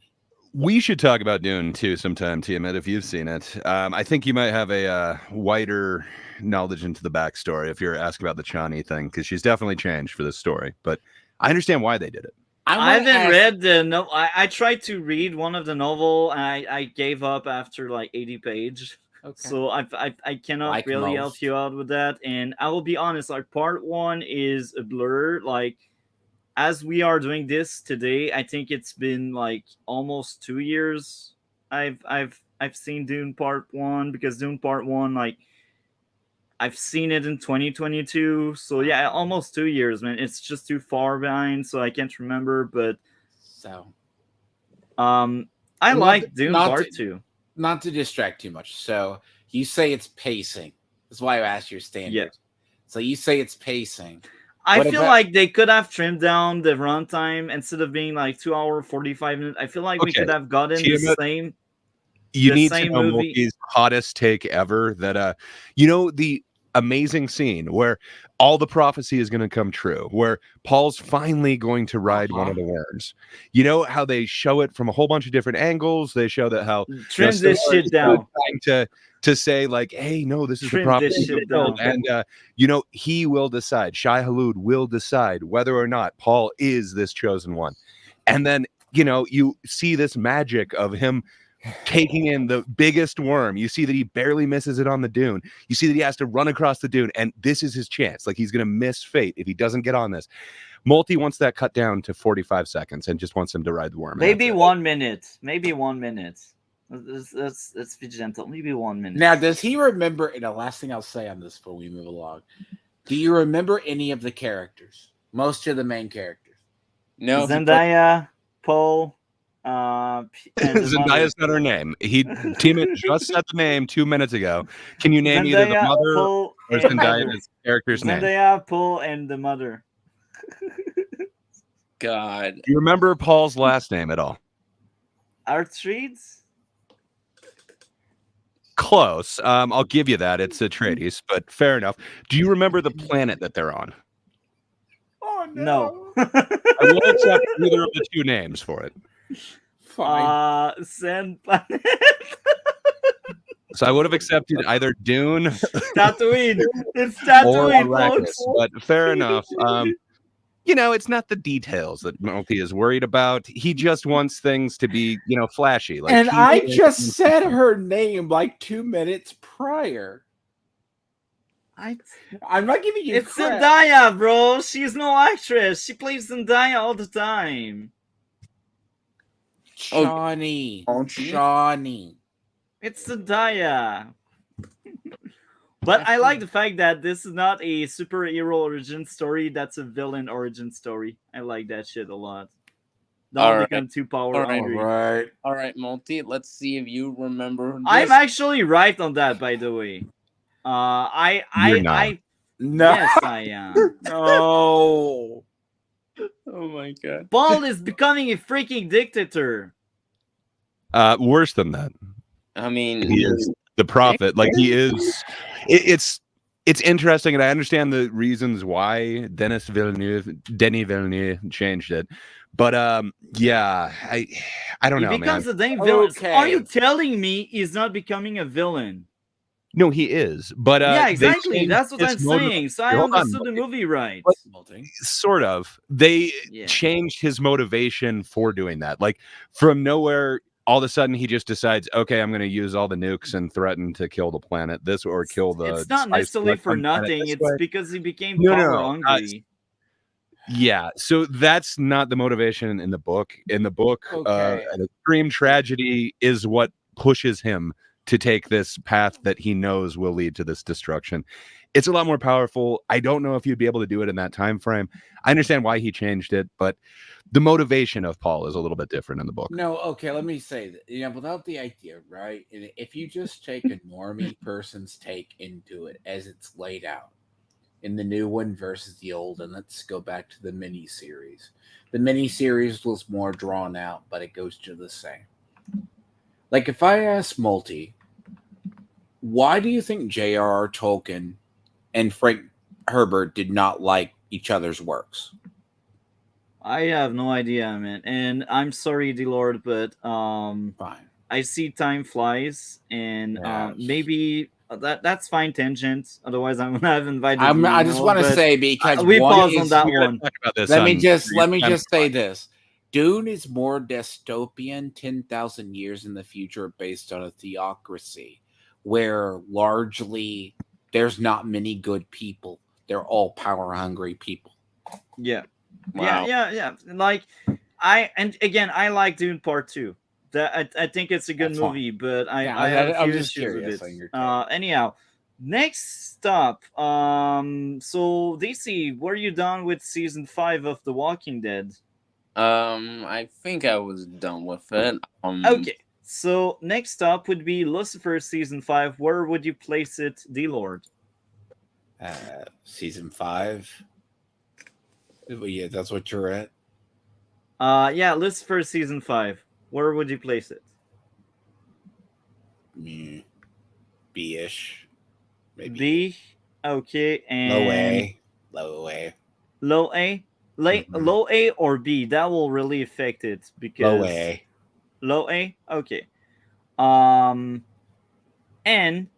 [SPEAKER 4] we should talk about Dune too sometime, Tiamat, if you've seen it. I think you might have a wider knowledge into the backstory if you're asking about the Chani thing, because she's definitely changed for this story. But I understand why they did it.
[SPEAKER 2] I haven't read the no. I tried to read one of the novel, and I gave up after like 80 page.
[SPEAKER 1] Okay.
[SPEAKER 2] So I cannot
[SPEAKER 1] Like
[SPEAKER 2] really help
[SPEAKER 1] most.
[SPEAKER 2] you out with that. And I will be honest, like part 1 is a blur. Like as we are doing this today, I think it's been like almost 2 years. I've seen Dune Part 1, because Dune Part 1, like I've seen it in 2022. So yeah, almost 2 years, man. It's just too far behind, so I can't remember. But
[SPEAKER 1] So
[SPEAKER 2] I like Dune Part 2.
[SPEAKER 1] Not to distract too much. So you say it's pacing. That's why I asked your standard.
[SPEAKER 2] Yeah.
[SPEAKER 1] So you say it's pacing.
[SPEAKER 2] I
[SPEAKER 1] What
[SPEAKER 2] feel
[SPEAKER 1] about-
[SPEAKER 2] like they could have trimmed down the runtime instead of being like 2 hour 45 minutes. I feel like we
[SPEAKER 4] Okay.
[SPEAKER 2] could have gotten the
[SPEAKER 4] Tiamat,
[SPEAKER 2] same.
[SPEAKER 4] You
[SPEAKER 2] the
[SPEAKER 4] need to
[SPEAKER 2] same
[SPEAKER 4] know
[SPEAKER 2] movie.
[SPEAKER 4] Mulkey's hottest take ever. That the amazing scene where all the prophecy is going to come true, where Paul's finally going to ride one of the worms. You know how they show it from a whole bunch of different angles. They show that how
[SPEAKER 2] Trim this shit down.
[SPEAKER 4] trying to say like, hey, no, this is the
[SPEAKER 2] Trim
[SPEAKER 4] prophecy.
[SPEAKER 2] this shit down.
[SPEAKER 4] And he will decide. Shai Hulud will decide whether or not Paul is this chosen one. And then you see this magic of him taking in the biggest worm. You see that he barely misses it on the dune. You see that he has to run across the dune, and this is his chance. Like, he's going to miss fate if he doesn't get on this. Multi wants that cut down to 45 seconds and just wants him to ride the worm.
[SPEAKER 2] Maybe 1 minute. Maybe 1 minute. Let's be gentle. Maybe 1 minute.
[SPEAKER 1] Now, does he remember? And the last thing I'll say on this before we move along, do you remember any of the characters? Most of the main characters.
[SPEAKER 3] No.
[SPEAKER 2] Zendaya, Paul. And
[SPEAKER 4] Zendaya's not her name. Tima just said the name 2 minutes ago. Can you name either the mother
[SPEAKER 2] Paul,
[SPEAKER 4] or Zendaya's character's name?
[SPEAKER 2] Zendaya, Paul, and the mother.
[SPEAKER 3] God.
[SPEAKER 4] Do you remember Paul's last name at all?
[SPEAKER 2] Artreeds?
[SPEAKER 4] Close. I'll give you that. It's Atreides, but fair enough. Do you remember the planet that they're on?
[SPEAKER 1] Oh
[SPEAKER 2] No.
[SPEAKER 4] I will accept either of the two names for it.
[SPEAKER 1] Fine.
[SPEAKER 2] Sand planet.
[SPEAKER 4] So I would have accepted either Dune
[SPEAKER 2] Tatooine. It's
[SPEAKER 4] or
[SPEAKER 2] Tatooine,
[SPEAKER 4] Arrakis,
[SPEAKER 2] folks.
[SPEAKER 4] but fair enough. It's not the details that Multi is worried about. He just wants things to be, flashy. Like,
[SPEAKER 1] And I just said her name like 2 minutes prior. I'm not giving you
[SPEAKER 2] It's
[SPEAKER 1] crap.
[SPEAKER 2] Zendaya, bro. She's no actress. She plays Zendaya all the time.
[SPEAKER 1] Johnny.
[SPEAKER 3] Oh.
[SPEAKER 1] Johnny.
[SPEAKER 2] It's Zendaya. But I like the fact that this is not a superhero origin story. That's a villain origin story. I like that shit a lot. Don't become too power hungry.
[SPEAKER 3] All right, Multi. Let's see if you remember. This.
[SPEAKER 2] I'm actually right on that, by the way.
[SPEAKER 4] You're not.
[SPEAKER 1] No.
[SPEAKER 2] Yes, I am.
[SPEAKER 1] No.
[SPEAKER 3] Oh my god.
[SPEAKER 2] Paul is becoming a freaking dictator.
[SPEAKER 4] Worse than that.
[SPEAKER 3] I mean,
[SPEAKER 4] He is the prophet. Like, he is. It's interesting, and I understand the reasons why Denis Villeneuve changed it. But yeah, I don't know,
[SPEAKER 2] He becomes
[SPEAKER 4] man.
[SPEAKER 2] a dang villain.
[SPEAKER 1] Okay.
[SPEAKER 2] Are you telling me he's not becoming a villain?
[SPEAKER 4] No, he is. But
[SPEAKER 2] yeah,
[SPEAKER 4] they
[SPEAKER 2] exactly.
[SPEAKER 4] changed
[SPEAKER 2] That's what I'm
[SPEAKER 4] his motive-
[SPEAKER 2] saying. So I
[SPEAKER 4] Hold on,
[SPEAKER 2] understood the movie right.
[SPEAKER 4] Sort of. They
[SPEAKER 2] Yeah.
[SPEAKER 4] changed his motivation for doing that. Like, from nowhere, all of a sudden he just decides, okay, I'm going to use all the nukes and threaten to kill the planet. This or kill the.
[SPEAKER 2] It's not
[SPEAKER 4] spice
[SPEAKER 2] necessarily for
[SPEAKER 4] on the planet
[SPEAKER 2] nothing.
[SPEAKER 4] this
[SPEAKER 2] It's
[SPEAKER 4] way.
[SPEAKER 2] because he became
[SPEAKER 4] No,
[SPEAKER 2] power
[SPEAKER 4] no,
[SPEAKER 2] hungry.
[SPEAKER 4] Yeah, so that's not the motivation in the book. In the book,
[SPEAKER 1] Okay.
[SPEAKER 4] an extreme tragedy is what pushes him to take this path that he knows will lead to this destruction. It's a lot more powerful. I don't know if you'd be able to do it in that time frame. I understand why he changed it, but the motivation of Paul is a little bit different in the book.
[SPEAKER 1] No, okay, let me say that. Without the idea, right? And if you just take a normie person's take into it as it's laid out in the new one versus the old, and let's go back to the mini series. The mini series was more drawn out, but it goes to the same. Like, if I ask Multi, why do you think J.R.R. Tolkien and Frank Herbert did not like each other's works?
[SPEAKER 2] I have no idea, man. And I'm sorry, D-Lord, but
[SPEAKER 1] Fine.
[SPEAKER 2] I see time flies, and
[SPEAKER 1] Yes.
[SPEAKER 2] maybe that's fine tangent. Otherwise, I'm gonna have invited you.
[SPEAKER 1] I just want to say, because
[SPEAKER 2] we
[SPEAKER 1] one
[SPEAKER 2] pause
[SPEAKER 1] is-
[SPEAKER 2] on that
[SPEAKER 4] We gotta
[SPEAKER 2] one.
[SPEAKER 4] talk about this
[SPEAKER 1] Let me
[SPEAKER 4] on
[SPEAKER 1] just
[SPEAKER 4] Time
[SPEAKER 1] say
[SPEAKER 4] Flies.
[SPEAKER 1] this. Dune is more dystopian, 10,000 years in the future, based on a theocracy, where largely there's not many good people. They're all power hungry people.
[SPEAKER 2] Yeah.
[SPEAKER 3] Wow.
[SPEAKER 2] Yeah. Like and again, I like Dune Part 2. That I think it's a good
[SPEAKER 1] That's fine.
[SPEAKER 2] movie, but I
[SPEAKER 1] Yeah,
[SPEAKER 2] I have a
[SPEAKER 1] I'm
[SPEAKER 2] few
[SPEAKER 1] just
[SPEAKER 2] issues with
[SPEAKER 1] curious
[SPEAKER 2] it.
[SPEAKER 1] on your take.
[SPEAKER 2] Anyhow, next stop. So DC, were you done with season 5 of The Walking Dead?
[SPEAKER 3] I think I was done with it.
[SPEAKER 2] Okay. So next up would be Lucifer season 5. Where would you place it, D Lord?
[SPEAKER 1] Season 5. Yeah, that's what you're at.
[SPEAKER 2] Yeah, Lucifer season 5. Where would you place it?
[SPEAKER 1] B-ish. Maybe
[SPEAKER 2] B. Okay,
[SPEAKER 1] low
[SPEAKER 2] and
[SPEAKER 1] A. Low A.
[SPEAKER 2] low A,
[SPEAKER 1] Mhm.
[SPEAKER 2] low A or B. That will really affect it because
[SPEAKER 1] Low A.
[SPEAKER 2] low A. Okay. Um, and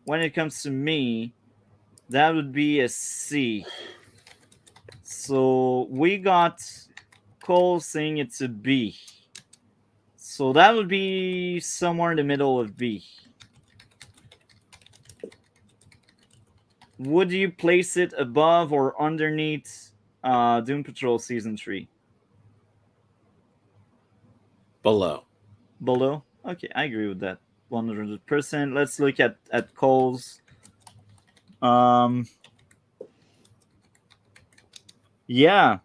[SPEAKER 2] when it comes to me, that would be a C. So we got Cole saying it's a B. So that would be somewhere in the middle of B. Would you place it above or underneath Doom Patrol Season 3?
[SPEAKER 1] Below.
[SPEAKER 2] Below? Okay, I agree with that 100%. Let's look at Cole's. Yeah.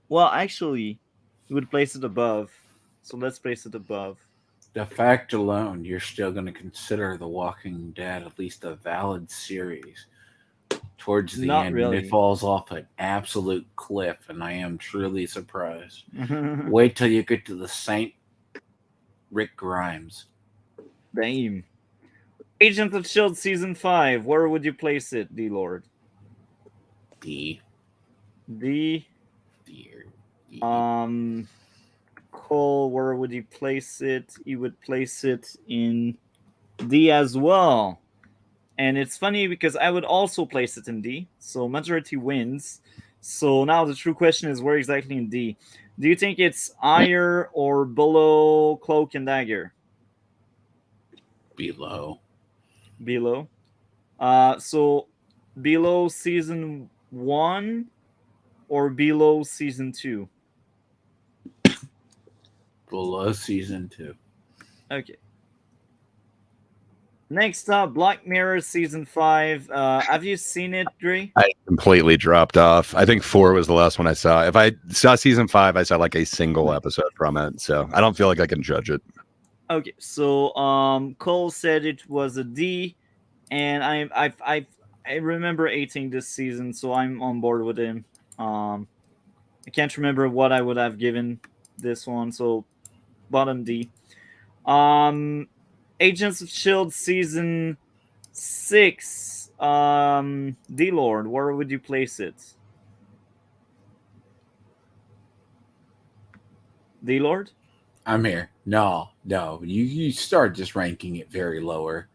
[SPEAKER 2] Well, actually, you would place it above. So let's place it above.
[SPEAKER 1] The fact alone, you're still going to consider The Walking Dead at least a valid series. Towards the
[SPEAKER 2] Not
[SPEAKER 1] end,
[SPEAKER 2] really.
[SPEAKER 1] it falls off an absolute cliff, and I am truly surprised. Wait till you get to the Saint Rick Grimes.
[SPEAKER 2] Damn. Agent of S.H.I.E.L.D. Season 5. Where would you place it, D Lord?
[SPEAKER 1] D.
[SPEAKER 2] D.
[SPEAKER 1] D.
[SPEAKER 2] Cole, where would you place it? You would place it in D as well. And it's funny because I would also place it in D. So majority wins. So now the true question is, where exactly in D? Do you think it's higher or below Cloak and Dagger?
[SPEAKER 1] Below.
[SPEAKER 2] Below. So below season 1 or below season 2?
[SPEAKER 1] Below season 2.
[SPEAKER 2] Okay. Next up, Black Mirror season 5. Have you seen it, Dre?
[SPEAKER 4] I completely dropped off. I think 4 was the last one I saw. If I saw season 5, I saw like a single episode from it, so I don't feel like I can judge it.
[SPEAKER 2] Okay, so Cole said it was a D, and I remember hating this season, so I'm on board with him. I can't remember what I would have given this one, so bottom D. Agents of S.H.I.E.L.D. season 6. D Lord, where would you place it? D Lord?
[SPEAKER 1] I'm here. No. You start just ranking it very lower.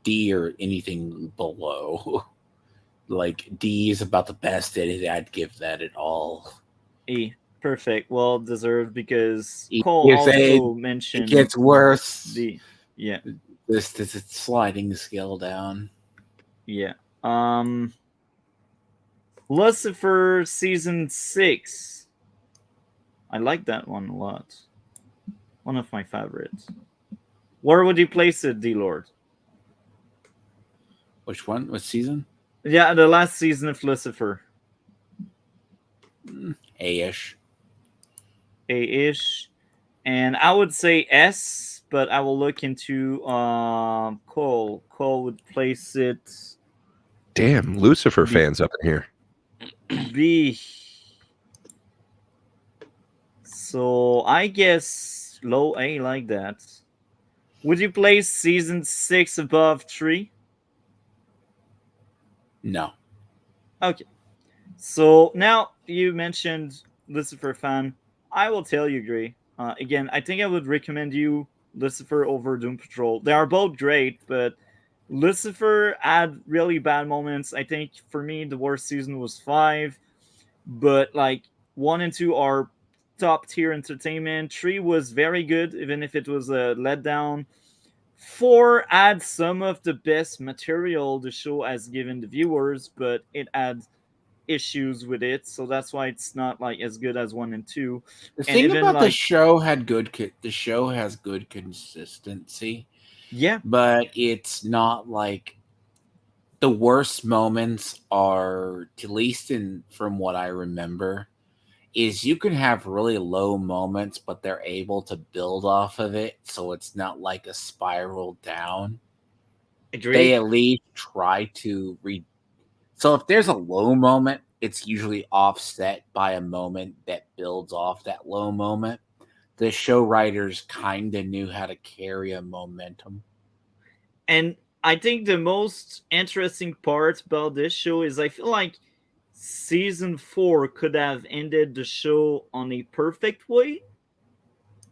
[SPEAKER 1] D or anything below. Like D is about the best I'd give that at all.
[SPEAKER 2] E. Perfect. Well deserved because
[SPEAKER 1] E,
[SPEAKER 2] Cole also mentioned
[SPEAKER 1] it gets worse.
[SPEAKER 2] D. Yeah.
[SPEAKER 1] This is sliding the scale down.
[SPEAKER 2] Yeah. Lucifer season 6. I like that one a lot. One of my favorites. Where would you place it, D Lord?
[SPEAKER 1] Which one? What season?
[SPEAKER 2] Yeah, the last season of Lucifer.
[SPEAKER 1] A-ish.
[SPEAKER 2] A-ish. And I would say S, but I will look into Cole. Cole would place it
[SPEAKER 4] Damn, Lucifer fans up in here.
[SPEAKER 2] B. So I guess low A like that. Would you place season 6 above 3?
[SPEAKER 1] No.
[SPEAKER 2] Okay. So now you mentioned Lucifer fan. I will tell you, Gray. Again, I think I would recommend you Lucifer over Doom Patrol. They are both great, but Lucifer had really bad moments. I think for me, the worst season was 5, but like 1 and 2 are top tier entertainment. 3 was very good, even if it was a letdown. 4 had some of the best material the show has given the viewers, but it had issues with it, so that's why it's not like as good as 1 and 2.
[SPEAKER 1] The
[SPEAKER 2] And
[SPEAKER 1] thing
[SPEAKER 2] even
[SPEAKER 1] about the
[SPEAKER 2] like,
[SPEAKER 1] show had good. The show has good consistency,
[SPEAKER 2] yeah,
[SPEAKER 1] but it's not like the worst moments are, at least in from what I remember, is you can have really low moments, but they're able to build off of it, so it's not like a spiral down.
[SPEAKER 2] agree.
[SPEAKER 1] They at least try to read. So if there's a low moment, it's usually offset by a moment that builds off that low moment. The show writers kind of knew how to carry a momentum.
[SPEAKER 2] And I think the most interesting part about this show is I feel like season 4 could have ended the show on a perfect way,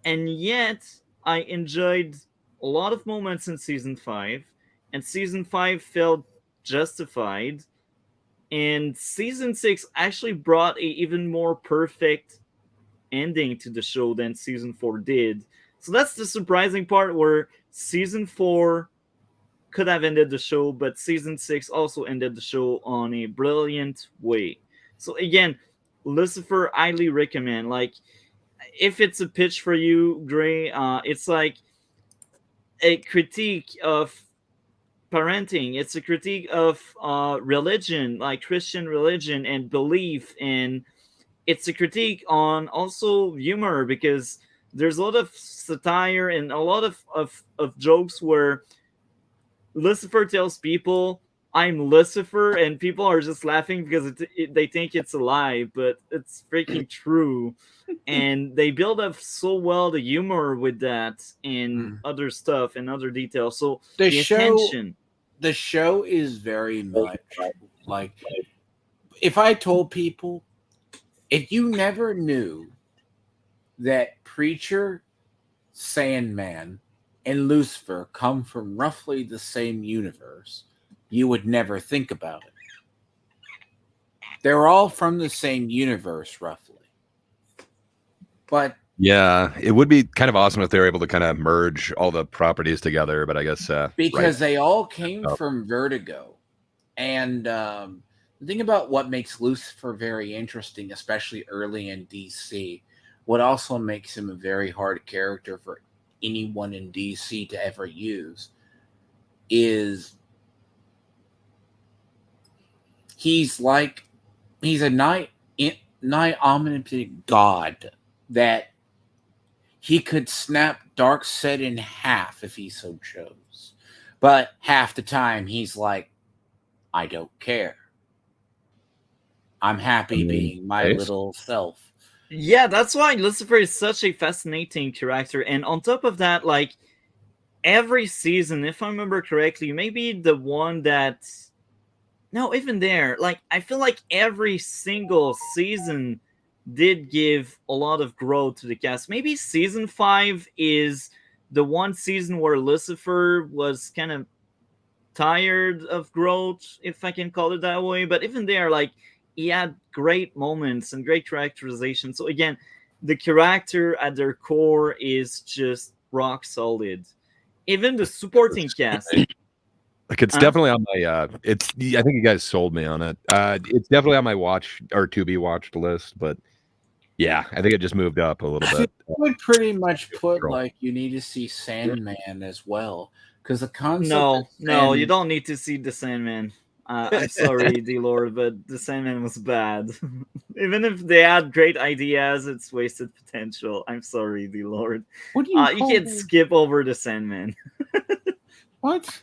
[SPEAKER 2] and yet I enjoyed a lot of moments in season 5, and season 5 felt justified, and season 6 actually brought a even more perfect ending to the show than season 4 did. So that's the surprising part, where season 4 could have ended the show, but season 6 also ended the show on a brilliant way. So again, Lucifer, highly recommend. Like, if it's a pitch for you, Gray, it's like a critique of parenting. It's a critique of religion, like Christian religion and belief, and it's a critique on also humor, because there's a lot of satire and a lot of jokes where Lucifer tells people, "I'm Lucifer," and people are just laughing because they think it's a lie, but it's freaking true. And they build up so well the humor with that and other stuff and other details. So
[SPEAKER 1] The
[SPEAKER 2] the
[SPEAKER 1] show,
[SPEAKER 2] attention.
[SPEAKER 1] the show is very much like, if I told people, if you never knew that Preacher, Sandman, and Lucifer come from roughly the same universe, you would never think about it. They're all from the same universe, roughly. But
[SPEAKER 4] Yeah, it would be kind of awesome if they were able to kind of merge all the properties together, but I guess
[SPEAKER 1] because
[SPEAKER 4] right.
[SPEAKER 1] they all came from Vertigo. And the thing about what makes Lucifer very interesting, especially early in DC, what also makes him a very hard character for anyone in DC to ever use, is he's a nigh omnipotent god that he could snap Darkseid in half if he so chose. But half the time he's like, I don't care. I'm happy being my little self.
[SPEAKER 2] Yeah, that's why Lucifer is such a fascinating character. And on top of that, like, every season, if I remember correctly, maybe the one that, no, even there, like, I feel like every single season did give a lot of growth to the cast. Maybe season 5 is the one season where Lucifer was kind of tired of growth, if I can call it that way. But even there, like, he had great moments and great characterization. So again, the character at their core is just rock solid. Even the supporting cast.
[SPEAKER 4] Like, it's definitely on my it's I think you guys sold me on it. It's definitely on my watch or to be watched list, but yeah, I think it just moved up a little bit.
[SPEAKER 1] I would pretty much put like you need to see Sandman as well, because the concept.
[SPEAKER 2] No, you don't need to see the Sandman. I'm sorry, D-Lord, but the Sandman was bad. Even if they had great ideas, it's wasted potential. I'm sorry, D-Lord.
[SPEAKER 1] What do you
[SPEAKER 2] can skip over the Sandman.
[SPEAKER 1] What?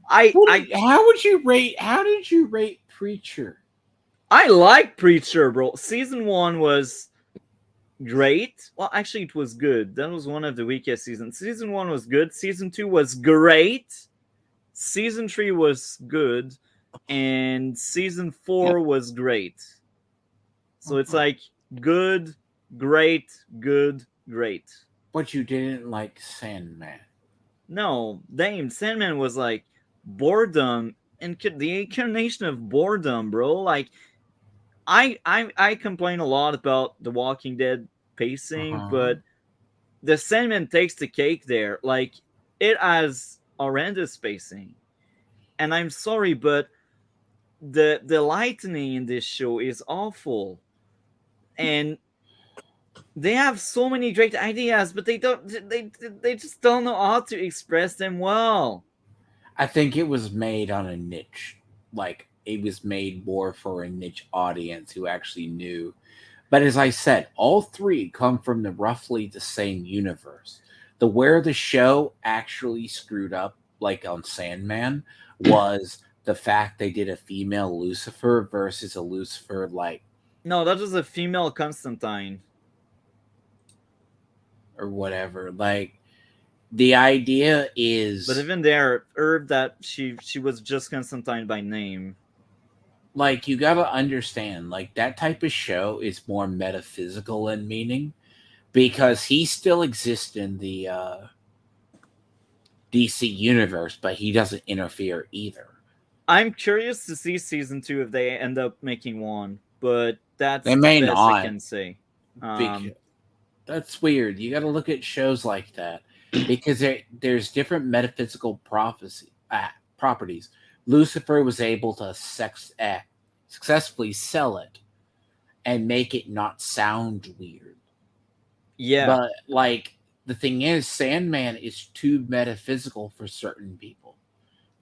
[SPEAKER 2] How
[SPEAKER 1] did you rate Preacher?
[SPEAKER 2] I like Preacher, bro. Season 1 was great. Well, actually, it was good. That was one of the weakest seasons. Season 1 was good. Season 2 was great. Season 3 was good. And season 4 was great. So it's like good, great, good, great.
[SPEAKER 1] But you didn't like Sandman.
[SPEAKER 2] No, damn, Sandman was like boredom and the incarnation of boredom, bro. Like, I complain a lot about The Walking Dead pacing, but the Sandman takes the cake there. Like, it has horrendous pacing, and I'm sorry, but the lightning in this show is awful, and they have so many great ideas, but they just don't know how to express them well.
[SPEAKER 1] I think it was made on a niche. Like, it was made more for a niche audience who actually knew. But as I said, all three come from roughly the same universe. The where the show actually screwed up, like on Sandman, was the fact they did a female Lucifer versus a Lucifer like
[SPEAKER 2] No, that was a female Constantine.
[SPEAKER 1] or whatever. Like, the idea is,
[SPEAKER 2] But even there, Herb, that she was just Constantine by name.
[SPEAKER 1] like, you gotta understand, like, that type of show is more metaphysical in meaning because he still exists in the DC universe, but he doesn't interfere either.
[SPEAKER 2] I'm curious to see season 2 if they end up making one, but that's
[SPEAKER 1] They may
[SPEAKER 2] the best
[SPEAKER 1] not.
[SPEAKER 2] I can say.
[SPEAKER 1] That's weird. You got to look at shows like that because there's different metaphysical properties. Lucifer was able to successfully sell it and make it not sound weird.
[SPEAKER 2] Yeah.
[SPEAKER 1] But, like, the thing is, Sandman is too metaphysical for certain people.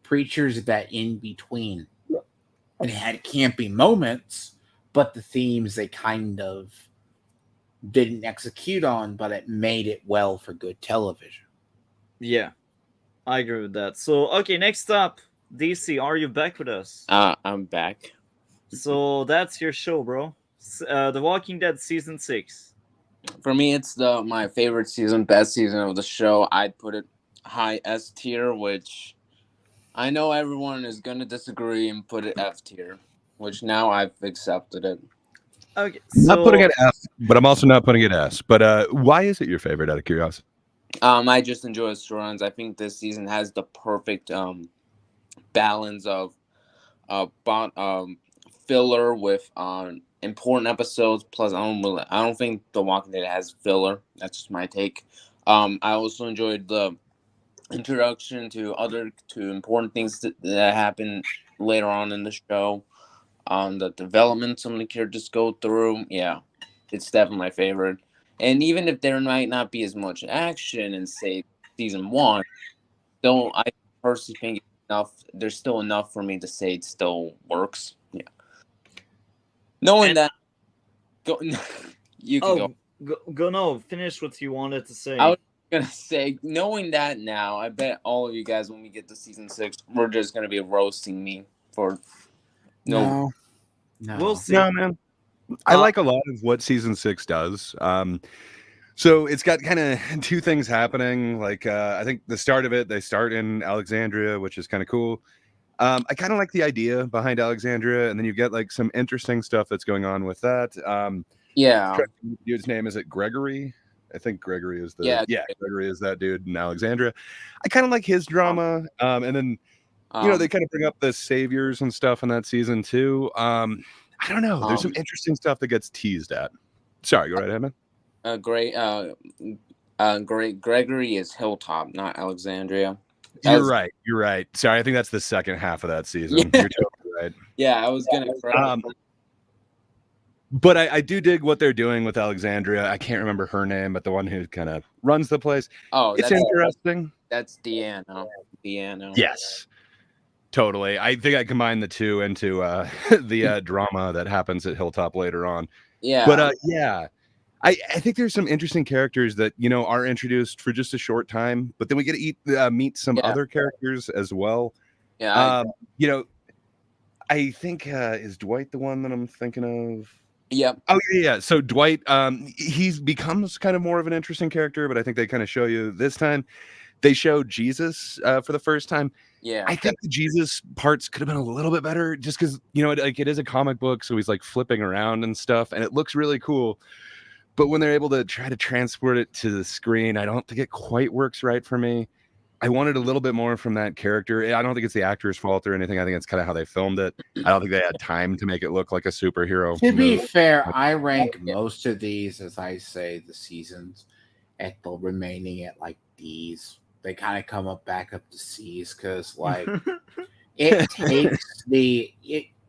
[SPEAKER 1] Preachers that in between. And it had campy moments, but the themes they kind of didn't execute on, but it made it well for good television.
[SPEAKER 2] Yeah, I agree with that. So, okay, next up, DC, are you back with us?
[SPEAKER 3] I'm back.
[SPEAKER 2] So that's your show, bro. The Walking Dead season 6.
[SPEAKER 3] For me, it's my favorite season, best season of the show. I'd put it high S tier, which I know everyone is gonna disagree and put it F tier, which now I've accepted it.
[SPEAKER 2] Okay,
[SPEAKER 4] I'm not putting it F, but I'm also not putting it S. But why is it your favorite, out of curiosity?
[SPEAKER 3] I just enjoy the storylines. I think this season has the perfect balance of filler with important episodes. Plus, I don't think The Walking Dead has filler. That's just my take. I also enjoyed the introduction to important things that happen later on in the show. The development some of the characters go through. Yeah, it's definitely my favorite. And even if there might not be as much action in, say, season 1, still, I personally think there's still enough for me to say it still works. Yeah. Knowing that, you can
[SPEAKER 2] go. No, finish what you wanted to say.
[SPEAKER 3] I was gonna say, knowing that now, I bet all of you guys, when we get to season 6, we're just gonna be roasting me for
[SPEAKER 1] No.
[SPEAKER 2] We'll see.
[SPEAKER 4] No, man. I like a lot of what season 6 does. So it's got kind of two things happening. Like, I think the start of it, they start in Alexandria, which is kind of cool. I kind of like the idea behind Alexandria, and then you get like some interesting stuff that's going on with that.
[SPEAKER 3] Yeah.
[SPEAKER 4] Dude's name, is it Gregory? I think Gregory is Gregory is that dude in Alexandria. I kind of like his drama. And then they kind of bring up the saviors and stuff in that season too. I don't know. There's some interesting stuff that gets teased at. Sorry, go right ahead, man.
[SPEAKER 3] Gregory is Hilltop, not Alexandria.
[SPEAKER 4] You're right. Sorry, I think that's the second half of that season.
[SPEAKER 3] Yeah.
[SPEAKER 4] You're totally right.
[SPEAKER 3] Yeah, I was gonna.
[SPEAKER 4] But I do dig what they're doing with Alexandria. I can't remember her name, but the one who kind of runs the place.
[SPEAKER 3] Oh,
[SPEAKER 4] it's interesting.
[SPEAKER 3] That's Deanna.
[SPEAKER 4] Yes, totally. I think I combined the two into the drama that happens at Hilltop later on.
[SPEAKER 3] Yeah.
[SPEAKER 4] But I think there's some interesting characters that are introduced for just a short time, but then we get to meet some other characters as well.
[SPEAKER 3] Yeah.
[SPEAKER 4] I think is Dwight the one that I'm thinking of?
[SPEAKER 3] Yep.
[SPEAKER 4] Oh yeah. So Dwight, he becomes kind of more of an interesting character, but I think they kind of show you this time. They show Jesus for the first time.
[SPEAKER 3] Yeah.
[SPEAKER 4] I think the Jesus parts could have been a little bit better, just because it is a comic book, so he's like flipping around and stuff, and it looks really cool. But when they're able to try to transport it to the screen, I don't think it quite works right for me. I wanted a little bit more from that character. I don't think it's the actor's fault or anything. I think it's kind of how they filmed it. I don't think they had time to make it look like a superhero
[SPEAKER 1] To be
[SPEAKER 4] movie.
[SPEAKER 1] fair, I rank most of these, as I say, the seasons at the remaining at like D's. They kind of come up back up to C's because like it takes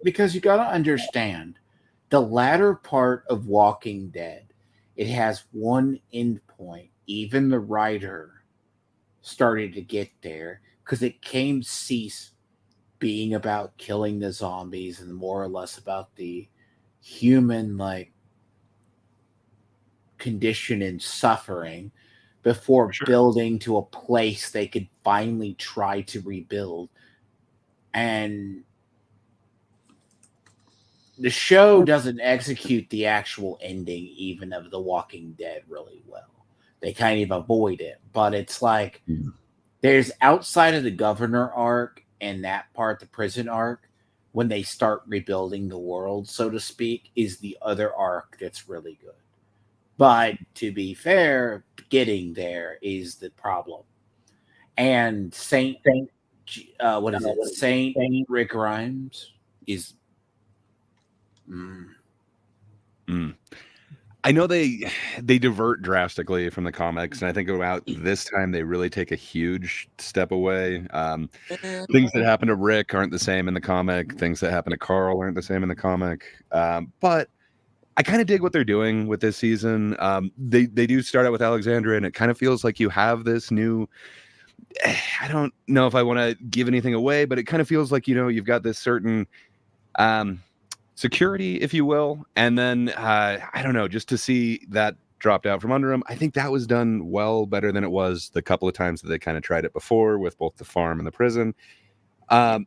[SPEAKER 1] because you got to understand the latter part of Walking Dead. It has one end point. Even the writer started to get there because it came cease being about killing the zombies and more or less about the human like condition and suffering before building to a place they could finally try to rebuild. And the show doesn't execute the actual ending even of The Walking Dead really well. They kind of avoid it, but it's like there's outside of the governor arc and that part, the prison arc, when they start rebuilding the world, so to speak, is the other arc that's really good. But to be fair, getting there is the problem. And Saint Rick Grimes is.
[SPEAKER 4] I know they divert drastically from the comics, and I think about this time they really take a huge step away. Things that happen to Rick aren't the same in the comic. Things that happen to Carl aren't the same in the comic. But I kind of dig what they're doing with this season. They do start out with Alexandra, and it kind of feels like you have this new. I don't know if I want to give anything away, but it kind of feels like you've got this certain. Security, if you will, and then I don't know, just to see that dropped out from under him, I think that was done well, better than it was the couple of times that they kind of tried it before with both the farm and the prison. But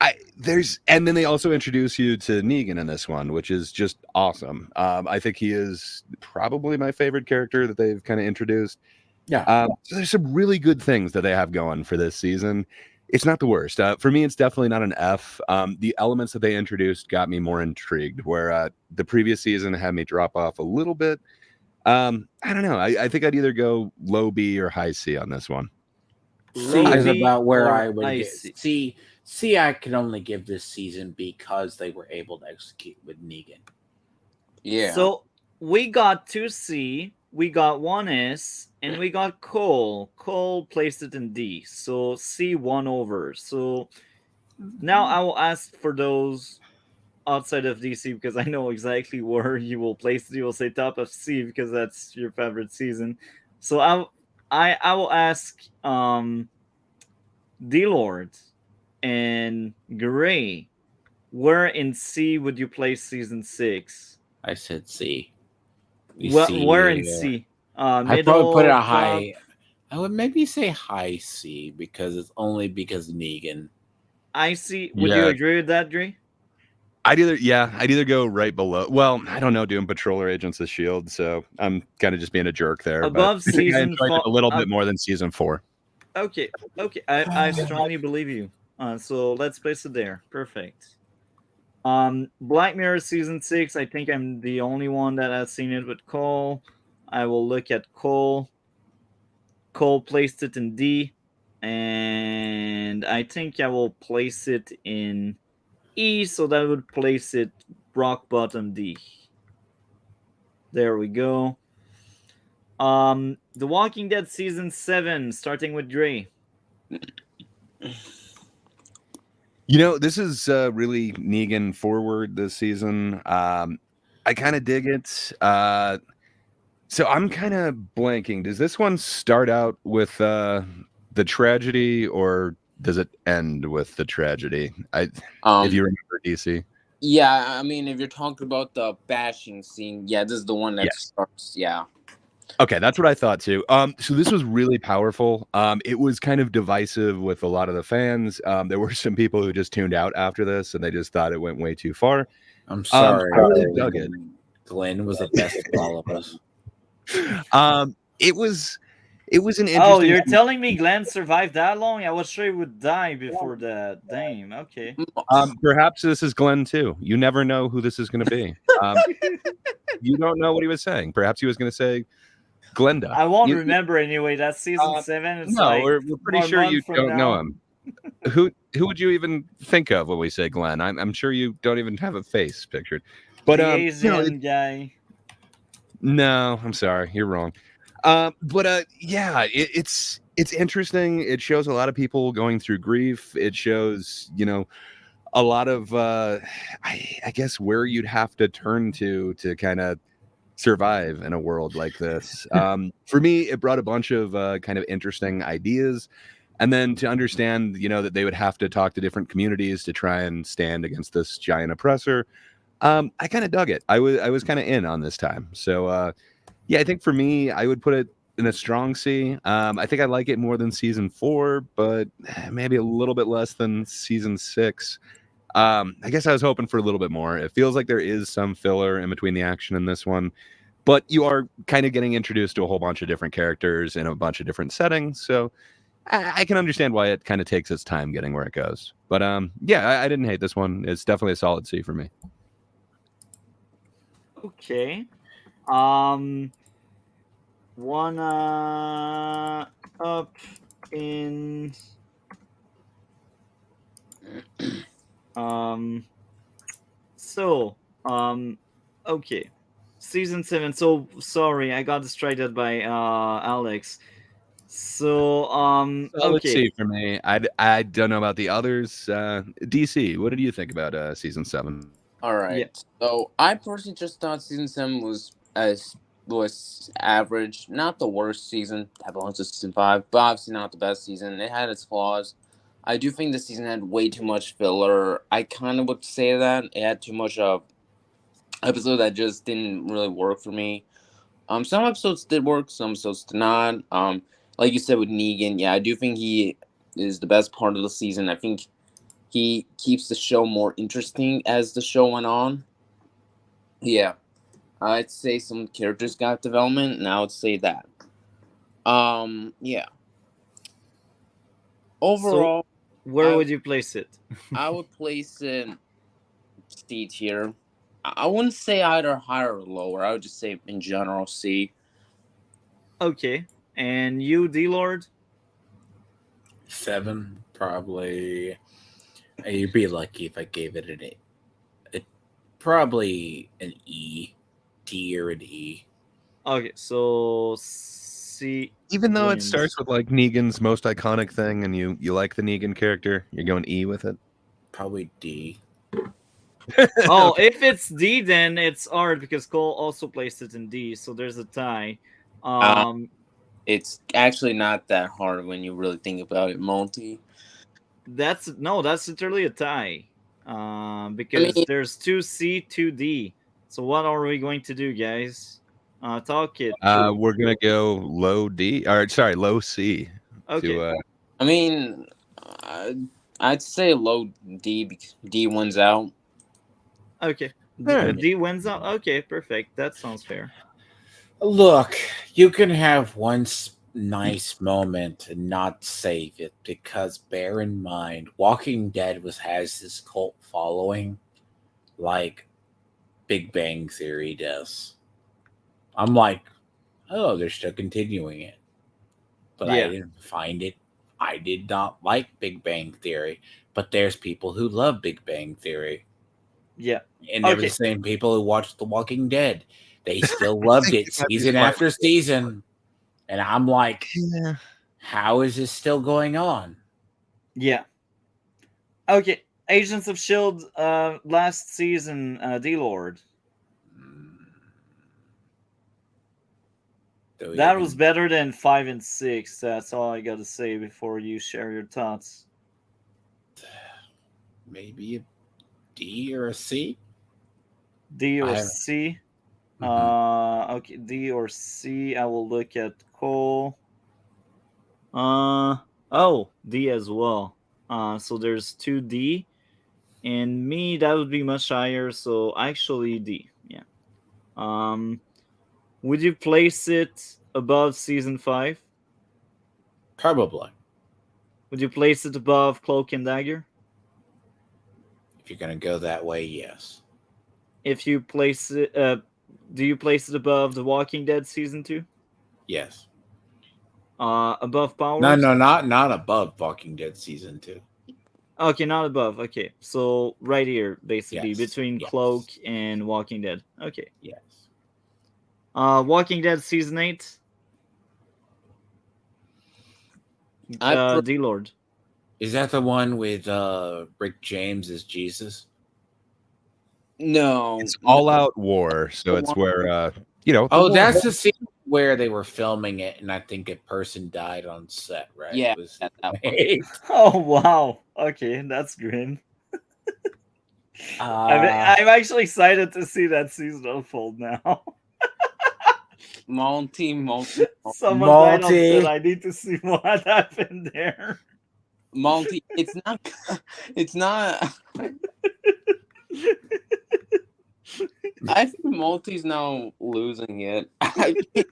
[SPEAKER 4] and then they also introduce you to Negan in this one, which is just awesome. I think he is probably my favorite character that they've kind of introduced.
[SPEAKER 1] Yeah.
[SPEAKER 4] So there's some really good things that they have going for this season. It's not the worst. For me, it's definitely not an F. The elements that they introduced got me more intrigued, where the previous season had me drop off a little bit. I don't know. I think I'd either go low B or high C on this one.
[SPEAKER 1] C is about where I would get. C, I can only give this season because they were able to execute with Negan.
[SPEAKER 3] Yeah.
[SPEAKER 2] So we got 2C, we got 1S, and we got Cole. Cole placed it in D. So C won over. So now I will ask for those outside of DC because I know exactly where you will place it. You will say top of C because that's your favorite season. So I will ask D-Lord and Gray, where in C would you place season 6?
[SPEAKER 1] I said C.
[SPEAKER 2] Where in C?
[SPEAKER 1] I'd probably put it a high. I would maybe say high C because it's only because of Negan.
[SPEAKER 2] I see. Would you agree with that, Dre?
[SPEAKER 4] I'd either go right below. Well, I don't know, doing Patrol or Agents of S.H.I.E.L.D., so I'm kind of just being a jerk there.
[SPEAKER 2] Above
[SPEAKER 4] but
[SPEAKER 2] season
[SPEAKER 4] I enjoyed it a little bit more than season 4.
[SPEAKER 2] Okay. I strongly believe you. So let's place it there. Perfect. Black Mirror season 6. I think I'm the only one that has seen it with Cole. I will look at Cole. Cole placed it in D, and I think I will place it in E, so that would place it rock bottom D. There we go. The Walking Dead season 7, starting with Dre.
[SPEAKER 4] This is really Negan forward this season. I kind of dig it. So I'm kind of blanking. Does this one start out with the tragedy, or does it end with the tragedy? If you remember DC.
[SPEAKER 3] Yeah, I mean, if you're talking about the bashing scene, this is the one that starts. Yeah.
[SPEAKER 4] Okay, that's what I thought too. So this was really powerful. It was kind of divisive with a lot of the fans. There were some people who just tuned out after this, and they just thought it went way too far.
[SPEAKER 1] I'm sorry.
[SPEAKER 4] I really dug it.
[SPEAKER 1] Glenn was the best of all of us.
[SPEAKER 4] It was an interesting.
[SPEAKER 2] Oh, you're telling me Glenn survived that long? I was sure he would die before that. Damn. Okay.
[SPEAKER 4] Perhaps this is Glenn too. You never know who this is going to be. You don't know what he was saying. Perhaps he was going to say, Glenda.
[SPEAKER 2] I won't
[SPEAKER 4] You-
[SPEAKER 2] remember anyway. That's season 7. It's
[SPEAKER 4] no,
[SPEAKER 2] like
[SPEAKER 4] we're pretty
[SPEAKER 2] 1
[SPEAKER 4] sure you
[SPEAKER 2] month from
[SPEAKER 4] don't know
[SPEAKER 2] now.
[SPEAKER 4] him. Who would you even think of when we say Glenn? I'm sure you don't even have a face pictured. But
[SPEAKER 2] The
[SPEAKER 4] no,
[SPEAKER 2] Asian guy.
[SPEAKER 4] no, I'm sorry, you're wrong. Yeah, it's interesting. It shows a lot of people going through grief. It shows, a lot of I guess where you'd have to turn to kind of survive in a world like this. For me, it brought a bunch of kind of interesting ideas. And then to understand, that they would have to talk to different communities to try and stand against this giant oppressor. I kind of dug it. I was kind of in on this time. So yeah, I think for me, I would put it in a strong C. I think I like it more than season 4, but maybe a little bit less than season 6. I guess I was hoping for a little bit more. It feels like there is some filler in between the action in this one, but you are kind of getting introduced to a whole bunch of different characters in a bunch of different settings. So I can understand why it kind of takes its time getting where it goes. But yeah, I didn't hate this one. It's definitely a solid C for me.
[SPEAKER 2] Okay. One up in so okay. Season 7. So sorry, I got distracted by Alex. So
[SPEAKER 4] Solid
[SPEAKER 2] okay.
[SPEAKER 4] C for me. I don't know about the others. DC, what did you think about season 7?
[SPEAKER 3] All right.
[SPEAKER 2] Yeah.
[SPEAKER 3] So I personally just thought season 7 was average, not the worst season. That belongs to season 5, but obviously not the best season. It had its flaws. I do think the season had way too much filler. I kind of would say that it had too much of episode that just didn't really work for me. Some episodes did work, some episodes did not. Like you said with Negan, yeah, I do think he is the best part of the season. I think he keeps the show more interesting as the show went on. Yeah, I'd say some characters got development, and I would say that. Yeah. Overall,
[SPEAKER 2] Where
[SPEAKER 3] I-
[SPEAKER 2] would you place it?
[SPEAKER 3] I would place it C tier. I wouldn't say either higher or lower. I would just say in general C.
[SPEAKER 2] Okay. And you, D-Lord?
[SPEAKER 1] 7, probably. You'd be lucky if I gave it an A. Probably an E, D or an E.
[SPEAKER 2] Okay, so C.
[SPEAKER 4] Even though it
[SPEAKER 2] wins.
[SPEAKER 4] starts with like Negan's most iconic thing, and you like the Negan character, you're going E with it.
[SPEAKER 1] Probably D.
[SPEAKER 2] Oh, if it's D, then it's hard because Cole also placed it in D, so there's a tie.
[SPEAKER 3] It's actually not that hard when you really think about it, Monty.
[SPEAKER 2] That's literally a tie. Because there's 2C, 2D. So what are we going to do, guys? Talk it.
[SPEAKER 4] We're gonna go low D, or sorry, low C.
[SPEAKER 2] Okay.
[SPEAKER 3] I'd say low D because D wins out.
[SPEAKER 2] Okay.
[SPEAKER 4] Alright.
[SPEAKER 2] D wins out. Okay, perfect. That sounds fair.
[SPEAKER 1] Look, you can have one nice moment and not save it because bear in mind, Walking Dead has this cult following like Big Bang Theory does. I'm like, oh, they're still continuing it. But
[SPEAKER 2] Yeah.
[SPEAKER 1] I didn't find it. I did not like Big Bang Theory, but there's people who love Big Bang Theory.
[SPEAKER 2] Yeah.
[SPEAKER 1] And they were the same people who watched The Walking Dead. They still loved it season after season. And I'm like, how is this still going on?
[SPEAKER 2] Yeah. Okay. Agents of S.H.I.E.L.D. Last season, D-Lord. That was better than 5 and 6. That's all I got to say before you share your thoughts.
[SPEAKER 1] Maybe a D or a C?
[SPEAKER 2] D or C?
[SPEAKER 1] Mm-hmm.
[SPEAKER 2] Okay, D or C. I will look at Cole. D as well. So there's 2D. And me, that would be much higher. So actually D. Yeah. Would you place it above season 5?
[SPEAKER 1] Probably.
[SPEAKER 2] Would you place it above Cloak and Dagger?
[SPEAKER 1] If you're going to go that way, yes.
[SPEAKER 2] If you place it, do you place it above The Walking Dead season 2?
[SPEAKER 1] Yes.
[SPEAKER 2] Above Powers?
[SPEAKER 1] No, not above Walking Dead season 2.
[SPEAKER 2] Okay, not above. Okay, so right here, basically,
[SPEAKER 1] Yes.
[SPEAKER 2] between
[SPEAKER 1] Yes.
[SPEAKER 2] Cloak and Walking Dead. Okay.
[SPEAKER 1] Yes.
[SPEAKER 2] Walking Dead season 8. D-Lord.
[SPEAKER 1] Is that the one with Rick James as Jesus?
[SPEAKER 3] No,
[SPEAKER 4] It's All Out War, so it's where the
[SPEAKER 1] Oh,
[SPEAKER 4] war-
[SPEAKER 1] that's the scene where they were filming it, and I think a person died on set, right?
[SPEAKER 3] Yeah,
[SPEAKER 1] It was
[SPEAKER 3] that one.
[SPEAKER 2] Oh wow. Okay, that's grim. I'm actually excited to see that season unfold now.
[SPEAKER 3] Multi.
[SPEAKER 2] Someone died on
[SPEAKER 1] Multi.
[SPEAKER 2] set. I need to see what happened there.
[SPEAKER 3] It's not. It's not. I think Multi's now losing it. I think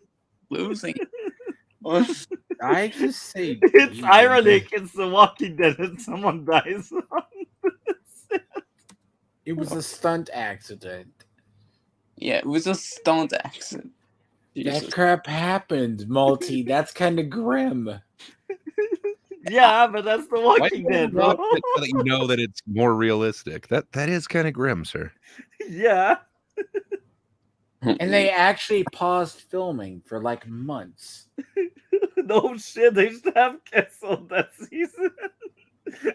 [SPEAKER 3] losing it.
[SPEAKER 1] I just say
[SPEAKER 2] It's ironic. It's The Walking Dead and someone dies.
[SPEAKER 1] It was a stunt accident.
[SPEAKER 3] Yeah, it was a stunt accident. Jesus.
[SPEAKER 1] That crap happened, Multi. That's kind of grim.
[SPEAKER 2] Yeah, but that's The
[SPEAKER 4] Why
[SPEAKER 2] Walking
[SPEAKER 4] do you
[SPEAKER 2] Dead,
[SPEAKER 4] watch
[SPEAKER 2] bro.
[SPEAKER 4] it so that you know that it's more realistic? That is kind of grim, sir.
[SPEAKER 2] Yeah.
[SPEAKER 1] And they actually paused filming for like months.
[SPEAKER 2] No shit, they should have canceled that season.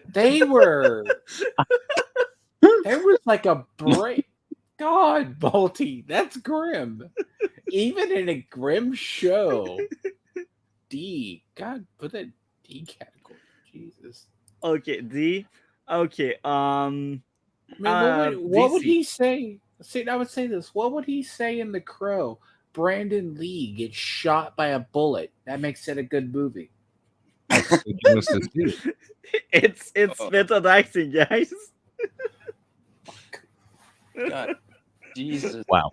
[SPEAKER 1] There was like a break. God, Multi, that's grim. Even in a grim show. D. God, put that D category. Jesus.
[SPEAKER 2] Okay, D. Okay,
[SPEAKER 1] I mean, what would
[SPEAKER 2] DC.
[SPEAKER 1] he say? See, I would say this. What would he say in The Crow? Brandon Lee gets shot by a bullet. That makes it a good movie.
[SPEAKER 2] It's method acting, guys.
[SPEAKER 3] God, Jesus.
[SPEAKER 4] Wow.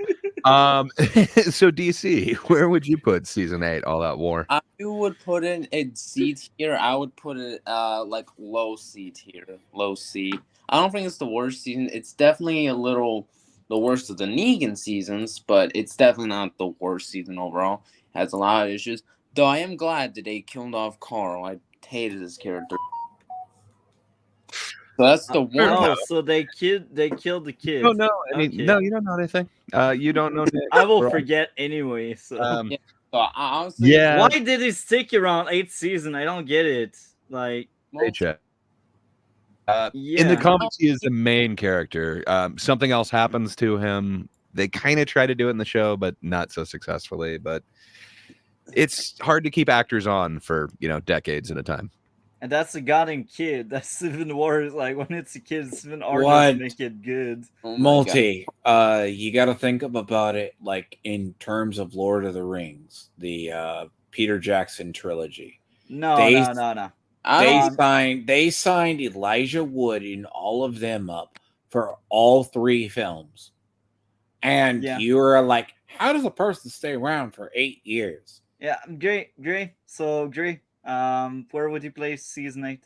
[SPEAKER 4] So DC, where would you put season 8 All Out War?
[SPEAKER 3] I would put it in C tier. I would put it like low C tier. Low C. I don't think it's the worst season. It's definitely a little the worst of the Negan seasons, but it's definitely not the worst season overall. It has a lot of issues. Though I am glad that they killed off Carl. I hated his character. So that's the one.
[SPEAKER 2] Oh, so they killed the kid.
[SPEAKER 4] No, I mean,
[SPEAKER 2] Okay.
[SPEAKER 4] no, you don't know anything. You don't know.
[SPEAKER 2] I will forget anyway. So
[SPEAKER 3] Yeah. So I honestly,
[SPEAKER 4] Yeah.
[SPEAKER 2] why did he stick around 8th season? I don't get it. Like,
[SPEAKER 4] Paycheck.
[SPEAKER 2] yeah.
[SPEAKER 4] In the comics, he is the main character. Something else happens to him. They kind of try to do it in the show, but not so successfully. But it's hard to keep actors on for decades at a time.
[SPEAKER 2] And that's a goddamn kid. That's even worse. Like when it's a kid, it's even harder
[SPEAKER 1] What?
[SPEAKER 2] to make it good.
[SPEAKER 3] oh my
[SPEAKER 1] Multi. You got to think about it like in terms of Lord of the Rings, the Peter Jackson trilogy.
[SPEAKER 2] No.
[SPEAKER 3] God. I
[SPEAKER 1] They signed Elijah Wood and all of them up for all 3 films. And
[SPEAKER 2] Yeah.
[SPEAKER 1] you were like, how does a person stay around for 8 years?
[SPEAKER 2] Yeah, Dre. So Dre, where would you place season 8?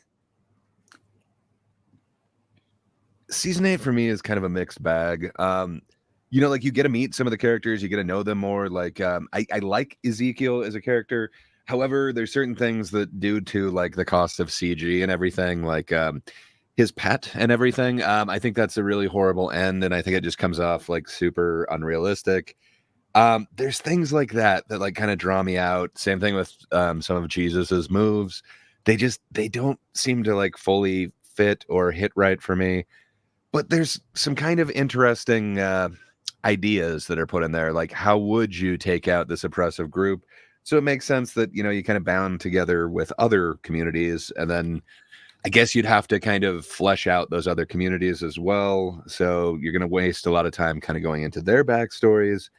[SPEAKER 4] Season 8 for me is kind of a mixed bag. Like you get to meet some of the characters, you get to know them more. Like I like Ezekiel as a character. However, there's certain things that due to like the cost of CG and everything, like his pet and everything, I think that's a really horrible end, and I think it just comes off like super unrealistic. There's things like that like kind of draw me out. Same thing with some of Jesus's moves. They don't seem to like fully fit or hit right for me. But there's some kind of interesting ideas that are put in there. Like, how would you take out this oppressive group? So it makes sense that, you kind of bound together with other communities. And then I guess you'd have to kind of flesh out those other communities as well. So you're going to waste a lot of time kind of going into their backstories.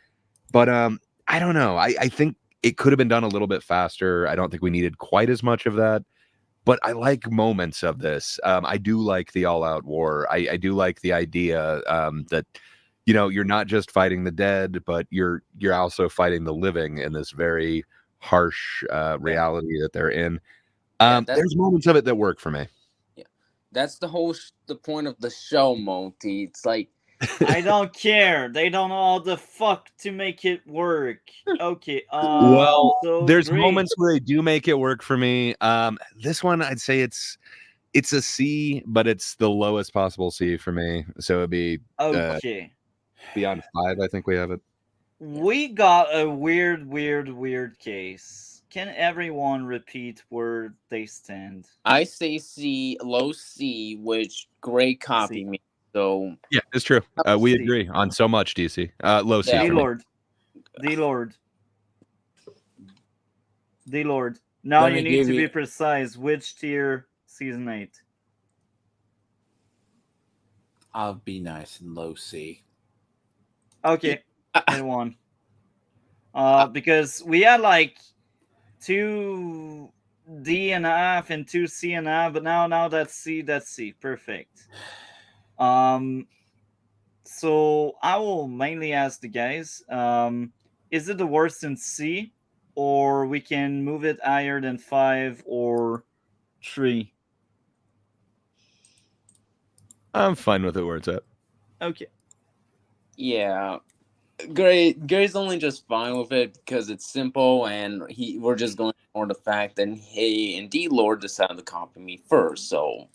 [SPEAKER 4] But I don't know. I think it could have been done a little bit faster. I don't think we needed quite as much of that. But I like moments of this. I do like the all-out war. I do like the idea that, you're not just fighting the dead, but you're also fighting the living in this very harsh reality that they're in. There's moments of it that work for me.
[SPEAKER 3] Yeah, that's the whole the point of the show, Multi. It's like
[SPEAKER 2] I don't care. They don't know how the fuck to make it work. Okay.
[SPEAKER 4] Well,
[SPEAKER 2] So
[SPEAKER 4] there's
[SPEAKER 2] great.
[SPEAKER 4] moments where they do make it work for me. This one I'd say it's a C, but it's the lowest possible C for me. So it'd be
[SPEAKER 2] Okay.
[SPEAKER 4] beyond 5. I think we have it.
[SPEAKER 2] We got a weird case. Can everyone repeat where they stand?
[SPEAKER 3] I say C, low C, which great copy
[SPEAKER 2] C.
[SPEAKER 3] me. So
[SPEAKER 4] Yeah, it's true. We
[SPEAKER 2] C.
[SPEAKER 4] agree on so much, DC. Low C
[SPEAKER 3] Yeah.
[SPEAKER 4] for me.
[SPEAKER 2] D-Lord. Now
[SPEAKER 1] Let
[SPEAKER 2] you
[SPEAKER 1] me
[SPEAKER 2] need
[SPEAKER 1] give
[SPEAKER 2] to be
[SPEAKER 1] you-
[SPEAKER 2] precise. Which tier season 8?
[SPEAKER 1] I'll be nice and low C.
[SPEAKER 2] Okay, it won. Because we had like 2 D and a half and 2 C and a half, but now that's C. Perfect. So I will mainly ask the guys, is it the worst in C, or we can move it higher than 5 or 3?
[SPEAKER 4] I'm fine with it where it's at.
[SPEAKER 2] Okay.
[SPEAKER 3] yeah, Gary's only just fine with it because it's simple, and we're just going for the fact that hey, and D Lord decided to copy me first. So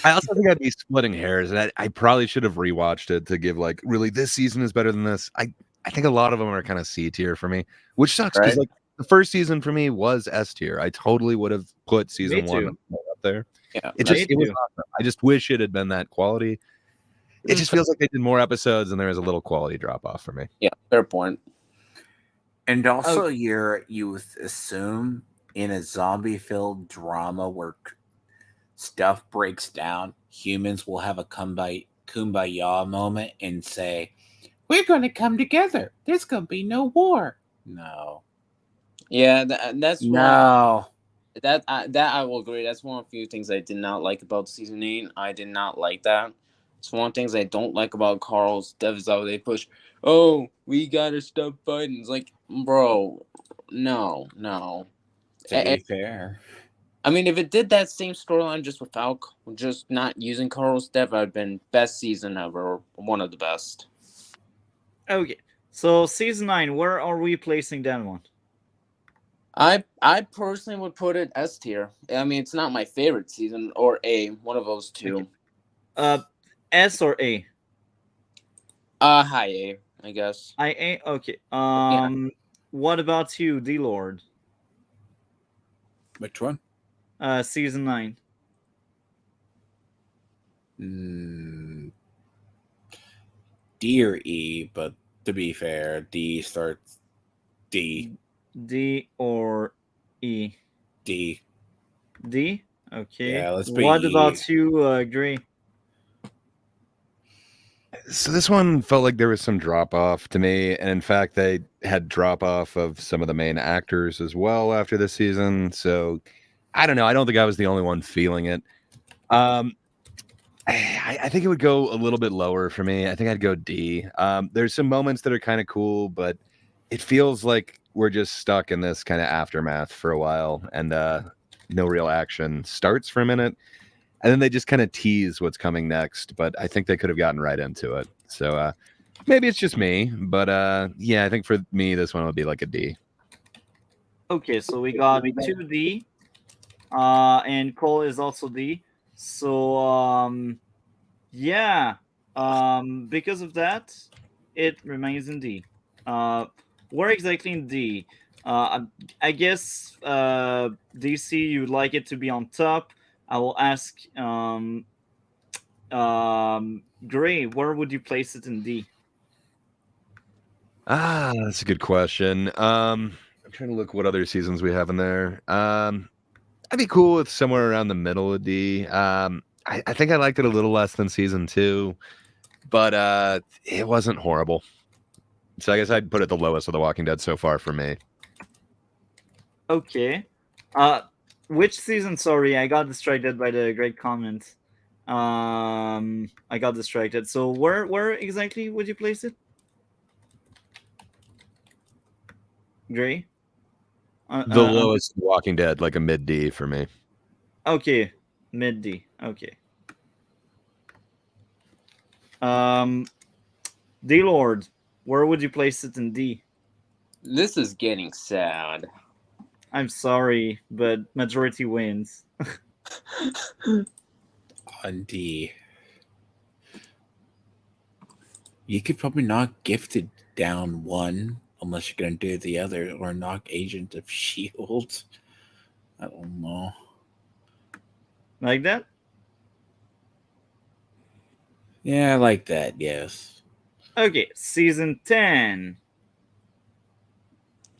[SPEAKER 4] I also think I'd be splitting hairs, and I probably should have rewatched it to give like really this season is better than this. I think a lot of them are kind of C tier for me, which sucks because
[SPEAKER 3] Right.
[SPEAKER 4] like the first season for me was S tier. I totally would have put season
[SPEAKER 2] Me
[SPEAKER 4] 1
[SPEAKER 2] too.
[SPEAKER 4] up there.
[SPEAKER 3] yeah,
[SPEAKER 4] It
[SPEAKER 2] Me
[SPEAKER 4] was
[SPEAKER 2] too.
[SPEAKER 4] awesome. I just wish it had been that quality. It just feels like they did more episodes and there was a little quality drop off for me.
[SPEAKER 3] yeah, fair point.
[SPEAKER 1] And also, you assume in a zombie-filled drama where stuff breaks down, humans will have a kumbaya moment and say, "We're going to come together. There's going to be no war." No.
[SPEAKER 3] Yeah, that's one.
[SPEAKER 1] No.
[SPEAKER 3] That I will agree. That's one of the few things I did not like about season 8. I did not like that. It's one of the things I don't like about Carl's devs how they push. Oh, we gotta stop fighting. It's like, bro, no.
[SPEAKER 1] To be fair.
[SPEAKER 3] I mean, if it did that same storyline just not using Carl's dev, I'd been best season ever, one of the best.
[SPEAKER 2] Okay. So season 9, where are we placing that one?
[SPEAKER 3] I personally would put it S tier. I mean, it's not my favorite season, or A, one of those two.
[SPEAKER 2] S or A?
[SPEAKER 3] High A, I guess.
[SPEAKER 2] A. Okay.
[SPEAKER 3] Yeah.
[SPEAKER 2] What about you, D Lord?
[SPEAKER 1] Which one?
[SPEAKER 2] Season 9.
[SPEAKER 1] D or E, but to be fair, D starts D.
[SPEAKER 2] D or E?
[SPEAKER 1] D.
[SPEAKER 2] D? Okay.
[SPEAKER 1] Yeah, let's be
[SPEAKER 2] What
[SPEAKER 1] E.
[SPEAKER 2] about you, Gray?
[SPEAKER 4] So this one felt like there was some drop off to me, and in fact, they had drop off of some of the main actors as well after this season. So I don't know. I don't think I was the only one feeling it. I think it would go a little bit lower for me. I think I'd go D. There's some moments that are kind of cool, but it feels like we're just stuck in this kind of aftermath for a while, and no real action starts for a minute. And then they just kind of tease what's coming next, but I think they could have gotten right into it. So maybe it's just me, but yeah, I think for me, this one would be like a D.
[SPEAKER 2] Okay, so we got 2D, and Cole is also D. So, yeah, because of that, it remains in D. Where exactly in D? I guess DC, you'd like it to be on top. I will ask Gray, where would you place it in D?
[SPEAKER 4] That's a good question. I'm trying to look what other seasons we have in there. I'd be cool with somewhere around the middle of D. I think I liked it a little less than season 2, but it wasn't horrible. So I guess I'd put it the lowest of The Walking Dead so far for me.
[SPEAKER 2] Okay. Which season? Sorry, I got distracted by the great comment. I got distracted. So where exactly would you place it? Gray?
[SPEAKER 4] The lowest Walking Dead, like a mid D for me.
[SPEAKER 2] Okay, mid D. Okay. D-Lord, where would you place it in D?
[SPEAKER 3] This is getting sad.
[SPEAKER 2] I'm sorry, but majority wins.
[SPEAKER 1] On D. You could probably knock Gifted down one, unless you're gonna do the other, or knock Agent of Shield. I don't know.
[SPEAKER 2] Like that?
[SPEAKER 1] Yeah, I like that. Yes.
[SPEAKER 2] Okay, season 10.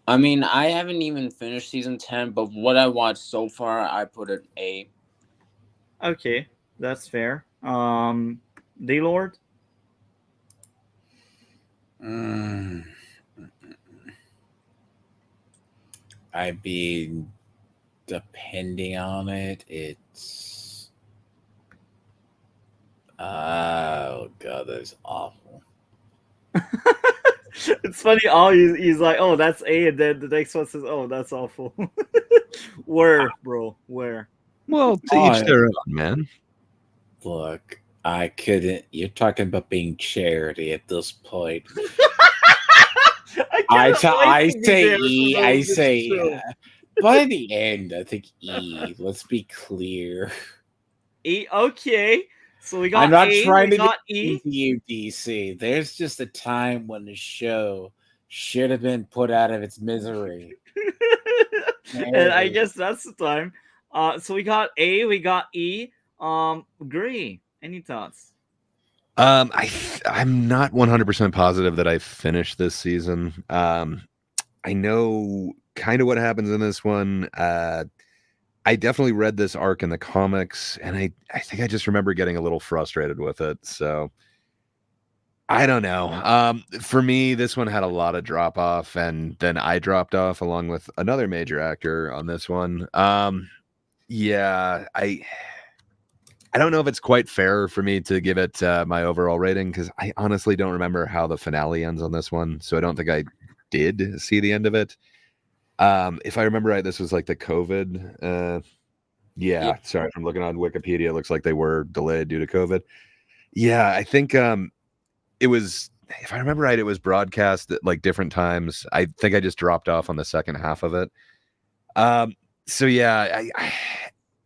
[SPEAKER 3] I mean, I haven't even finished season 10, but what I watched so far, I put it A.
[SPEAKER 2] Okay, that's fair. D-Lord?
[SPEAKER 1] I mean, depending on it, it's. Oh god, that's awful.
[SPEAKER 2] It's funny. Oh, he's like, oh, that's A, and then the next one says, oh, that's awful. Where, bro? Where?
[SPEAKER 4] Well, to each their own, man.
[SPEAKER 1] Look, I couldn't. You're talking about being charity at this point. I say E. I say by the end, I think E. Let's be clear.
[SPEAKER 2] E. Okay. So we got
[SPEAKER 1] I'm not
[SPEAKER 2] A,
[SPEAKER 1] trying
[SPEAKER 2] we
[SPEAKER 1] to
[SPEAKER 2] got
[SPEAKER 1] be
[SPEAKER 2] E.
[SPEAKER 1] DC. There's just a time when the show should have been put out of its misery.
[SPEAKER 2] And I guess that's the time. So we got A, we got E. Gray. Any thoughts?
[SPEAKER 4] I'm not 100% positive that I finished this season. I know kind of what happens in this one. I definitely read this arc in the comics, and I think I just remember getting a little frustrated with it. So I don't know. For me, this one had a lot of drop off, and then I dropped off along with another major actor on this one. Yeah, I don't know if it's quite fair for me to give it my overall rating, because I honestly don't remember how the finale ends on this one, so I don't think I did see the end of it. If I remember right, this was like the COVID. Yeah, sorry, I'm looking on Wikipedia. It looks like they were delayed due to COVID. Yeah, I think it was, if I remember right, it was broadcast at like different times. I think I just dropped off on the second half of it. So yeah,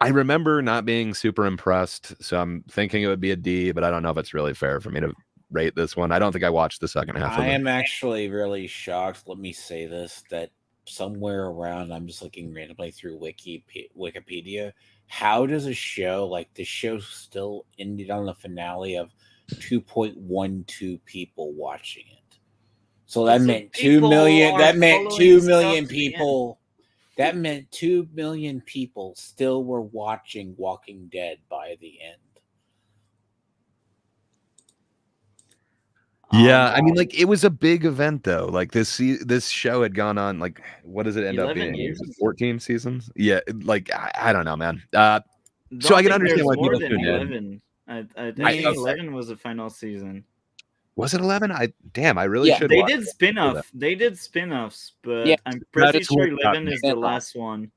[SPEAKER 4] I remember not being super impressed. So I'm thinking it would be a D, but I don't know if it's really fair for me to rate this one. I don't think I watched the second half of it.
[SPEAKER 1] I am actually really shocked. Let me say this, that somewhere around, I'm just looking randomly through Wikipedia. How does a show like this show still ended on the finale of 2.12 people watching it? So that meant 2 million. That meant 2 million people. That meant 2 million people still were watching Walking Dead by the end.
[SPEAKER 4] Yeah, I mean, like, it was a big event though. Like this show had gone on, like, what does it end up being?
[SPEAKER 2] Years.
[SPEAKER 4] 14 seasons? Yeah, like I don't know, man. So I can understand why people tuned in.
[SPEAKER 2] I think 11 was the final season.
[SPEAKER 4] Was it 11? I really should.
[SPEAKER 2] They did spin-off. They did spin-offs, but I'm pretty sure 11 is the last one.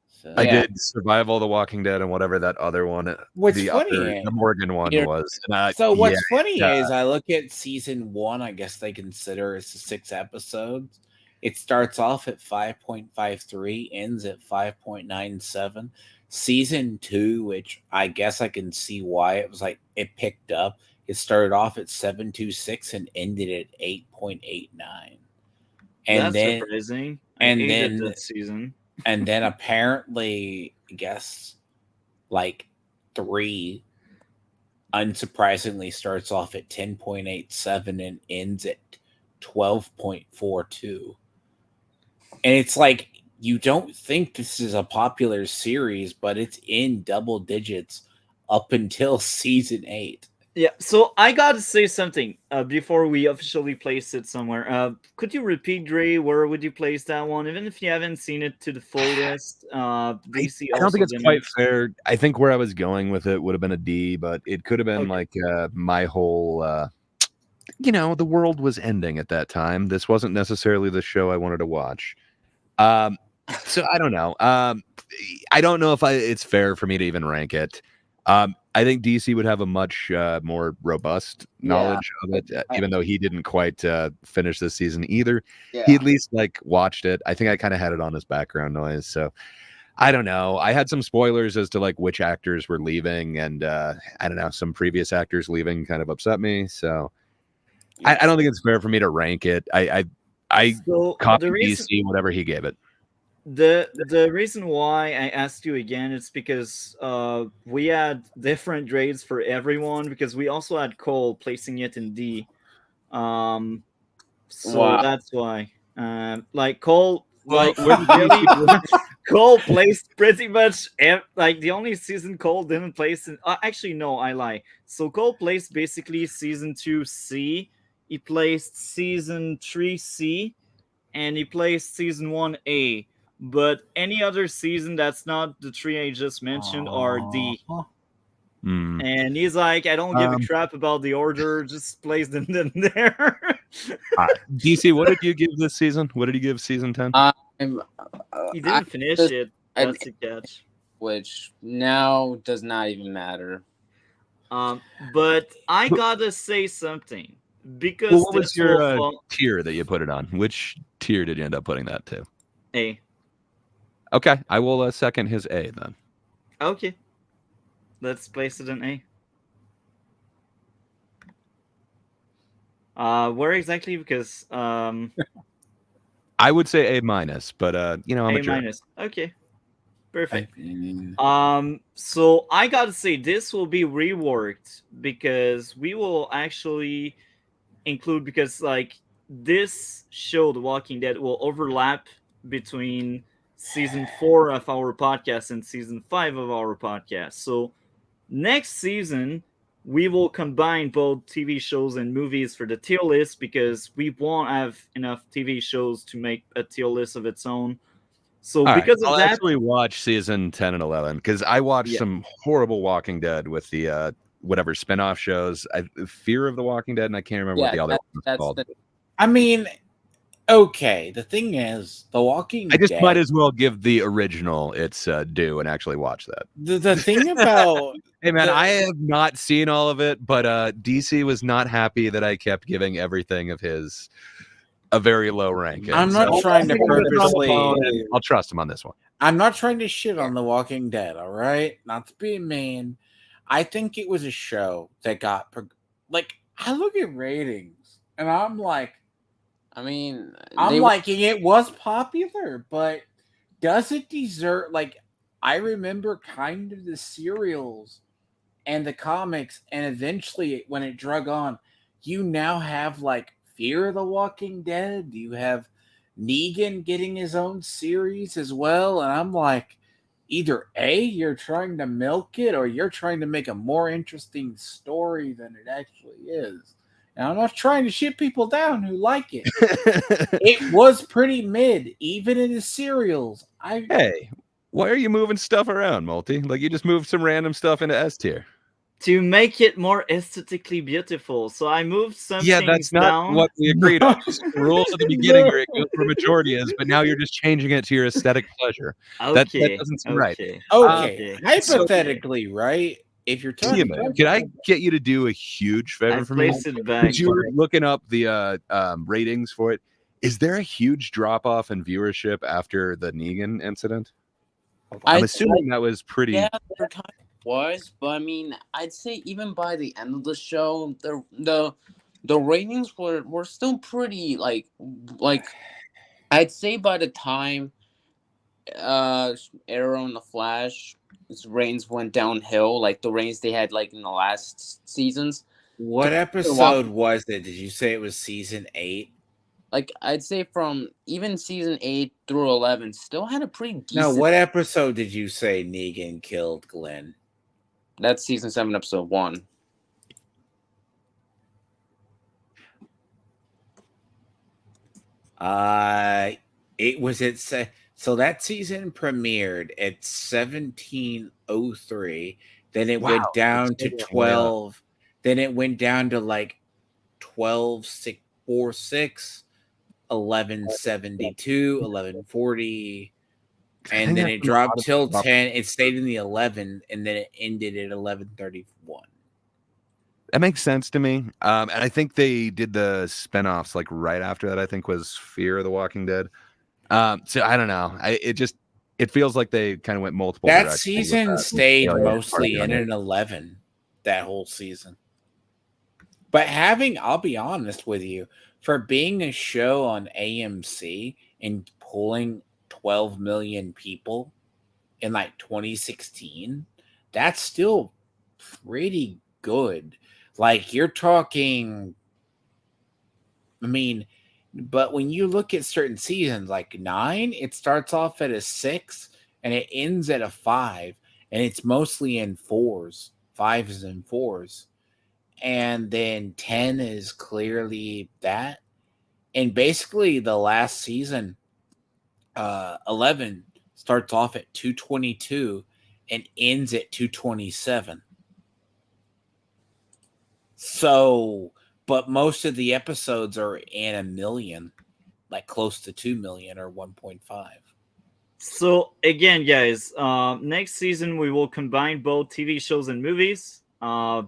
[SPEAKER 1] So,
[SPEAKER 4] I did Survival, The Walking Dead, and whatever that other one, the Morgan one was.
[SPEAKER 1] So what's funny is I look at season 1. I guess they consider it's 6 episodes. It starts off at 5.53, ends at 5.97. Season 2, which I guess I can see why it was like it picked up. It started off at 7.26 and ended at 8.89. And
[SPEAKER 2] that's surprising.
[SPEAKER 1] And then
[SPEAKER 2] that season.
[SPEAKER 1] And then apparently, I guess, like 3, unsurprisingly, starts off at 10.87 and ends at 12.42. And it's like, you don't think this is a popular series, but it's in double digits up until season 8.
[SPEAKER 2] Yeah, so I got to say something before we officially place it somewhere. Could you repeat, Dre, where would you place that one? Even if you haven't seen it to the fullest, DC
[SPEAKER 4] I don't think it's quite fair. I think where I was going with it would have been a D, but it could have been like my whole, the world was ending at that time. This wasn't necessarily the show I wanted to watch. So I don't know. I don't know if it's fair for me to even rank it. I think DC would have a much more robust knowledge of it, even though he didn't quite finish this season either. He at least like watched it. I think I kind of had it on as background noise. So I don't know. I had some spoilers as to like which actors were leaving, and I don't know, some previous actors leaving kind of upset me. So I don't think it's fair for me to rank it. I copied DC whatever he gave it.
[SPEAKER 2] The reason why I asked you again is because we had different grades for everyone, because we also had Cole placing it in D. So that's why. Like Cole, like really, Cole placed pretty much like the only season Cole didn't place in. Actually, no, I lie. So Cole placed basically season 2 C. He placed season 3 C, and he placed season 1 A. But any other season that's not the 3 I just mentioned are D. And he's like, I don't give a crap about the order, just place them in there.
[SPEAKER 4] DC, what did you give this season? What did you give season 10?
[SPEAKER 2] He didn't finish it. That's the catch.
[SPEAKER 3] Which now does not even matter.
[SPEAKER 2] But I gotta say something. Because
[SPEAKER 4] what was your tier that you put it on? Which tier did you end up putting that to?
[SPEAKER 2] A.
[SPEAKER 4] Okay, I will second his A then.
[SPEAKER 2] Okay. Let's place it in A. Where exactly? Because
[SPEAKER 4] I would say A minus, but I'm
[SPEAKER 2] A minus. Okay. Perfect. So I gotta say this will be reworked, because we will actually include, because like this show, The Walking Dead, will overlap between season 4 of our podcast and season 5 of our podcast. So next season we will combine both TV shows and movies for the tier list, because we won't have enough TV shows to make a tier list of its own. So because of
[SPEAKER 4] I'll
[SPEAKER 2] that,
[SPEAKER 4] actually watch season 10 and 11, because I watched some horrible Walking Dead with the whatever spinoff shows. Fear of the Walking Dead, and I can't remember what the other one was called.
[SPEAKER 1] I mean, okay. The thing is, The Walking Dead.
[SPEAKER 4] I just might as well give the original its due and actually watch that.
[SPEAKER 1] The thing about
[SPEAKER 4] hey man, I have not seen all of it, but DC was not happy that I kept giving everything of his a very low ranking.
[SPEAKER 1] I'm not trying to purposely.
[SPEAKER 4] I'll trust him on this one.
[SPEAKER 1] I'm not trying to shit on The Walking Dead. All right, not to be mean. I think it was a show that got like. I look at ratings and I'm like.
[SPEAKER 3] I mean,
[SPEAKER 1] I'm liking it was popular, but does it deserve? Like, I remember kind of the serials and the comics, and eventually when it drug on, you now have like Fear of the Walking Dead. You have Negan getting his own series as well, and I'm like, either A, you're trying to milk it, or you're trying to make a more interesting story than it actually is. And I'm not trying to shit people down who like it. It was pretty mid, even in the serials.
[SPEAKER 4] Hey, why are you moving stuff around, Multi? Like you just moved some random stuff into S tier.
[SPEAKER 2] To make it more aesthetically beautiful. So I moved some things down.
[SPEAKER 4] Yeah, that's not what we agreed on. The rules at the beginning are where majority is, but now you're just changing it to your aesthetic pleasure.
[SPEAKER 2] Okay.
[SPEAKER 4] That doesn't seem right.
[SPEAKER 1] Okay. Hypothetically, right? If you're talking about,
[SPEAKER 4] can I get you to do a huge favor for me? Because you were looking up the ratings for it. Is there a huge drop off in viewership after the Negan incident? I'm assuming that was pretty.
[SPEAKER 3] Yeah, there kind of was, but I mean, I'd say even by the end of the show, the ratings were still pretty like I'd say by the time Arrow and the Flash. Its ratings went downhill, like the ratings they had like in the last seasons.
[SPEAKER 1] What episode was it? Did you say it was season 8?
[SPEAKER 3] Like I'd say from even season 8 through 11, still had a pretty decent.
[SPEAKER 1] No, what episode did you say Negan killed Glenn?
[SPEAKER 3] That's season 7, episode 1.
[SPEAKER 1] It was at. So that season premiered at 1703. Then it went down to 12. Then it went down to like 1246, 1172, 1140. and then it dropped till 10. It stayed in the 11, and then it ended at 11:31.
[SPEAKER 4] That makes sense to me. And I think they did the spinoffs like right after that. I think was Fear of the Walking Dead. So I don't know. It feels like they kind of went multiple
[SPEAKER 1] That
[SPEAKER 4] directions.
[SPEAKER 1] season stayed mostly in an 11. That whole season. But I'll be honest with you, for being a show on AMC and pulling 12 million people in like 2016, that's still pretty good. Like you're talking, I mean, but when you look at certain seasons, like 9, it starts off at a 6 and it ends at a 5, and it's mostly in 4s, 5s and 4s. And then 10 is clearly that. And basically the last season, 11 starts off at 222 and ends at 227. So, but most of the episodes are in 1 million, like close to 2 million or 1.5.
[SPEAKER 2] So again, guys, next season we will combine both TV shows and movies.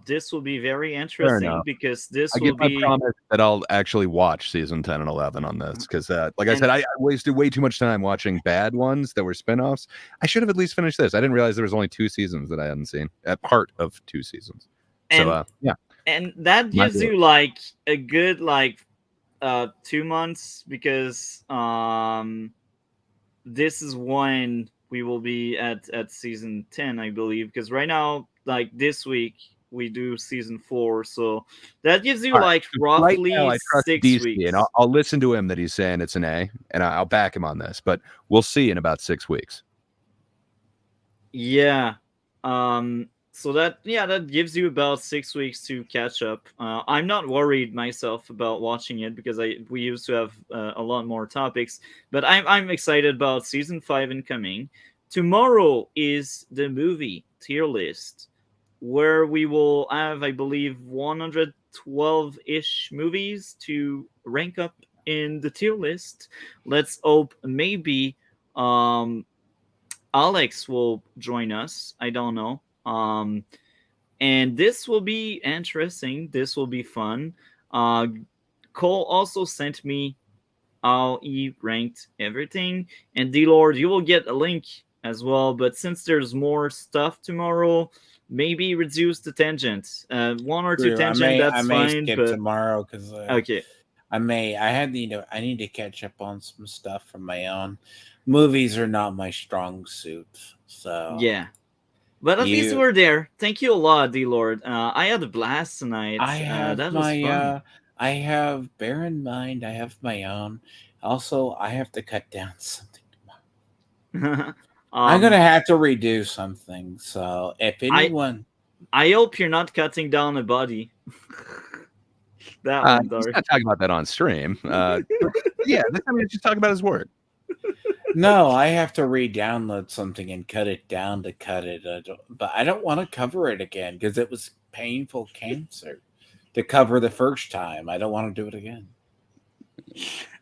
[SPEAKER 2] This will be very interesting because this will be.
[SPEAKER 4] I promise that I'll actually watch season 10 and 11 on this because, like I said, I wasted way too much time watching bad ones that were spinoffs. I should have at least finished this. I didn't realize there was only 2 seasons that I hadn't seen. Part of 2 seasons. So yeah,
[SPEAKER 2] and that gives you like a good 2 months because this is when we will be at season 10, I believe, because right now, like this week, we do season 4, so that gives you roughly
[SPEAKER 4] right now,
[SPEAKER 2] 6
[SPEAKER 4] DC,
[SPEAKER 2] weeks.
[SPEAKER 4] and I'll listen to him that he's saying it's an A, and I'll back him on this, but we'll see in about 6 weeks.
[SPEAKER 2] Yeah. So that gives you about 6 weeks to catch up. I'm not worried myself about watching it because we used to have a lot more topics, but I'm excited about season 5 incoming. Tomorrow is the movie tier list, where we will have, I believe, 112-ish movies to rank up in the tier list. Let's hope maybe Alex will join us. I don't know. And this will be interesting. This will be fun. Cole also sent me how he ranked everything. And D-Lord, you will get a link as well. But since there's more stuff tomorrow, maybe reduce the tangents. 1 or 2 tangents, that's fine.
[SPEAKER 1] I may skip tomorrow because
[SPEAKER 2] okay.
[SPEAKER 1] I need to catch up on some stuff from my own. Movies are not my strong suit. So
[SPEAKER 2] yeah. But at least we're there. Thank you a lot, D-Lord. I had a blast tonight.
[SPEAKER 1] Bear in mind, I have my own. Also, I have to cut down something tomorrow. I'm going to have to redo something. So if anyone...
[SPEAKER 2] I hope you're not cutting down a body. That one,
[SPEAKER 4] he's not talking about that on stream. Yeah, this time he's just talking about his work.
[SPEAKER 1] No, I have to re-download something and cut it down to cut it. But I don't want to cover it again because it was painful cancer to cover the first time. I don't want to do it again.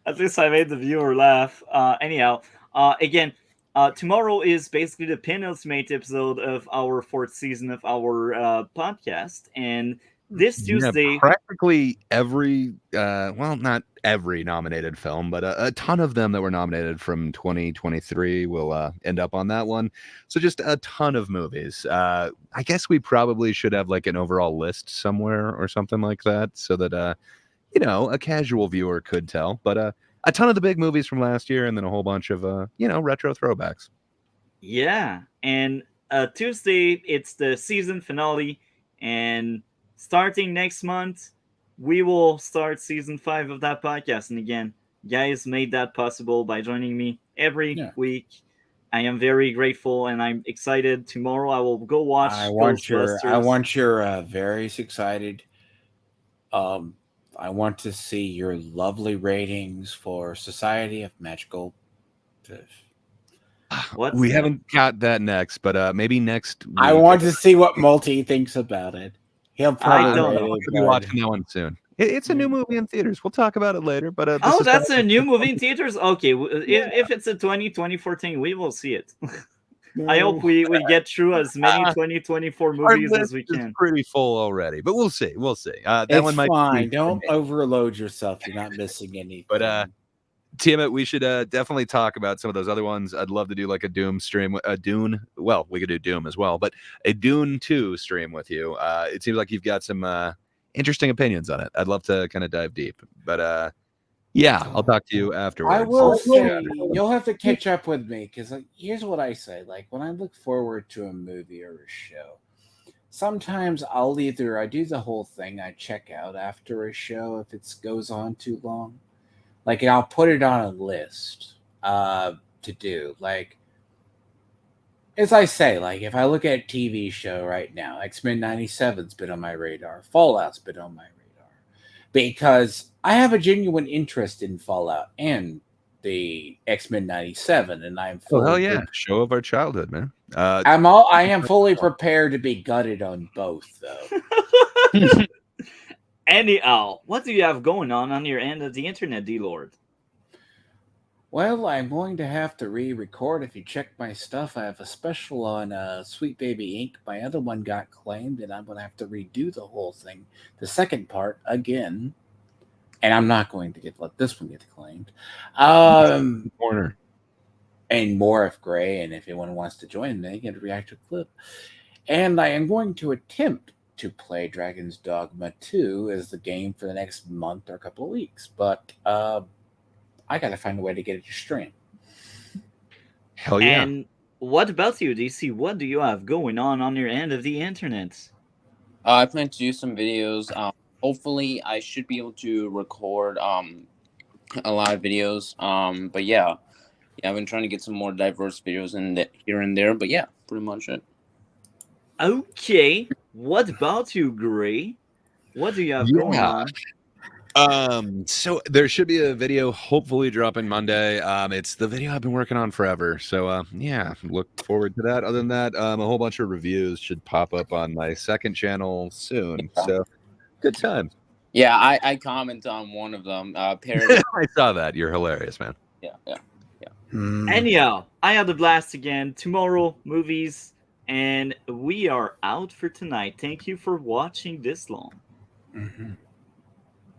[SPEAKER 2] At least I made the viewer laugh. Anyhow, again, tomorrow is basically the penultimate episode of our 4th season of our podcast. And this Tuesday...
[SPEAKER 4] practically every, not every nominated film, but a ton of them that were nominated from 2023 will end up on that one. So just a ton of movies. I guess we probably should have like an overall list somewhere or something like that so that, a casual viewer could tell. But a ton of the big movies from last year and then a whole bunch of, retro throwbacks.
[SPEAKER 2] Yeah. And Tuesday, it's the season finale. And starting next month, we will start season 5 of that podcast. And again, guys made that possible by joining me every week. I am very grateful and I'm excited. Tomorrow I will go watch Ghostbusters.
[SPEAKER 1] I want your very excited. I want to see your lovely ratings for Society of Magical Fish.
[SPEAKER 4] We haven't got that next, but maybe next week.
[SPEAKER 1] I want to see what Multi thinks about it. He'll probably
[SPEAKER 4] be watching that one soon. It's a new movie in theaters. We'll talk about it later. But this
[SPEAKER 2] Oh,
[SPEAKER 4] is
[SPEAKER 2] that's
[SPEAKER 4] kind
[SPEAKER 2] a new movie in theaters? Okay, if it's a 2024 thing, we will see it. I hope we get through as many 2024
[SPEAKER 4] our
[SPEAKER 2] movies
[SPEAKER 4] list
[SPEAKER 2] as we
[SPEAKER 4] is
[SPEAKER 2] can.
[SPEAKER 4] pretty full already. But we'll see. We'll see. That
[SPEAKER 1] It's
[SPEAKER 4] one might
[SPEAKER 1] fine.
[SPEAKER 4] be.
[SPEAKER 1] Don't overload yourself. You're not missing anything.
[SPEAKER 4] But Tiamat, we should definitely talk about some of those other ones. I'd love to do like a Doom stream, a Dune. Well, we could do Doom as well, but a Dune 2 stream with you. It seems like you've got some interesting opinions on it. I'd love to kind of dive deep. But yeah, I'll talk to you afterwards.
[SPEAKER 1] I will say you'll have to catch up with me because here's what I say: like when I look forward to a movie or a show, sometimes I do the whole thing, I check out after a show if it goes on too long, like I'll put it on a list to do. Like as I say, like if I look at a TV show right now, X-Men '97's been on my radar, Fallout's been on my radar. Because I have a genuine interest in Fallout and the X-Men '97, and I'm
[SPEAKER 4] Oh hell yeah, show of our childhood, man.
[SPEAKER 1] I am fully prepared to be gutted on both, though.
[SPEAKER 2] Anyhow, what do you have going on your end of the internet, D-Lord?
[SPEAKER 1] Well, I'm going to have to re-record. If you check my stuff, I have a special on Sweet Baby Inc. My other one got claimed, and I'm going to have to redo the whole thing, the second part, again. And I'm not going to let this one get claimed.
[SPEAKER 4] Corner.
[SPEAKER 1] And more of Gray, and if anyone wants to join me, get a reactor clip. And I am going to attempt to play Dragon's Dogma 2 as the game for the next month or a couple of weeks. But I got to find a way to get it to stream.
[SPEAKER 4] Hell yeah.
[SPEAKER 2] And what about you, DC? What do you have going on your end of the internet?
[SPEAKER 3] I plan to do some videos. Hopefully, I should be able to record a lot of videos. But yeah, I've been trying to get some more diverse videos here and there. But yeah, pretty much it.
[SPEAKER 2] Okay. What about you, Gray? What do you have going on?
[SPEAKER 4] So there should be a video hopefully dropping Monday. It's the video I've been working on forever. So yeah, look forward to that. Other than that, a whole bunch of reviews should pop up on my second channel soon. So good time.
[SPEAKER 3] Yeah, I comment on one of them. Parody.
[SPEAKER 4] I saw that. You're hilarious, man.
[SPEAKER 3] Yeah.
[SPEAKER 2] Anyhow, I had a blast again. Tomorrow, movies, and we are out for tonight. Thank you for watching this long.
[SPEAKER 1] Mm-hmm.